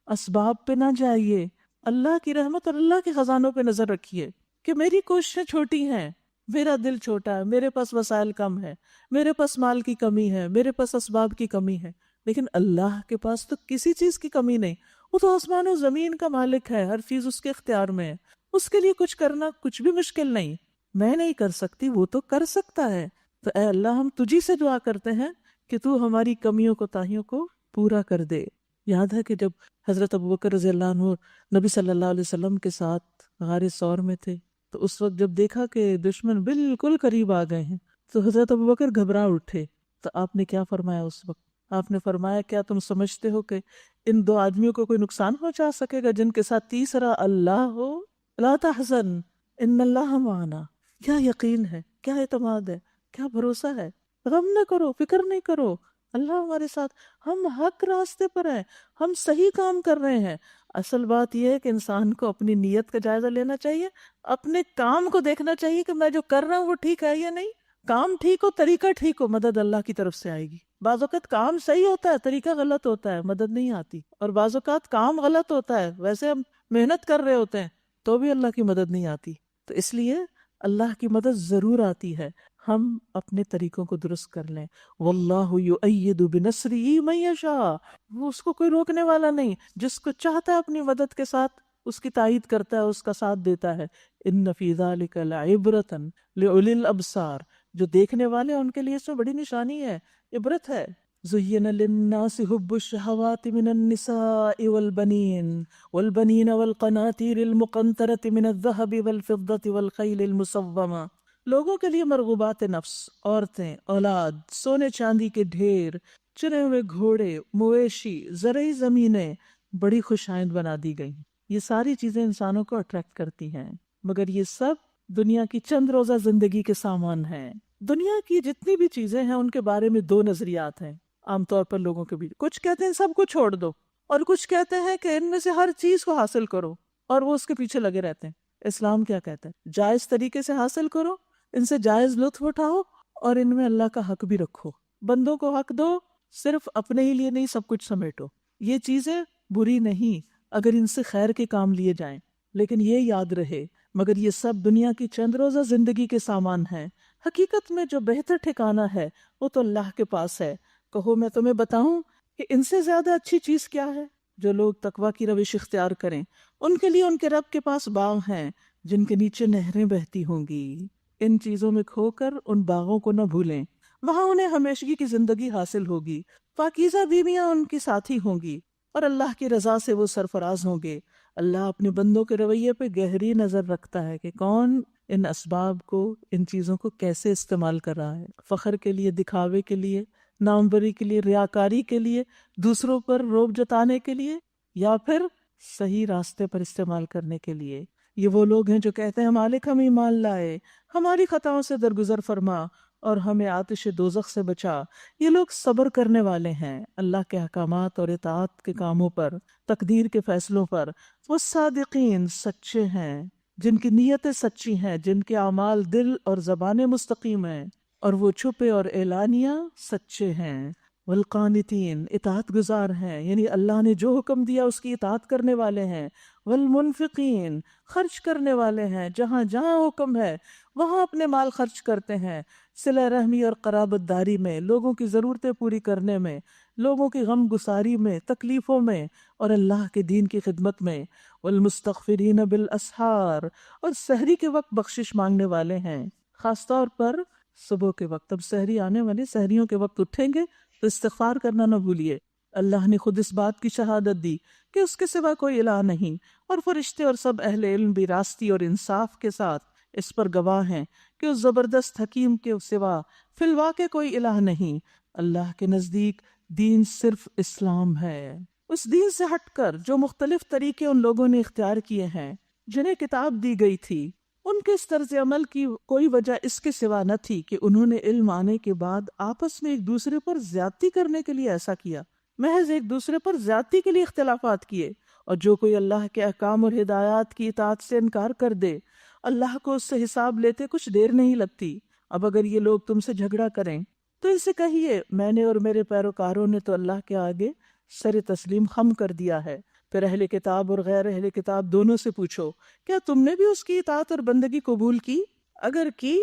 اسباب پہ نہ جائیے، اللہ کی رحمت اور اللہ کے خزانوں پہ نظر رکھیے کہ میری کوششیں چھوٹی ہیں، میرا دل چھوٹا ہے، میرے پاس وسائل کم ہے، میرے پاس مال کی کمی ہے، میرے پاس اسباب کی کمی ہے، لیکن اللہ کے پاس تو کسی چیز کی کمی نہیں، وہ تو آسمان و زمین کا مالک ہے، ہر چیز اس کے اختیار میں ہے، اس کے لیے کچھ کرنا کچھ بھی مشکل نہیں۔ میں نہیں کر سکتی، وہ تو کر سکتا ہے۔ تو اے اللہ، ہم تجھی سے دعا کرتے ہیں کہ تو ہماری کمیوں کوتاہیوں کو پورا کر دے۔ یاد ہے کہ جب حضرت ابوبکر رضی اللہ عنہ نبی صلی اللہ علیہ وسلم کے ساتھ غار ثور میں تھے تو اس وقت جب دیکھا کہ دشمن بالکل قریب آ گئے ہیں تو حضرت ابوبکر گھبرا اٹھے، تو آپ نے کیا فرمایا اس وقت؟ آپ نے فرمایا کیا تم سمجھتے ہو کہ ان دو آدمیوں کو کوئی نقصان پہنچا سکے گا جن کے ساتھ تیسرا اللہ ہو؟ لا تحزن ان اللہ معنا۔ کیا یقین ہے، کیا اعتماد ہے، کیا بھروسہ ہے، غم نہ کرو، فکر نہیں کرو، اللہ ہمارے ساتھ، ہم حق راستے پر ہیں، ہم صحیح کام کر رہے ہیں۔ اصل بات یہ ہے کہ انسان کو اپنی نیت کا جائزہ لینا چاہیے، اپنے کام کو دیکھنا چاہیے کہ میں جو کر رہا ہوں وہ ٹھیک ہے یا نہیں۔ کام ٹھیک ہو، طریقہ ٹھیک ہو، مدد اللہ کی طرف سے آئے گی۔ بعض اوقات کام صحیح ہوتا ہے، طریقہ غلط ہوتا ہے، مدد نہیں آتی، اور بعض اوقات کام غلط ہوتا ہے، ویسے ہم محنت کر رہے ہوتے ہیں تو بھی اللہ کی مدد نہیں آتی۔ تو اس لیے اللہ کی مدد ضرور آتی ہے، ہم اپنے طریقوں کو درست کر لیں۔ واللہ یؤید بنصرہ من یشاء، وہ اس کو کوئی روکنے والا نہیں، جس کو چاہتا ہے اپنی مدد کے ساتھ اس کی تائید کرتا ہے، اس کا ساتھ دیتا ہے۔ ان فی ذلک لعبرۃ لأولی الابصار، جو دیکھنے والے ہیں ان کے لیے اس میں بڑی نشانی ہے، عبرت ہے۔ زین للناس حب الشہوات من النساء والبنین والقناطیر المقنطرۃ من الذہب والفضة والخیل المسومہ، لوگوں کے لیے مرغوبات نفس، عورتیں، اولاد، سونے چاندی کے ڈھیر، چنے ہوئے گھوڑے، مویشی، زرعی زمینیں بڑی خوشائند بنا دی گئی۔ یہ ساری چیزیں انسانوں کو اٹریکٹ کرتی ہیں، مگر یہ سب دنیا کی چند روزہ زندگی کے سامان ہیں۔ دنیا کی جتنی بھی چیزیں ہیں ان کے بارے میں دو نظریات ہیں عام طور پر لوگوں کے بیچ۔ کچھ کہتے ہیں سب کو چھوڑ دو، اور کچھ کہتے ہیں کہ ان میں سے ہر چیز کو حاصل کرو، اور وہ اس کے پیچھے لگے رہتے ہیں۔ اسلام کیا کہتا ہے؟ جائز طریقے سے حاصل کرو، ان سے جائز لطف اٹھاؤ، اور ان میں اللہ کا حق بھی رکھو، بندوں کو حق دو، صرف اپنے ہی لیے نہیں، سب کچھ سمیٹو۔ یہ چیزیں بری نہیں اگر ان سے خیر کے کام لیے جائیں، لیکن یہ یاد رہے مگر یہ سب دنیا کی چند روزہ زندگی کے سامان ہیں، حقیقت میں جو بہتر ٹھکانہ ہے وہ تو اللہ کے پاس ہے۔ کہو میں تمہیں بتاؤں کہ ان سے زیادہ اچھی چیز کیا ہے؟ جو لوگ تقویٰ کی روش اختیار کریں ان کے لیے ان کے رب کے پاس باغ ہیں جن کے نیچے نہریں بہتی ہوں گی۔ ان چیزوں میں کھو کر ان باغوں کو نہ بھولیں، وہاں انہیں ہمیشگی کی زندگی حاصل ہوگی، پاکیزہ بیویاں ان کی ساتھی ہوں گی اور اللہ کی رضا سے وہ سرفراز ہوں گے۔ اللہ اپنے بندوں کے رویے پہ گہری نظر رکھتا ہے کہ کون ان اسباب کو، ان چیزوں کو کیسے استعمال کر رہا ہے، فخر کے لیے، دکھاوے کے لیے، ناموری کے لیے، ریاکاری کے لیے، دوسروں پر رعب جتانے کے لیے، یا پھر صحیح راستے پر استعمال کرنے کے لیے۔ یہ وہ لوگ ہیں جو کہتے ہیں مالک ہم ایمان لائے، ہماری خطاؤں سے درگزر فرما اور ہمیں آتش دوزخ سے بچا۔ یہ لوگ صبر کرنے والے ہیں اللہ کے احکامات اور اطاعت کے کاموں پر، تقدیر کے فیصلوں پر۔ وہ صادقین، سچے ہیں، جن کی نیتیں سچی ہیں، جن کے اعمال دل اور زبانیں مستقیم ہیں، اور وہ چھپے اور اعلانیہ سچے ہیں۔ والقانتین، اطاعت گزار ہیں، یعنی اللہ نے جو حکم دیا اس کی اطاعت کرنے والے ہیں۔ والمنفقین، خرچ کرنے والے ہیں، جہاں جہاں حکم ہے وہاں اپنے مال خرچ کرتے ہیں، صلہ رحمی اور قرابت داری میں، لوگوں کی ضرورتیں پوری کرنے میں، لوگوں کی غم گساری میں، تکلیفوں میں، اور اللہ کے دین کی خدمت میں۔ والمستغفرین بالاسحار، اور سحری کے وقت بخشش مانگنے والے ہیں، خاص طور پر صبح کے وقت۔ اب سحری آنے والی، سحریوں کے وقت اٹھیں گے تو استغفار کرنا نہ بھولیے۔ اللہ نے خود اس بات کی شہادت دی کہ اس کے سوا کوئی الہ نہیں، اور فرشتے اور سب اہل علم بھی راستی اور انصاف کے ساتھ اس پر گواہ ہیں کہ اس زبردست حکیم کے سوا فی الواقع کوئی الہ نہیں۔ اللہ کے نزدیک دین صرف اسلام ہے۔ اس دین سے ہٹ کر جو مختلف طریقے ان لوگوں نے اختیار کیے ہیں جنہیں کتاب دی گئی تھی، ان کے اس طرز عمل کی کوئی وجہ اس کے سوا نہ تھی کہ انہوں نے علم آنے کے بعد آپس میں ایک دوسرے پر زیادتی کرنے کے لیے ایسا کیا، محض ایک دوسرے پر زیادتی کے لیے اختلافات کیے۔ اور جو کوئی اللہ کے احکام اور ہدایات کی اطاعت سے انکار کر دے، اللہ کو اس سے حساب لیتے کچھ دیر نہیں لگتی۔ اب اگر یہ لوگ تم سے جھگڑا کریں تو ان سے کہیے میں نے اور میرے پیروکاروں نے تو اللہ کے آگے سر تسلیم خم کر دیا ہے۔ پھر اہل کتاب اور غیر اہل کتاب دونوں سے پوچھو کیا تم نے بھی اس کی اطاعت اور بندگی قبول کی؟ اگر کی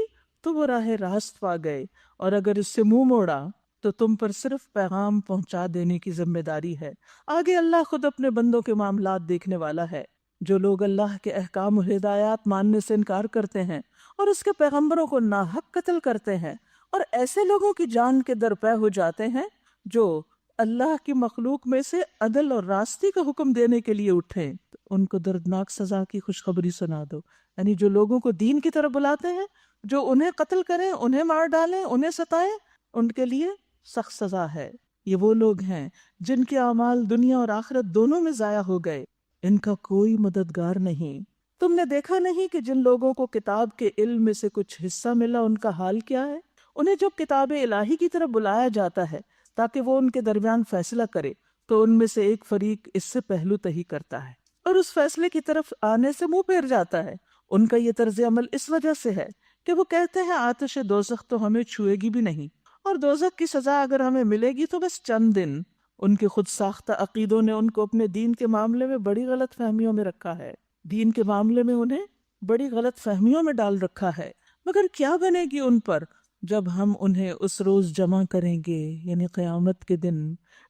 تو وہ راہ راست پا گئے، اور اگر اس سے منہ موڑا تو تم پر صرف پیغام پہنچا دینے کی ذمہ داری ہے۔ آگے اللہ خود اپنے بندوں کے معاملات دیکھنے والا ہے۔ جو لوگ اللہ کے احکام و ہدایات ماننے سے انکار کرتے ہیں اور اس کے پیغمبروں کو ناحق قتل کرتے ہیں، اور ایسے لوگوں کی جان کے درپے ہو جاتے ہیں جو اللہ کی مخلوق میں سے عدل اور راستی کا حکم دینے کے لیے اٹھیں، تو ان کو دردناک سزا کی خوشخبری سنا دو۔ یعنی جو لوگوں کو دین کی طرف بلاتے ہیں، جو انہیں قتل کریں، انہیں مار ڈالیں، انہیں ستائیں، ان کے لیے سخت سزا ہے۔ یہ وہ لوگ ہیں جن کے اعمال دنیا اور آخرت دونوں میں ضائع ہو گئے، ان کا کوئی مددگار نہیں۔ تم نے دیکھا نہیں کہ جن لوگوں کو کتاب کے علم میں سے کچھ حصہ ملا ان کا حال کیا ہے؟ انہیں جب کتاب الہی کی طرف بلایا جاتا ہے تاکہ وہ ان کے درمیان فیصلہ کرے، تو ان میں سے ایک فریق اس سے پہلو تہی کرتا ہے اور اس فیصلے کی طرف آنے سے منہ پھیر جاتا ہے۔ ان کا یہ طرز عمل اس وجہ سے ہے کہ وہ کہتے ہیں آتش دوزخ تو ہمیں چھوئے گی بھی نہیں، اور دوزخ کی سزا اگر ہمیں ملے گی تو بس چند دن۔ ان کے خود ساختہ عقیدوں نے ان کو اپنے دین کے معاملے میں بڑی غلط فہمیوں میں رکھا ہے، دین کے معاملے میں انہیں بڑی غلط فہمیوں میں ڈال رکھا ہے۔ مگر کیا بنے گی ان پر جب ہم انہیں اس روز جمع کریں گے، یعنی قیامت کے دن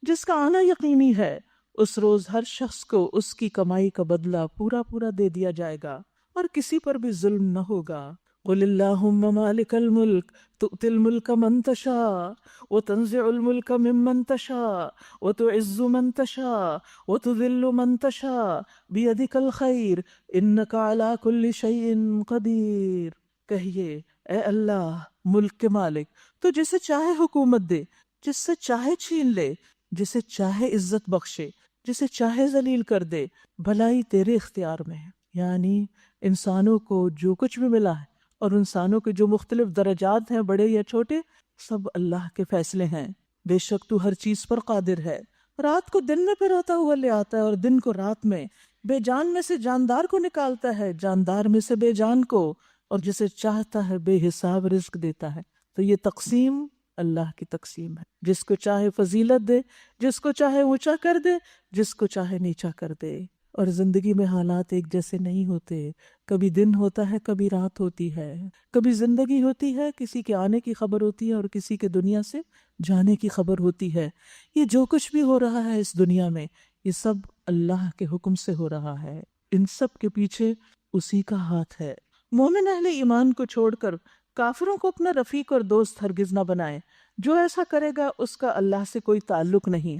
جس کا آنا یقینی ہے۔ اس روز ہر شخص کو اس کی کمائی کا بدلہ پورا پورا دے دیا جائے گا اور کسی پر بھی ظلم نہ ہوگا۔ قل اللہم مالک الملک تؤتی الملک من تشاء وتنزع الملک ممن تشاء وتعز من تشاء وتذل من تشاء بیدک الخیر انک علی کل شیء قدیر۔ کہیے اے اللہ ملک کے مالک، تو جسے چاہے حکومت دے، جس سے چاہے چھین لے، جسے چاہے عزت بخشے، جسے چاہے ذلیل کر دے، بھلائی تیرے اختیار میں ہے۔ یعنی انسانوں کو جو کچھ بھی ملا ہے اور انسانوں کے جو مختلف درجات ہیں، بڑے یا چھوٹے، سب اللہ کے فیصلے ہیں۔ بے شک تو ہر چیز پر قادر ہے۔ رات کو دن میں پھروتا ہوا لے آتا ہے اور دن کو رات میں، بے جان میں سے جاندار کو نکالتا ہے، جاندار میں سے بے جان کو، اور جسے چاہتا ہے بے حساب رزق دیتا ہے۔ تو یہ تقسیم اللہ کی تقسیم ہے، جس کو چاہے فضیلت دے، جس کو چاہے اونچا کر دے، جس کو چاہے نیچا کر دے۔ اور زندگی میں حالات ایک جیسے نہیں ہوتے، کبھی دن ہوتا ہے، کبھی رات ہوتی ہے، کبھی زندگی ہوتی ہے، کسی کے آنے کی خبر ہوتی ہے اور کسی کے دنیا سے جانے کی خبر ہوتی ہے۔ یہ جو کچھ بھی ہو رہا ہے اس دنیا میں، یہ سب اللہ کے حکم سے ہو رہا ہے، ان سب کے پیچھے اسی کا ہاتھ ہے۔ مومن اہل ایمان کو چھوڑ کر کافروں کو اپنا رفیق اور دوست ہرگز نہ بنائے، جو ایسا کرے گا اس کا اللہ سے کوئی تعلق نہیں۔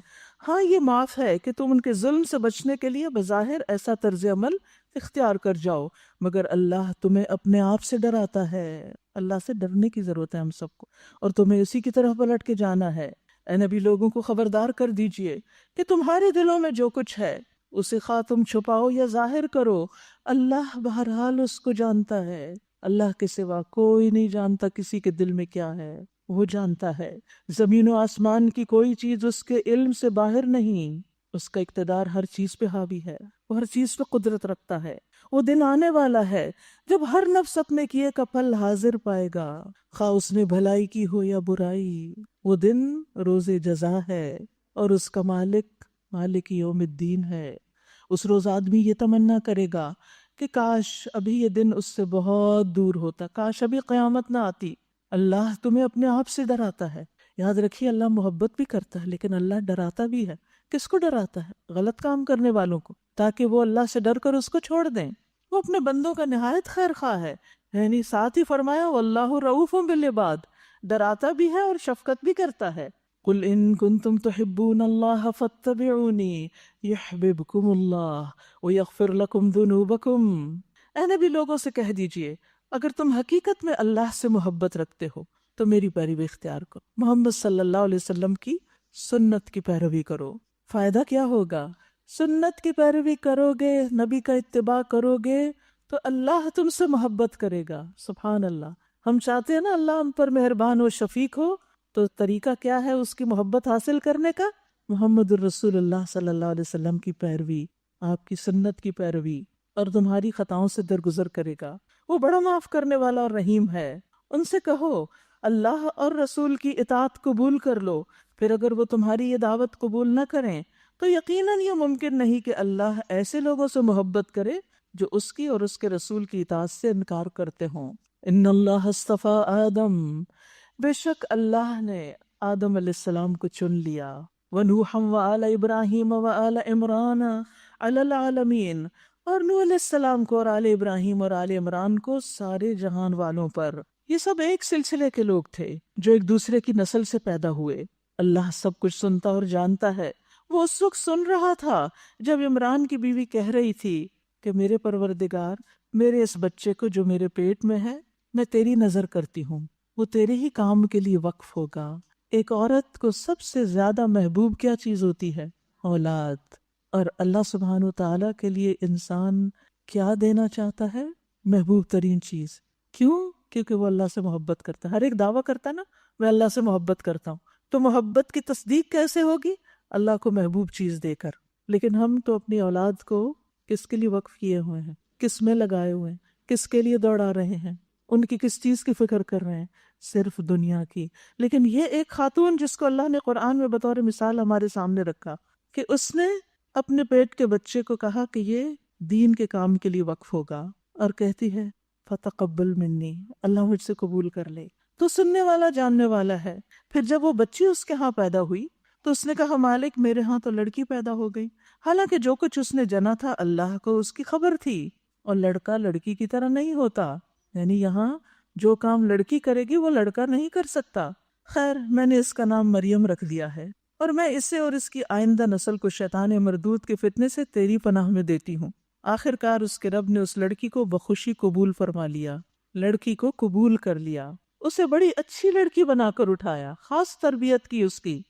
ہاں یہ معاف ہے کہ تم ان کے ظلم سے بچنے کے لیے بظاہر ایسا طرز عمل اختیار کر جاؤ، مگر اللہ تمہیں اپنے آپ سے ڈراتا ہے۔ اللہ سے ڈرنے کی ضرورت ہے ہم سب کو، اور تمہیں اسی کی طرف پلٹ کے جانا ہے۔ اے نبی، لوگوں کو خبردار کر دیجئے کہ تمہارے دلوں میں جو کچھ ہے اسے خواہ تم چھپاؤ یا ظاہر کرو، اللہ بہرحال اس کو جانتا ہے۔ اللہ کے سوا کوئی نہیں جانتا کسی کے دل میں کیا ہے، وہ جانتا ہے۔ زمین و آسمان کی کوئی چیز اس کے علم سے باہر نہیں، اس کا اقتدار ہر چیز پہ حاوی ہے، وہ ہر چیز پہ قدرت رکھتا ہے۔ وہ دن آنے والا ہے جب ہر نفس اپنے کیے کا پھل حاضر پائے گا، خواہ اس نے بھلائی کی ہو یا برائی۔ وہ دن روز جزا ہے اور اس کا مالک یوم الدین ہے۔ اس روز آدمی یہ تمنا کرے گا کہ کاش ابھی یہ دن اس سے بہت دور ہوتا، کاش ابھی قیامت نہ آتی۔ اللہ تمہیں اپنے آپ سے ڈراتا ہے۔ یاد رکھیے، اللہ محبت بھی کرتا ہے لیکن اللہ ڈراتا بھی ہے۔ کس کو ڈراتا ہے؟ غلط کام کرنے والوں کو، تاکہ وہ اللہ سے ڈر کر اس کو چھوڑ دیں۔ وہ اپنے بندوں کا نہایت خیر خواہ ہے، یعنی ساتھ ہی فرمایا واللہ رؤوف بالعباد، ڈراتا بھی ہے اور شفقت بھی کرتا ہے۔ قل ان کنتم تحبون اللہ فاتبعونی یحببکم اللہ ویغفر لکم ذنوبکم۔ اے نبی، لوگوں سے کہہ دیجئے اگر تم حقیقت میں اللہ سے محبت رکھتے ہو تو میری پیروی اختیار کرو، محمد صلی اللہ علیہ وسلم کی سنت کی پیروی کرو۔ فائدہ کیا ہوگا؟ سنت کی پیروی کرو گے، نبی کا اتباع کرو گے تو اللہ تم سے محبت کرے گا۔ سبحان اللہ۔ ہم چاہتے ہیں نا اللہ ہم پر مہربان و شفیق ہو، تو طریقہ کیا ہے اس کی محبت حاصل کرنے کا؟ محمد الرسول اللہ صلی اللہ علیہ وسلم کی پیروی، آپ کی سنت کی پیروی، اور تمہاری خطاؤں سے درگزر کرے گا۔ وہ بڑا معاف کرنے والا اور رحیم ہے۔ ان سے کہو اللہ اور رسول کی اطاعت قبول کر لو، پھر اگر وہ تمہاری یہ دعوت قبول نہ کریں تو یقیناً یہ ممکن نہیں کہ اللہ ایسے لوگوں سے محبت کرے جو اس کی اور اس کے رسول کی اطاعت سے انکار کرتے ہوں۔ ان اللہ اصطفیٰ آدم، بے شک اللہ نے آدم علیہ السلام کو چن لیا، وَنُوحًا وَآلَ إِبْرَاهِيمَ وَآلَ عِمْرَانَ عَلَى الْعَالَمِينَ، اور نوح علیہ السلام کو اور آل ابراہیم اور آل عمران کو سارے جہان والوں پر۔ یہ سب ایک سلسلے کے لوگ تھے جو ایک دوسرے کی نسل سے پیدا ہوئے۔ اللہ سب کچھ سنتا اور جانتا ہے۔ وہ اس وقت سن رہا تھا جب عمران کی بیوی کہہ رہی تھی کہ میرے پروردگار، میرے اس بچے کو جو میرے پیٹ میں ہے میں تیری نظر کرتی ہوں، وہ تیرے ہی کام کے لیے وقف ہوگا۔ ایک عورت کو سب سے زیادہ محبوب کیا چیز ہوتی ہے؟ اولاد۔ اور اللہ سبحانہ و تعالیٰ کے لیے انسان کیا دینا چاہتا ہے؟ محبوب ترین چیز۔ کیوں؟ کیونکہ وہ اللہ سے محبت کرتا ہے۔ ہر ایک دعویٰ کرتا ہے نا میں اللہ سے محبت کرتا ہوں، تو محبت کی تصدیق کیسے ہوگی؟ اللہ کو محبوب چیز دے کر۔ لیکن ہم تو اپنی اولاد کو کس کے لیے وقف کیے ہوئے ہیں، کس میں لگائے ہوئے ہیں، کس کے لیے دوڑا رہے ہیں، ان کی کس چیز کی فکر کر رہے ہیں؟ صرف دنیا کی۔ لیکن یہ ایک خاتون جس کو اللہ نے قرآن میں بطور مثال ہمارے سامنے رکھا کہ اس نے اپنے پیٹ کے بچے کو کہا کہ یہ دین کے کام کے لیے وقف ہوگا، اور کہتی ہے فتقبل منی، اللہ مجھ سے قبول کر لے۔ تو سننے والا جاننے والا ہے۔ پھر جب وہ بچی اس کے ہاں پیدا ہوئی تو اس نے کہا مالک میرے ہاں تو لڑکی پیدا ہو گئی، حالانکہ جو کچھ اس نے جنا تھا اللہ کو اس کی خبر تھی، اور لڑکا لڑکی کی طرح نہیں ہوتا، یعنی یہاں جو کام لڑکی کرے گی وہ لڑکا نہیں کر سکتا۔ خیر، میں نے اس کا نام مریم رکھ دیا ہے، اور میں اسے اور اس کی آئندہ نسل کو شیطان مردود کے فتنے سے تیری پناہ میں دیتی ہوں۔ آخر کار اس کے رب نے اس لڑکی کو بخوشی قبول فرما لیا، لڑکی کو قبول کر لیا، اسے بڑی اچھی لڑکی بنا کر اٹھایا، خاص تربیت کی اس کی،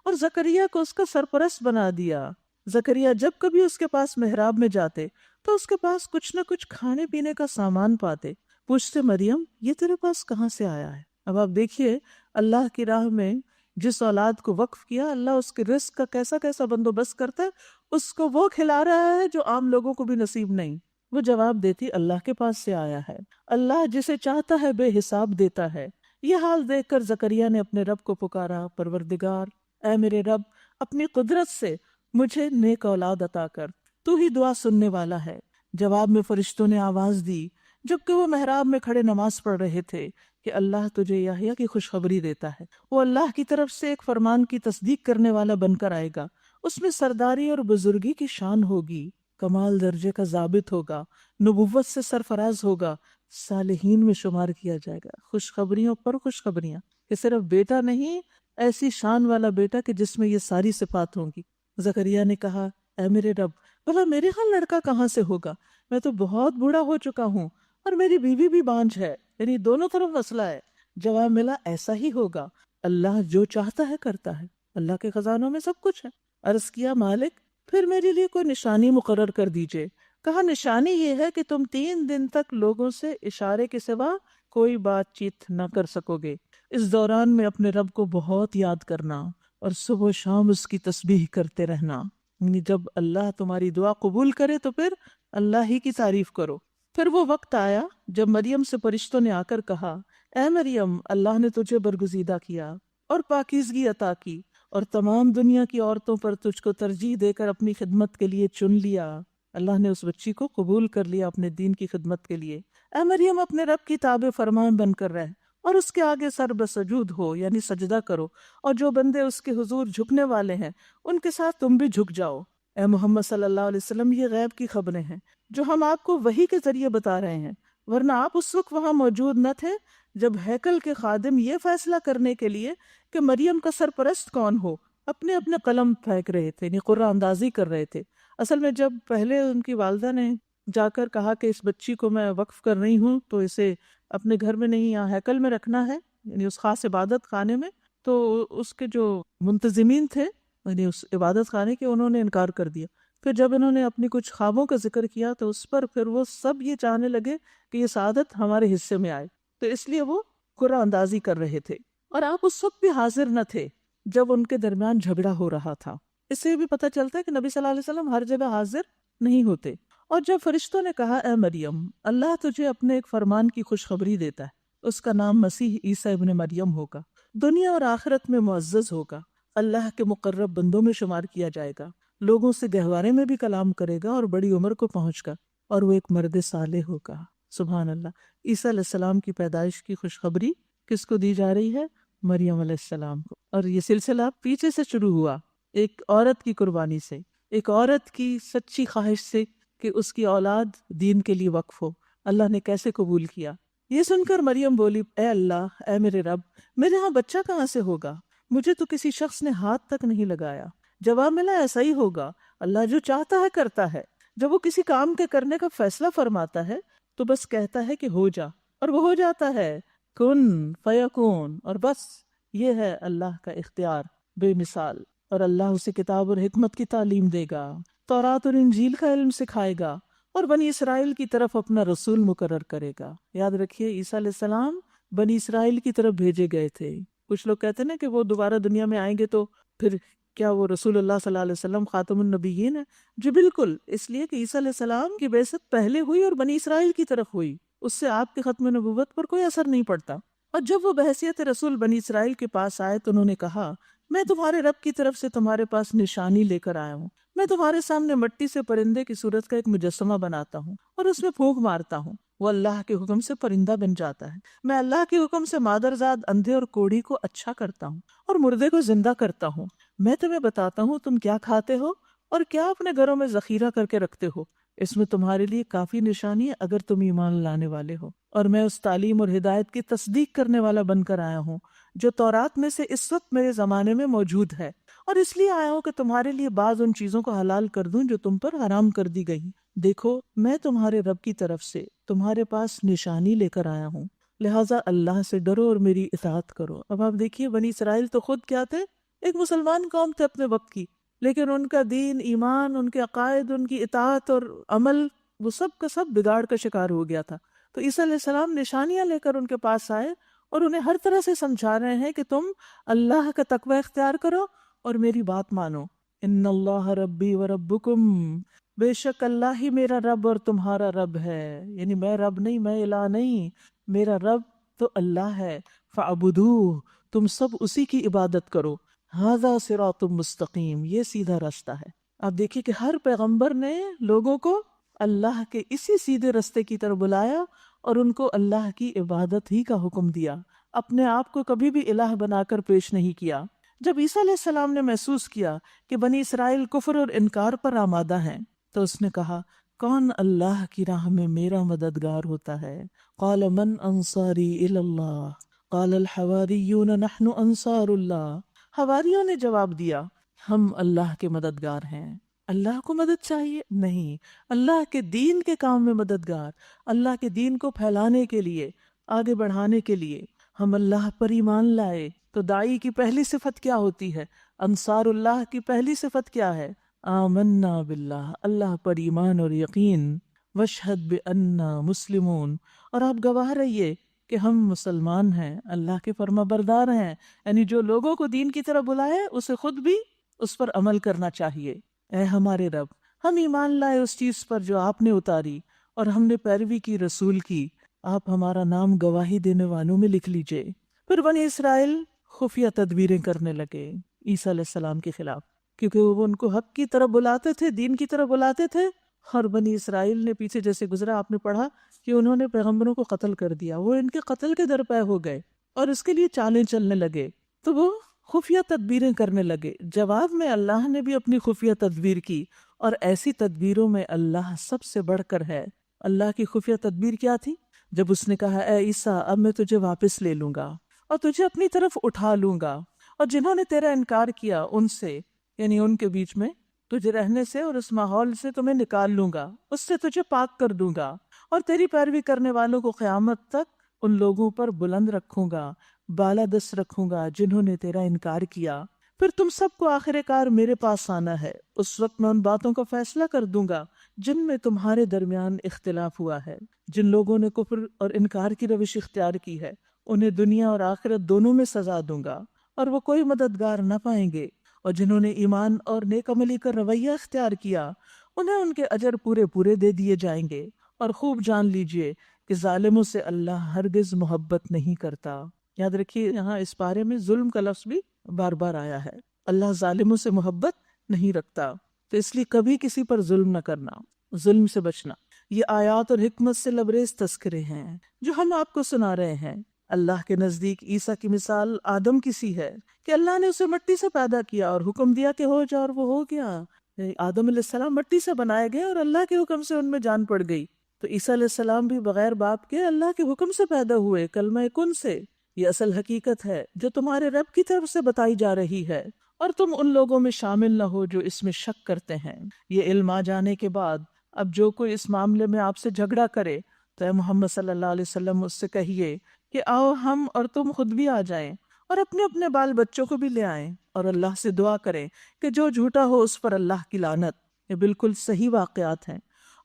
اور زکریہ کو اس کا سرپرست بنا دیا۔ زکریہ جب کبھی اس کے پاس محراب میں جاتے تو اس کے پاس کچھ نہ کچھ کھانے پینے کا سامان پاتے۔ پوچھتے مریم یہ تیرے پاس کہاں سے آیا ہے؟ اب آپ دیکھیے اللہ کی راہ میں جس اولاد کو وقف کیا، اللہ اس کے رزق کا کیسا کیسا بندوبست کرتا ہے، اس کو وہ کھلا رہا ہے جو عام لوگوں کو بھی نصیب نہیں۔ وہ جواب دیتی اللہ کے پاس سے آیا ہے، اللہ جسے چاہتا ہے بے حساب دیتا ہے۔ یہ حال دیکھ کر زکریا نے اپنے رب کو پکارا، پروردگار اے میرے رب، اپنی قدرت سے مجھے نیک اولاد عطا کر۔ تو ہی دعا سننے والا ہے۔ جواب میں فرشتوں نے آواز دی جبکہ وہ محراب میں کھڑے نماز پڑھ رہے تھے کہ اللہ تجھے یحییٰ کی خوشخبری دیتا ہے، وہ اللہ کی طرف سے ایک فرمان کی تصدیق کرنے والا بن کر آئے گا، اس میں سرداری اور بزرگی کی شان ہوگی، کمال درجے کا ضابط ہوگا، نبوت سے سرفراز ہوگا، صالحین میں شمار کیا جائے گا۔ خوشخبریوں پر خوشخبریاں کہ صرف بیٹا نہیں، ایسی شان والا بیٹا کہ جس میں یہ ساری صفات ہوں گی۔ زکریا نے کہا اے میرے رب، بھلا میرے ہاں لڑکا کہاں سے ہوگا؟ میں تو بہت بوڑھا ہو چکا ہوں اور میری بیوی بھی بانجھ ہے، یعنی دونوں طرف مسئلہ ہے۔ جواب ملا ایسا ہی ہوگا، اللہ جو چاہتا ہے کرتا ہے، اللہ کے خزانوں میں سب کچھ ہے۔ عرض کیا مالک پھر میرے لیے کوئی نشانی مقرر کر دیجئے۔ کہا نشانی یہ ہے کہ تم 3 دن تک لوگوں سے اشارے کے سوا کوئی بات چیت نہ کر سکو گے، اس دوران میں اپنے رب کو بہت یاد کرنا اور صبح و شام اس کی تسبیح کرتے رہنا، یعنی جب اللہ تمہاری دعا قبول کرے تو پھر اللہ ہی کی تعریف کرو۔ پھر وہ وقت آیا جب مریم سے فرشتوں نے آ کر کہا اے مریم، اللہ نے تجھے برگزیدہ کیا اور پاکیزگی عطا کی اور تمام دنیا کی عورتوں پر تجھ کو ترجیح دے کر اپنی خدمت کے لیے چن لیا۔ اللہ نے اس بچی کو قبول کر لیا اپنے دین کی خدمت کے لیے۔ اے مریم، اپنے رب کی تابع فرمان بن کر رہ اور اس کے آگے سر بسجود ہو، یعنی سجدہ کرو، اور جو بندے اس کے حضور جھکنے والے ہیں ان کے ساتھ تم بھی جھک جاؤ۔ اے محمد صلی اللہ علیہ وسلم، یہ غیب کی خبریں ہیں جو ہم آپ کو وحی کے ذریعے بتا رہے ہیں، ورنہ آپ اس وقت وہاں موجود نہ تھے جب ہیکل کے خادم یہ فیصلہ کرنے کے لیے کہ مریم کا سرپرست کون ہو اپنے اپنے قلم پھینک رہے تھے، یعنی قرعہ اندازی کر رہے تھے۔ اصل میں جب پہلے ان کی والدہ نے جا کر کہا کہ اس بچی کو میں وقف کر رہی ہوں تو اسے اپنے گھر میں نہیں یہاں ہیکل میں رکھنا ہے، یعنی اس خاص عبادت خانے میں، تو اس کے جو منتظمین تھے یعنی اس عبادت خانے کے، انہوں نے انکار کر دیا۔ پھر جب انہوں نے اپنی کچھ خوابوں کا ذکر کیا تو اس پر پھر وہ سب یہ چاہنے لگے کہ یہ سعادت ہمارے حصے میں آئے، تو اس لیے وہ قرعہ اندازی کر رہے تھے، اور آپ اس وقت بھی حاضر نہ تھے جب ان کے درمیان جھگڑا ہو رہا تھا۔ اس سے بھی پتہ چلتا ہے کہ نبی صلی اللہ علیہ وسلم ہر جگہ حاضر نہیں ہوتے۔ اور جب فرشتوں نے کہا اے مریم، اللہ تجھے اپنے ایک فرمان کی خوشخبری دیتا ہے، اس کا نام مسیح عیسیٰ ابن مریم ہوگا، دنیا اور آخرت میں معزز ہوگا، اللہ کے مقرب بندوں میں شمار کیا جائے گا، لوگوں سے گہوارے میں بھی کلام کرے گا اور بڑی عمر کو پہنچ گا، اور وہ ایک مرد صالح ہوگا۔ سبحان اللہ۔ عیسیٰ علیہ السلام کی پیدائش کی خوشخبری کس کو دی جا رہی ہے؟ مریم علیہ السلام کو۔ اور یہ سلسلہ پیچھے سے شروع ہوا، ایک عورت کی قربانی سے، ایک عورت کی سچی خواہش سے کہ اس کی اولاد دین کے لیے وقف ہو۔ اللہ نے کیسے قبول کیا؟ یہ سن کر مریم بولی اے اللہ، اے میرے رب، میرے ہاں بچہ کہاں سے ہوگا؟ مجھے تو کسی شخص نے ہاتھ تک نہیں لگایا۔ جواب ملا ایسا ہی ہوگا، اللہ جو چاہتا ہے کرتا ہے۔ جب وہ کسی کام کے کرنے کا فیصلہ فرماتا ہے تو بس کہتا ہے کہ ہو جا، اور وہ ہو جاتا ہے، کن فیکون، اور بس یہ ہے اللہ کا اختیار بے مثال۔ اور اللہ اسے کتاب اور حکمت کی تعلیم دے گا، تورات اور انجیل کا علم سکھائے گا، اور بنی اسرائیل کی طرف اپنا رسول مقرر کرے گا۔ یاد رکھیے عیسیٰ علیہ السلام بنی اسرائیل کی طرف بھیجے گئے تھے۔ کچھ لوگ کہتے ہیں نا کہ وہ دوبارہ دنیا میں آئیں گے تو پھر کیا وہ رسول اللہ صلی اللہ علیہ وسلم خاتم النبیین ہے؟ جی بالکل، اس لیے کہ عیسیٰ علیہ السلام کی بعثت پہلے ہوئی اور بنی اسرائیل کی طرف ہوئی، اس سے آپ کے ختم نبوت پر کوئی اثر نہیں پڑتا۔ اور جب وہ بحیثیت رسول بنی اسرائیل کے پاس آئے تو انہوں نے کہا میں تمہارے رب کی طرف سے تمہارے پاس نشانی لے کر آیا ہوں، میں تمہارے سامنے مٹی سے پرندے کی صورت کا ایک مجسمہ بناتا ہوں اور اس میں پھونک مارتا ہوں، وہ اللہ کے حکم سے پرندہ بن جاتا ہے، میں اللہ کے حکم سے مادرزاد اندھے اور کوڑھی کو اچھا کرتا ہوں اور مردے کو زندہ کرتا ہوں، میں تمہیں بتاتا ہوں تم کیا کھاتے ہو اور کیا اپنے گھروں میں ذخیرہ کر کے رکھتے ہو، اس میں تمہارے لیے کافی نشانی ہے اگر تم ایمان لانے والے ہو، اور میں اس تعلیم اور ہدایت کی تصدیق کرنے والا بن کر آیا ہوں جو تورات میں سے اس وقت میرے زمانے میں موجود ہے، اور اس لیے آیا ہوں کہ تمہارے لیے بعض ان چیزوں کو حلال کر دوں جو تم پر حرام کر دی گئی۔ دیکھو میں تمہارے رب کی طرف سے تمہارے پاس نشانی لے کر آیا ہوں، لہٰذا اللہ سے ڈرو اور میری اطاعت کرو۔ اب آپ دیکھیے بنی اسرائیل تو خود کیا تھے؟ ایک مسلمان قوم تھے اپنے وقت کی، لیکن ان کا دین، ایمان، ان کے عقائد، ان کی اطاعت اور عمل، وہ سب کا سب بگاڑ کا شکار ہو گیا تھا۔ تو عیسیٰ علیہ السلام نشانیاں لے کر ان کے پاس آئے اور انہیں ہر طرح سے سمجھا رہے ہیں کہ تم اللہ کا تقوی اختیار کرو اور میری بات مانو۔ ان اللہ ربی و ربکم، بے شک اللہ ہی میرا رب اور تمہارا رب ہے، یعنی میں رب نہیں، میں الہ نہیں، میرا رب تو اللہ ہے، فاعبدوہ، تم سب اسی کی عبادت کرو، ھذا صراط مستقیم، یہ سیدھا راستہ ہے۔ آپ دیکھیے کہ ہر پیغمبر نے لوگوں کو اللہ کے اسی سیدھے رستے کی طرف بلایا اور ان کو اللہ کی عبادت ہی کا حکم دیا، اپنے آپ کو کبھی بھی الہ بنا کر پیش نہیں کیا۔ جب عیسیٰ علیہ السلام نے محسوس کیا کہ بنی اسرائیل کفر اور انکار پر آمادہ ہیں تو اس نے کہا، کون اللہ کی راہ میں میرا مددگار ہوتا ہے؟ قال من انصاری الی اللہ قال الحواریون نحن انصار اللہ۔ حواریوں نے جواب دیا، ہم اللہ کے مددگار ہیں۔ اللہ کو مدد چاہیے؟ نہیں، اللہ کے دین کے کام میں مددگار، اللہ کے دین کو پھیلانے کے لیے، آگے بڑھانے کے لیے ہم اللہ پر ایمان لائے۔ تو داعی کی پہلی صفت کیا ہوتی ہے؟ انصار اللہ کی پہلی صفت کیا ہے؟ آمنا باللہ، اللہ پر ایمان اور یقین، واشہد بأننا مسلمون، اور آپ گواہ رہیے کہ ہم مسلمان ہیں، اللہ کے فرما بردار ہیں۔ یعنی جو لوگوں کو دین کی طرف بلائے اسے خود بھی اس پر عمل کرنا چاہیے۔ اے ہمارے رب، ہم ایمان لائے اس چیز پر جو آپ نے اتاری اور ہم نے پیروی کی رسول کی، آپ ہمارا نام گواہی دینے والوں میں لکھ لیجئے۔ پھر بنی اسرائیل خفیہ تدبیریں کرنے لگے عیسیٰ علیہ السلام کے خلاف، کیونکہ وہ ان کو حق کی طرف بلاتے تھے، دین کی طرف بلاتے تھے، اور بنی اسرائیل نے پیچھے جیسے گزرا آپ نے پڑھا کہ انہوں نے پیغمبروں کو قتل کر دیا، وہ ان کے قتل کے درپے ہو گئے اور اس کے لیے چالیں چلنے لگے، تو وہ خفیہ تدبیریں کرنے لگے۔ جواب میں اللہ نے بھی اپنی خفیہ تدبیر کی، اور ایسی تدبیروں میں اللہ سب سے بڑھ کر ہے۔ اللہ کی خفیہ تدبیر کیا تھی؟ جب اس نے کہا، اے عیسیٰ، اب میں تجھے واپس لے لوں گا اور تجھے اپنی طرف اٹھا لوں گا، اور جنہوں نے تیرا انکار کیا ان سے، یعنی ان کے بیچ میں تجھے رہنے سے اور اس ماحول سے تمہیں نکال لوں گا، اس سے تجھے پاک کر دوں گا، اور تیری پیروی کرنے والوں کو قیامت تک ان لوگوں پر بلند رکھوں گا، بالادست رکھوں گا جنہوں نے تیرا انکار کیا۔ پھر تم سب کو آخر کار میرے پاس آنا ہے، اس وقت میں ان باتوں کا فیصلہ کر دوں گا جن میں تمہارے درمیان اختلاف ہوا ہے۔ جن لوگوں نے کفر اور انکار کی روش اختیار کی ہے انہیں دنیا اور آخرت دونوں میں سزا دوں گا، اور وہ کوئی مددگار نہ پائیں گے، اور جنہوں نے ایمان اور نیک عملی کا رویہ اختیار کیا انہیں ان کے اجر پورے پورے دے دیے جائیں گے۔ اور خوب جان لیجئے کہ ظالموں سے اللہ ہرگز محبت نہیں کرتا۔ یاد رکھیے یہاں اس پارے میں ظلم کا لفظ بھی بار بار آیا ہے، اللہ ظالموں سے محبت نہیں رکھتا، تو اس لیے کبھی کسی پر ظلم نہ کرنا، ظلم سے بچنا۔ یہ آیات اور حکمت سے لبریز تذکرے ہیں جو ہم آپ کو سنا رہے ہیں۔ اللہ کے نزدیک عیسیٰ کی مثال آدم کی سی ہے کہ اللہ نے اسے مٹی سے پیدا کیا اور حکم دیا کہ ہو جا، اور وہ ہو گیا۔ آدم علیہ السلام مٹی سے بنائے گئے اور اللہ کے حکم سے ان میں جان پڑ گئی، تو عیسیٰ علیہ السلام بھی بغیر باپ کے اللہ کے حکم سے پیدا ہوئے، کلمہ کن سے۔ یہ اصل حقیقت ہے جو تمہارے رب کی طرف سے بتائی جا رہی ہے، اور تم ان لوگوں میں شامل نہ ہو جو اس میں شک کرتے ہیں۔ یہ علم آ جانے کے بعد اب جو کوئی اس معاملے میں آپ سے جھگڑا کرے تو اے محمد صلی اللہ علیہ وسلم اس سے کہیے کہ آؤ ہم اور تم خود بھی آ جائیں اور اپنے اپنے بال بچوں کو بھی لے آئیں، اور اللہ سے دعا کریں کہ جو جھوٹا ہو اس پر اللہ کی لعنت۔ یہ بالکل صحیح واقعات ہیں،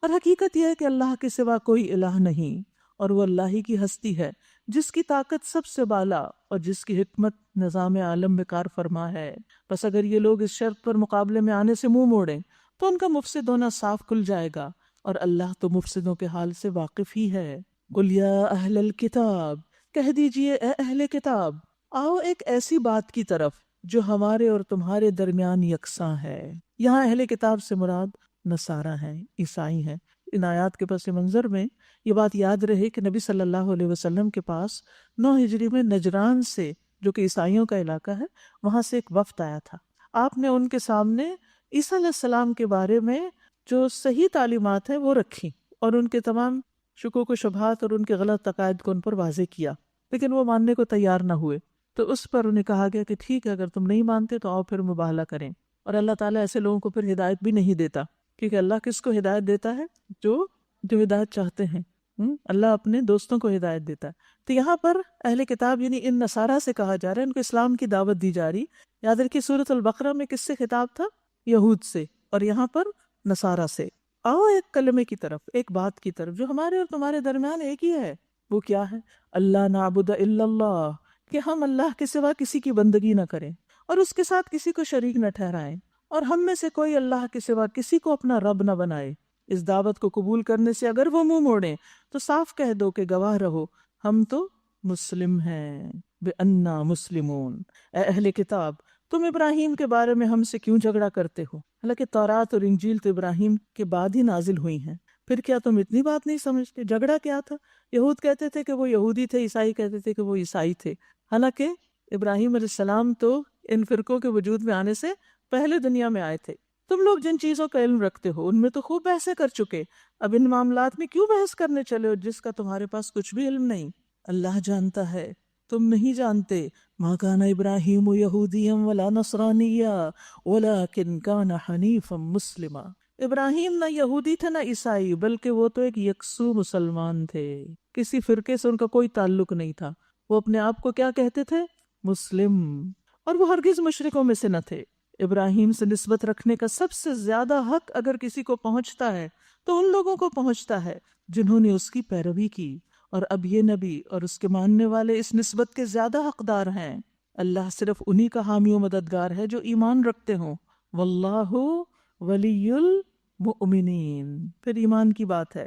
اور حقیقت یہ ہے کہ اللہ کے سوا کوئی الہ نہیں، اور وہ اللہ ہی کی ہستی ہے جس کی طاقت سب سے بالا اور جس کی حکمت نظام عالم میں کار فرما ہے۔ بس اگر یہ لوگ اس شرط پر مقابلے میں آنے سے منہ موڑیں تو ان کا مفسد ہونا صاف کھل جائے گا، اور اللہ تو مفسدوں کے حال سے واقف ہی ہے۔ قل یا اہل الکتاب، کہہ دیجئے اے اہل کتاب، آؤ ایک ایسی بات کی طرف جو ہمارے اور تمہارے درمیان یکساں ہے۔ یہاں اہل کتاب سے مراد نصارہ ہیں، عیسائی ہیں۔ ان آیات کے پس منظر میں یہ بات یاد رہے کہ نبی صلی اللہ علیہ وسلم کے پاس 9 ہجری میں نجران سے، جو کہ عیسائیوں کا علاقہ ہے، وہاں سے ایک وفد آیا تھا۔ آپ نے ان کے سامنے عیسیٰ علیہ السلام کے بارے میں جو صحیح تعلیمات ہیں وہ رکھی، اور ان کے تمام شکوک و شبہات اور ان کے غلط عقائد کو ان پر واضح کیا، لیکن وہ ماننے کو تیار نہ ہوئے۔ تو اس پر انہیں کہا گیا کہ ٹھیک ہے، اگر تم نہیں مانتے تو آؤ پھر مباہلہ کریں۔ اور اللہ تعالیٰ ایسے لوگوں کو پھر ہدایت بھی نہیں دیتا، کیونکہ اللہ کس کو ہدایت دیتا ہے؟ جو ہدایت چاہتے ہیں۔ اللہ اپنے دوستوں کو ہدایت دیتا ہے۔ تو یہاں پر اہل کتاب یعنی ان نصارہ سے کہا جا رہا ہے، ان کو اسلام کی دعوت دی جا رہی۔ یاد رکھیے سورۃ البقرہ میں کس سے خطاب تھا؟ یہود سے، اور یہاں پر نصارہ سے۔ آؤ ایک کلمے کی طرف، ایک بات کی طرف جو ہمارے اور تمہارے درمیان ایک ہی ہے۔ وہ کیا ہے؟ اللہ نعبد الا اللہ، کہ ہم اللہ کے سوا کسی کی بندگی نہ کریں اور اس کے ساتھ کسی کو شریک نہ ٹھہرائیں، اور ہم میں سے کوئی اللہ کے سوا کسی کو اپنا رب نہ بنائے۔ اس دعوت کو قبول کرنے سے اگر وہ منہ موڑیں تو صاف کہہ دو کہ گواہ رہو ہم تو مسلم ہیں، بِأَنَّا مُسْلِمُونَ۔ اے اہل کتاب، تم ابراہیم کے بارے میں ہم سے کیوں جھگڑا کرتے ہو؟ حالانکہ تورات اور انجیل تو ابراہیم کے بعد ہی نازل ہوئی ہیں. پھر کیا تم اتنی بات نہیں سمجھتے؟ جھگڑا کیا تھا؟ یہود کہتے تھے کہ وہ یہودی تھے، عیسائی کہتے تھے کہ وہ عیسائی تھے. حالانکہ ابراہیم علیہ السلام تو ان فرقوں کے وجود میں آنے سے پہلے دنیا میں آئے تھے. تم لوگ جن چیزوں کا علم رکھتے ہو ان میں تو خوب بحثیں کر چکے، اب ان معاملات میں کیوں بحث کرنے چلے ہو جس کا تمہارے پاس کچھ بھی علم نہیں؟ اللہ جانتا ہے، تم نہیں جانتے. ما کان ابراہیم یہودیا ولا نصرانیا ولکن کان حنیفا مسلما. ابراہیم نہ یہودی تھے نہ عیسائی، بلکہ وہ تو ایک یکسو مسلمان تھے. کسی فرقے سے ان کا کوئی تعلق نہیں تھا. وہ اپنے آپ کو کیا کہتے تھے؟ مسلم. اور وہ ہرگز مشرکوں میں سے نہ تھے. ابراہیم سے نسبت رکھنے کا سب سے زیادہ حق اگر کسی کو پہنچتا ہے تو ان لوگوں کو پہنچتا ہے جنہوں نے اس کی پیروی کی، اور اب یہ نبی اور اس کے ماننے والے اس نسبت کے زیادہ حقدار ہیں. اللہ صرف انہی کا حامی و مددگار ہے جو ایمان رکھتے ہوں. واللہ ولی المؤمنین. پھر ایمان کی بات ہے.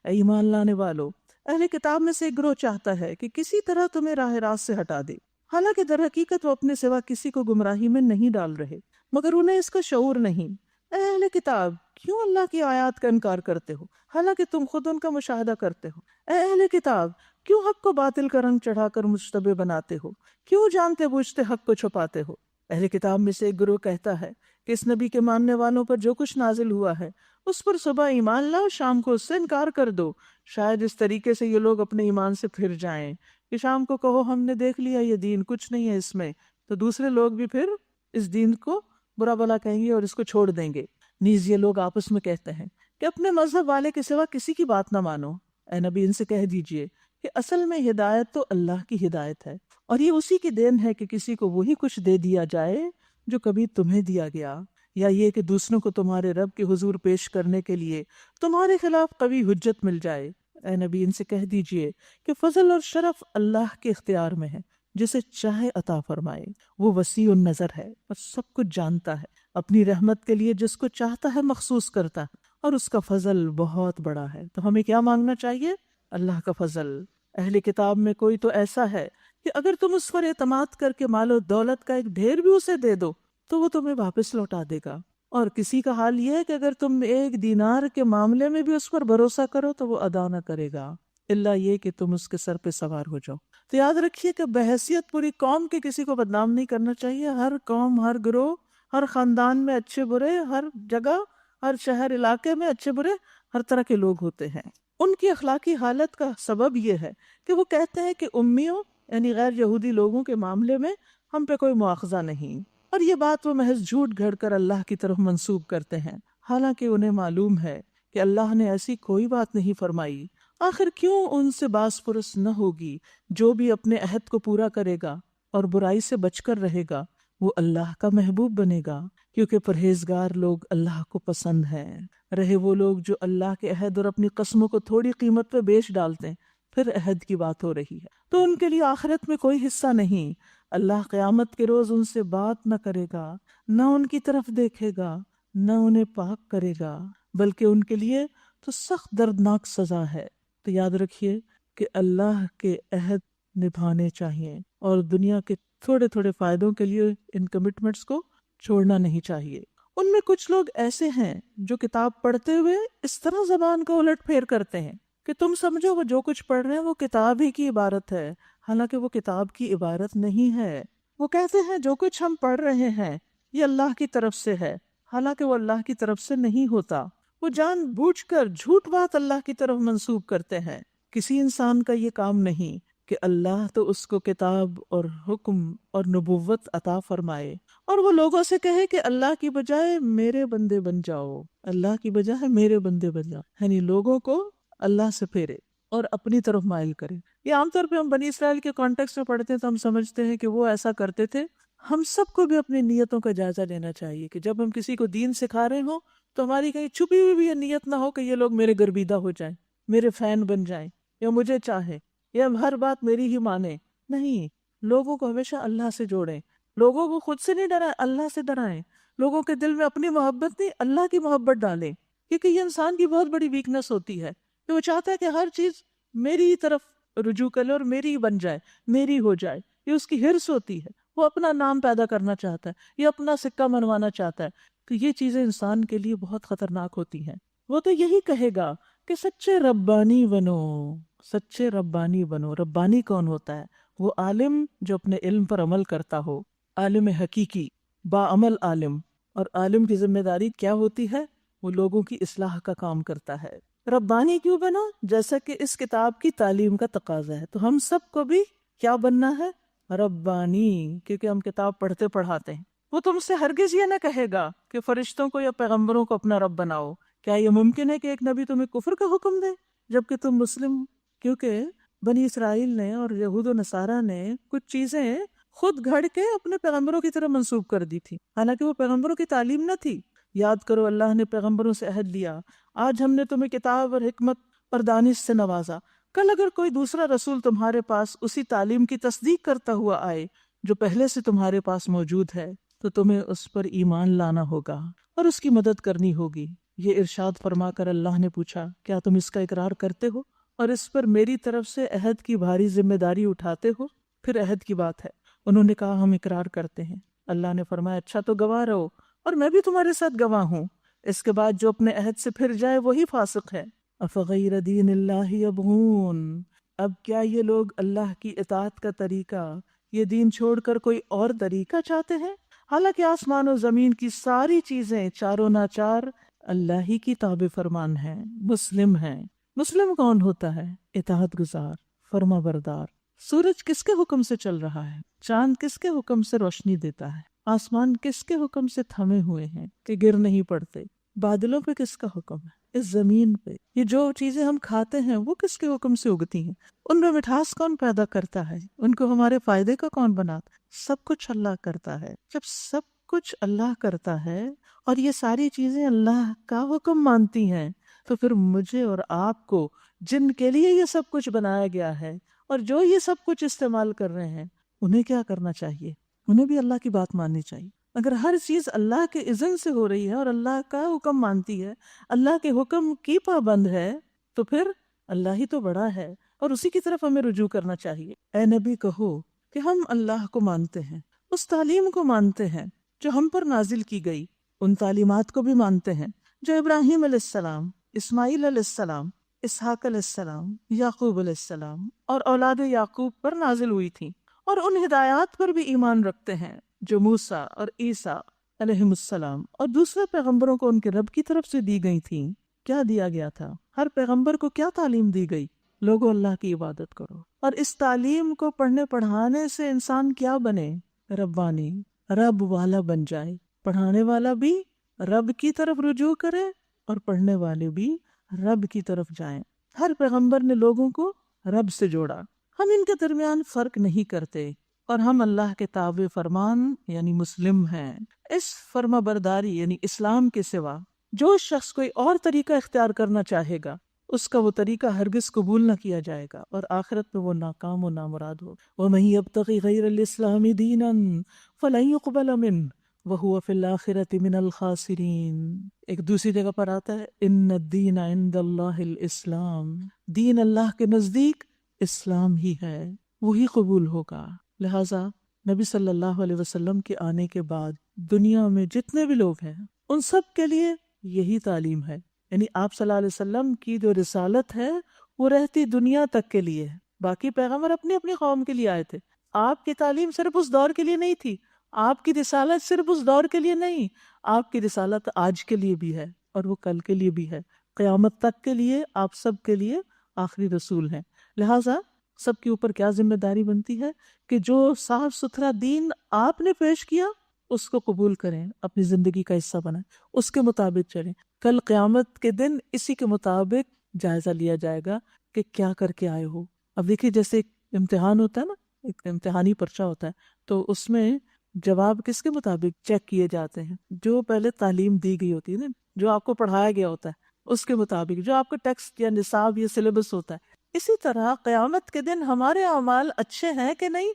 اے ایمان لانے والو، اہل کتاب میں سے ایک گروہ چاہتا ہے کہ کسی طرح تمہیں راہ راست سے ہٹا دے، حالانکہ در حقیقت وہ اپنے سوا کسی کو گمراہی میں نہیں ڈال رہے، مگر انہیں اس کا شعور نہیں. اے اہل کتاب، کیوں اللہ کی آیات کا انکار کرتے ہو حالانکہ تم خود ان کا مشاہدہ کرتے ہو؟ اے اہل کتاب، کیوں حق کو باطل کا رنگ چڑھا کر مشتبہ بناتے ہو؟ کیوں جانتے بوجھتے حق کو چھپاتے ہو؟ اہل کتاب میں سے ایک گروہ کہتا ہے کہ اس نبی کے ماننے والوں پر جو کچھ نازل ہوا ہے اس پر صبح ایمان لاؤ، شام کو اس سے انکار کر دو. شاید اس طریقے سے یہ لوگ اپنے ایمان سے پھر جائیں کہ شام کو کہو ہم نے دیکھ لیا یہ دین کچھ نہیں ہے اس میں، تو دوسرے لوگ بھی پھر اس دین کو برا بلا کہیں گے اور اس کو چھوڑ دیں گے. نیز یہ لوگ آپس میں کہتے ہیں کہ اپنے مذہب والے کے سوا کسی کی بات نہ مانو. اے نبی ان سے کہہ دیجئے کہ اصل میں ہدایت تو اللہ کی ہدایت ہے، اور یہ اسی کی دین ہے کہ کسی کو وہی کچھ دے دیا جائے جو کبھی تمہیں دیا گیا، یا یہ کہ دوسروں کو تمہارے رب کے حضور پیش کرنے کے لیے تمہارے خلاف قوی حجت مل جائے. اے نبی ان سے کہہ دیجئے کہ فضل اور شرف اللہ کے اختیار میں ہے، جسے چاہے عطا فرمائے. وہ وسیع النظر ہے اور سب کچھ جانتا ہے، اپنی رحمت کے لیے جس کو چاہتا ہے مخصوص کرتا ہے، اور اس کا فضل بہت بڑا ہے. تو ہمیں کیا مانگنا چاہیے؟ اللہ کا فضل. اہل کتاب میں کوئی تو ایسا ہے کہ اگر تم اس پر اعتماد کر کے مال و دولت کا ایک ڈھیر بھی اسے دے دو تو وہ تمہیں واپس لوٹا دے گا، اور کسی کا حال یہ ہے کہ اگر تم ایک دینار کے معاملے میں بھی اس پر بھروسہ کرو تو وہ ادا نہ کرے گا، الا یہ کہ تم اس کے سر پہ سوار ہو جاؤ. تو یاد رکھیے کہ بحیثیت پوری قوم کے کسی کو بدنام نہیں کرنا چاہیے. ہر قوم، ہر گروہ، ہر خاندان میں اچھے برے، ہر جگہ، ہر شہر علاقے میں اچھے برے ہر طرح کے لوگ ہوتے ہیں. ان کی اخلاقی حالت کا سبب یہ ہے کہ وہ کہتے ہیں کہ امیوں یعنی غیر یہودی لوگوں کے معاملے میں ہم پہ کوئی مواخذہ نہیں، اور یہ بات وہ محض جھوٹ گھڑ کر اللہ کی طرف منسوب کرتے ہیں، حالانکہ انہیں معلوم ہے کہ اللہ نے ایسی کوئی بات نہیں فرمائی. آخر کیوں ان سے باس پرس نہ ہوگی؟ جو بھی اپنے عہد کو پورا کرے گا اور برائی سے بچ کر رہے گا وہ اللہ کا محبوب بنے گا، کیونکہ پرہیزگار لوگ اللہ کو پسند ہیں. رہے وہ لوگ جو اللہ کے عہد اور اپنی قسموں کو تھوڑی قیمت پہ بیچ ڈالتے ہیں، پھر عہد کی بات ہو رہی ہے تو ان کے لیے آخرت میں کوئی حصہ نہیں. اللہ قیامت کے روز ان سے بات نہ کرے گا، نہ ان کی طرف دیکھے گا، نہ انہیں پاک کرے گا، بلکہ ان کے لیے تو سخت دردناک سزا ہے. تو یاد رکھیے کہ اللہ کے عہد نبھانے چاہیے اور دنیا کے تھوڑے تھوڑے فائدوں کے لیے ان کمٹمنٹس کو چھوڑنا نہیں چاہیے. ان میں کچھ لوگ ایسے ہیں جو کتاب پڑھتے ہوئے اس طرح زبان کو الٹ پھیر کرتے ہیں کہ تم سمجھو وہ جو کچھ پڑھ رہے ہیں وہ کتاب ہی کی عبارت ہے، حالانکہ وہ کتاب کی عبارت نہیں ہے. وہ کہتے ہیں جو کچھ ہم پڑھ رہے ہیں یہ اللہ کی طرف سے ہے، حالانکہ وہ اللہ کی طرف سے نہیں ہوتا. وہ جان بوجھ کر جھوٹ بات اللہ کی طرف منسوب کرتے ہیں. کسی انسان کا یہ کام نہیں کہ اللہ تو اس کو کتاب اور حکم اور نبوت عطا فرمائے اور وہ لوگوں سے کہے کہ اللہ کی بجائے میرے بندے بن جاؤ، اللہ کی بجائے میرے بندے بن جاؤ، یعنی لوگوں کو اللہ سے پھیرے اور اپنی طرف مائل کرے. یہ عام طور پہ ہم بنی اسرائیل کے کانٹیکسٹ میں پڑھتے ہیں تو ہم سمجھتے ہیں کہ وہ ایسا کرتے تھے. ہم سب کو بھی اپنی نیتوں کا جائزہ لینا چاہیے کہ جب ہم کسی کو دین سکھا رہے ہوں تو ہماری کہیں چھپی ہوئی بھی یہ نیت نہ ہو کہ یہ لوگ میرے گرویدہ ہو جائیں، میرے فین بن جائیں، یا مجھے چاہیں، یا ہر بات میری ہی مانیں. نہیں، لوگوں کو ہمیشہ اللہ سے جوڑیں، لوگوں کو خود سے نہیں ڈرائیں، اللہ سے ڈرائیں. لوگوں کے دل میں اپنی محبت نہیں، اللہ کی محبت ڈالیں، کیونکہ یہ انسان کی بہت بڑی ویکنس ہوتی ہے کہ وہ چاہتا ہے کہ ہر چیز میری ہی طرف رجوع کرے اور میری ہی بن جائے، میری ہو جائے. یہ اس کی حرص ہوتی ہے، وہ اپنا نام پیدا کرنا چاہتا ہے، یہ اپنا سکہ منوانا چاہتا ہے. تو یہ چیزیں انسان کے لیے بہت خطرناک ہوتی ہیں. وہ تو یہی کہے گا کہ سچے ربانی بنو، سچے ربانی بنو. ربانی کون ہوتا ہے؟ وہ عالم جو اپنے علم پر عمل کرتا ہو، عالم حقیقی، باعمل عالم. اور عالم کی ذمہ داری کیا ہوتی ہے؟ وہ لوگوں کی اصلاح کا کام کرتا ہے. ربانی کیوں بنا؟ جیسا کہ اس کتاب کی تعلیم کا تقاضا ہے. تو ہم سب کو بھی کیا بننا ہے؟ ربانی، کیونکہ ہم کتاب پڑھتے پڑھاتے ہیں. وہ تم سے ہرگز یہ نہ کہے گا کہ فرشتوں کو یا پیغمبروں کو اپنا رب بناؤ. کیا یہ ممکن ہے کہ ایک نبی تمہیں کفر کا حکم دے جبکہ تم مسلم؟ کیونکہ بنی اسرائیل نے اور یہود و نصارہ نے کچھ چیزیں خود گھڑ کے اپنے پیغمبروں کی طرف منسوب کر دی تھی، حالانکہ وہ پیغمبروں کی تعلیم نہ تھی. یاد کرو، اللہ نے پیغمبروں سے عہد لیا، آج ہم نے تمہیں کتاب اور حکمت اور دانش سے نوازا. کل اگر کوئی دوسرا رسول تمہارے پاس اسی تعلیم کی تصدیق کرتا ہوا آئے جو پہلے سے تمہارے پاس موجود ہے تو تمہیں اس پر ایمان لانا ہوگا اور اس کی مدد کرنی ہوگی. یہ ارشاد فرما کر اللہ نے پوچھا، کیا تم اس کا اقرار کرتے ہو اور اس پر میری طرف سے عہد کی بھاری ذمہ داری اٹھاتے ہو؟ پھر عہد کی بات ہے. انہوں نے کہا ہم اقرار کرتے ہیں. اللہ نے فرمایا اچھا تو گواہ رہو اور میں بھی تمہارے ساتھ گواہ ہوں. اس کے بعد جو اپنے عہد سے پھر جائے وہی فاسق ہے. افغیر دین اللہ یبغون، اب کیا یہ لوگ اللہ کی اطاعت کا طریقہ، یہ دین چھوڑ کر کوئی اور طریقہ چاہتے ہیں؟ حالانکہ آسمان و زمین کی ساری چیزیں چاروں ناچار اللہ ہی کی تابع فرمان ہیں، مسلم ہیں. مسلم کون ہوتا ہے؟ اطاعت گزار، فرما بردار. سورج کس کے حکم سے چل رہا ہے؟ چاند کس کے حکم سے روشنی دیتا ہے؟ آسمان کس کے حکم سے تھمے ہوئے ہیں کہ گر نہیں پڑتے؟ بادلوں پہ کس کا حکم ہے؟ اس زمین پہ یہ جو چیزیں ہم کھاتے ہیں وہ کس کے حکم سے اگتی ہیں؟ ان میں مٹھاس کون پیدا کرتا ہے؟ ان کو ہمارے فائدے کا کون بناتا ہے؟ سب کچھ اللہ کرتا ہے. جب سب کچھ اللہ کرتا ہے اور یہ ساری چیزیں اللہ کا حکم مانتی ہیں تو پھر مجھے اور آپ کو جن کے لیے یہ سب کچھ بنایا گیا ہے اور جو یہ سب کچھ استعمال کر رہے ہیں انہیں کیا کرنا چاہیے؟ انہیں بھی اللہ کی بات ماننی چاہیے. اگر ہر چیز اللہ کے اذن سے ہو رہی ہے اور اللہ کا حکم مانتی ہے، اللہ کے حکم کی پابند ہے، تو پھر اللہ ہی تو بڑا ہے اور اسی کی طرف ہمیں رجوع کرنا چاہیے. اے نبی کہو کہ ہم اللہ کو مانتے ہیں، اس تعلیم کو مانتے ہیں جو ہم پر نازل کی گئی، ان تعلیمات کو بھی مانتے ہیں جو ابراہیم علیہ السلام، اسماعیل علیہ السلام، اسحاق علیہ السلام، یعقوب علیہ السلام اور اولاد یعقوب پر نازل ہوئی تھی، اور ان ہدایات پر بھی ایمان رکھتے ہیں جو موسیٰ اور عیسیٰ علیہ السلام اور دوسرے پیغمبروں کو ان کے رب کی طرف سے دی گئی تھیں. کیا دیا گیا تھا؟ ہر پیغمبر کو کیا تعلیم دی گئی؟ لوگوں اللہ کی عبادت کرو. اور اس تعلیم کو پڑھنے پڑھانے سے انسان کیا بنے؟ ربانی، رب والا بن جائے. پڑھانے والا بھی رب کی طرف رجوع کرے اور پڑھنے والے بھی رب کی طرف جائیں. ہر پیغمبر نے لوگوں کو رب سے جوڑا. ہم ان کے درمیان فرق نہیں کرتے اور ہم اللہ کے تابع فرمان یعنی مسلم ہیں. اس فرما برداری یعنی اسلام کے سوا جو شخص کوئی اور طریقہ اختیار کرنا چاہے گا اس کا وہ طریقہ ہرگز قبول نہ کیا جائے گا اور آخرت میں وہ ناکام و نامراد ہو. وَمَن يَبْتَغِ غَيْرَ الْإِسْلَامِ دِينًا فَلَن يُقْبَلَ مِنْهُ وَهُوَ فِي الْآخِرَةِ مِنَ الْخَاسِرِينَ. ایک دوسری جگہ پر آتا ہے إِنَّ الدِّينَ عِندَ اللَّهِ الْإِسْلَامِ، دین اللہ کے نزدیک اسلام ہی ہے، وہی قبول ہوگا. لہٰذا نبی صلی اللہ علیہ وسلم کے آنے کے بعد دنیا میں جتنے بھی لوگ ہیں ان سب کے لیے یہی تعلیم ہے. یعنی آپ صلی اللہ علیہ وسلم کی جو رسالت ہے وہ رہتی دنیا تک کے لیے ہے. باقی پیغمبر اپنی اپنی قوم کے لیے آئے تھے. آپ کی تعلیم صرف اس دور کے لیے نہیں تھی، آپ کی رسالت صرف اس دور کے لیے نہیں، آپ کی رسالت آج کے لیے بھی ہے اور وہ کل کے لیے بھی ہے. قیامت تک کے لیے آپ سب کے لیے آخری رسول ہیں. لہٰذا سب کے اوپر کیا ذمہ داری بنتی ہے کہ جو صاف ستھرا دین آپ نے پیش کیا اس کو قبول کریں، اپنی زندگی کا حصہ بنائیں، اس کے مطابق چلیں. کل قیامت کے دن اسی کے مطابق جائزہ لیا جائے گا کہ کیا کر کے آئے ہو. اب دیکھیے جیسے ایک امتحان ہوتا ہے نا، ایک امتحانی پرچہ ہوتا ہے، تو اس میں جواب کس کے مطابق چیک کیے جاتے ہیں؟ جو پہلے تعلیم دی گئی ہوتی ہے نا، جو آپ کو پڑھایا گیا ہوتا ہے اس کے مطابق، جو آپ کا ٹیکسٹ یا نصاب یا سلیبس ہوتا ہے. اسی طرح قیامت کے دن ہمارے اعمال اچھے ہیں کہ نہیں،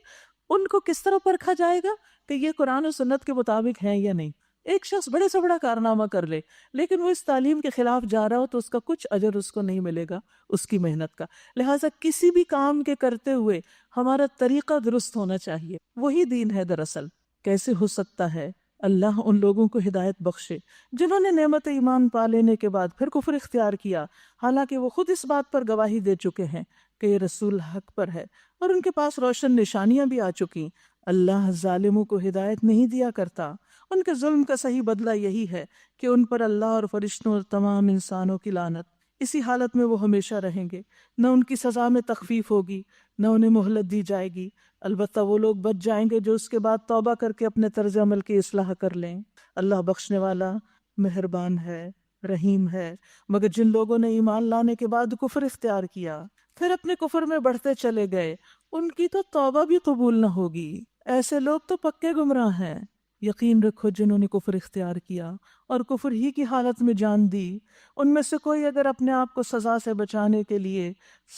ان کو کس طرح پرکھا جائے گا کہ یہ قرآن و سنت کے مطابق ہیں یا نہیں. ایک شخص بڑے سے بڑا کارنامہ کر لے لیکن وہ اس تعلیم کے خلاف جا رہا ہو تو اس کا کچھ اجر اس کو نہیں ملے گا اس کی محنت کا. لہٰذا کسی بھی کام کے کرتے ہوئے ہمارا طریقہ درست ہونا چاہیے. وہی دین ہے دراصل. کیسے ہو سکتا ہے اللہ ان لوگوں کو ہدایت بخشے جنہوں نے نعمت ایمان پا لینے کے بعد پھر کفر اختیار کیا، حالانکہ وہ خود اس بات پر گواہی دے چکے ہیں کہ یہ رسول حق پر ہے اور ان کے پاس روشن نشانیاں بھی آ چکی۔ اللہ ظالموں کو ہدایت نہیں دیا کرتا۔ ان کے ظلم کا صحیح بدلہ یہی ہے کہ ان پر اللہ اور فرشتوں اور تمام انسانوں کی لعنت، اسی حالت میں وہ ہمیشہ رہیں گے، نہ ان کی سزا میں تخفیف ہوگی نہ انہیں مہلت دی جائے گی۔ البتہ وہ لوگ بچ جائیں گے جو اس کے بعد توبہ کر کے اپنے طرز عمل کی اصلاح کر لیں۔ اللہ بخشنے والا مہربان ہے، رحیم ہے۔ مگر جن لوگوں نے ایمان لانے کے بعد کفر اختیار کیا پھر اپنے کفر میں بڑھتے چلے گئے، ان کی تو توبہ بھی قبول نہ ہوگی۔ ایسے لوگ تو پکے گمراہ ہیں۔ یقین رکھو جنہوں نے کفر اختیار کیا اور کفر ہی کی حالت میں جان دی، ان میں سے کوئی اگر اپنے آپ کو سزا سے بچانے کے لیے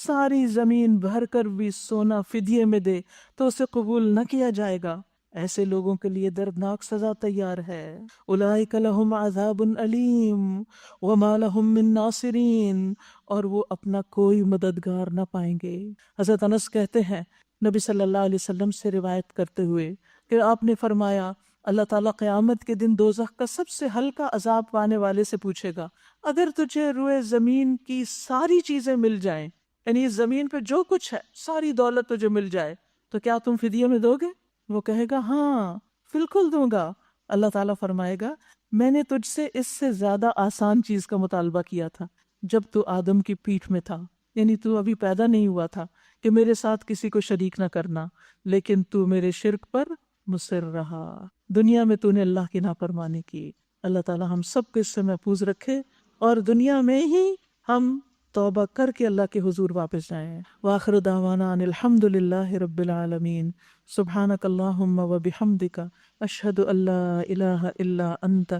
ساری زمین بھر کر بھی سونا فدیے میں دے تو اسے قبول نہ کیا جائے گا۔ ایسے لوگوں کے لیے دردناک سزا تیار ہے۔ اولئک لہم عذاب علیم وما لہم من ناصرین، اور وہ اپنا کوئی مددگار نہ پائیں گے۔ حضرت انس کہتے ہیں نبی صلی اللہ علیہ وسلم سے روایت کرتے ہوئے کہ آپ نے فرمایا اللہ تعالیٰ قیامت کے دن دوزخ کا سب سے ہلکا عذاب پانے والے سے پوچھے گا، اگر تجھے روئے زمین کی ساری چیزیں مل جائیں، یعنی اس زمین پہ جو کچھ ہے ساری دولت تجھے مل جائے تو کیا تم فدیے میں دو گے؟ وہ کہے گا ہاں بالکل دوں گا۔ اللہ تعالیٰ فرمائے گا میں نے تجھ سے اس سے زیادہ آسان چیز کا مطالبہ کیا تھا جب تو آدم کی پیٹھ میں تھا، یعنی تو ابھی پیدا نہیں ہوا تھا، کہ میرے ساتھ کسی کو شریک نہ کرنا، لیکن تو میرے شرک پر مصر رہا، دنیا میں تو نے اللہ کی نافرمانی کی۔ اللہ تعالیٰ ہم سب کو اس سے محفوظ رکھے اور دنیا میں ہی ہم توبہ کر کے اللہ کے حضور واپس جائیں۔ وآخر دعوانا ان الحمد للہ رب العالمین۔ سبحانک اللہم و بحمدک اشہد ان لا الہ الا انت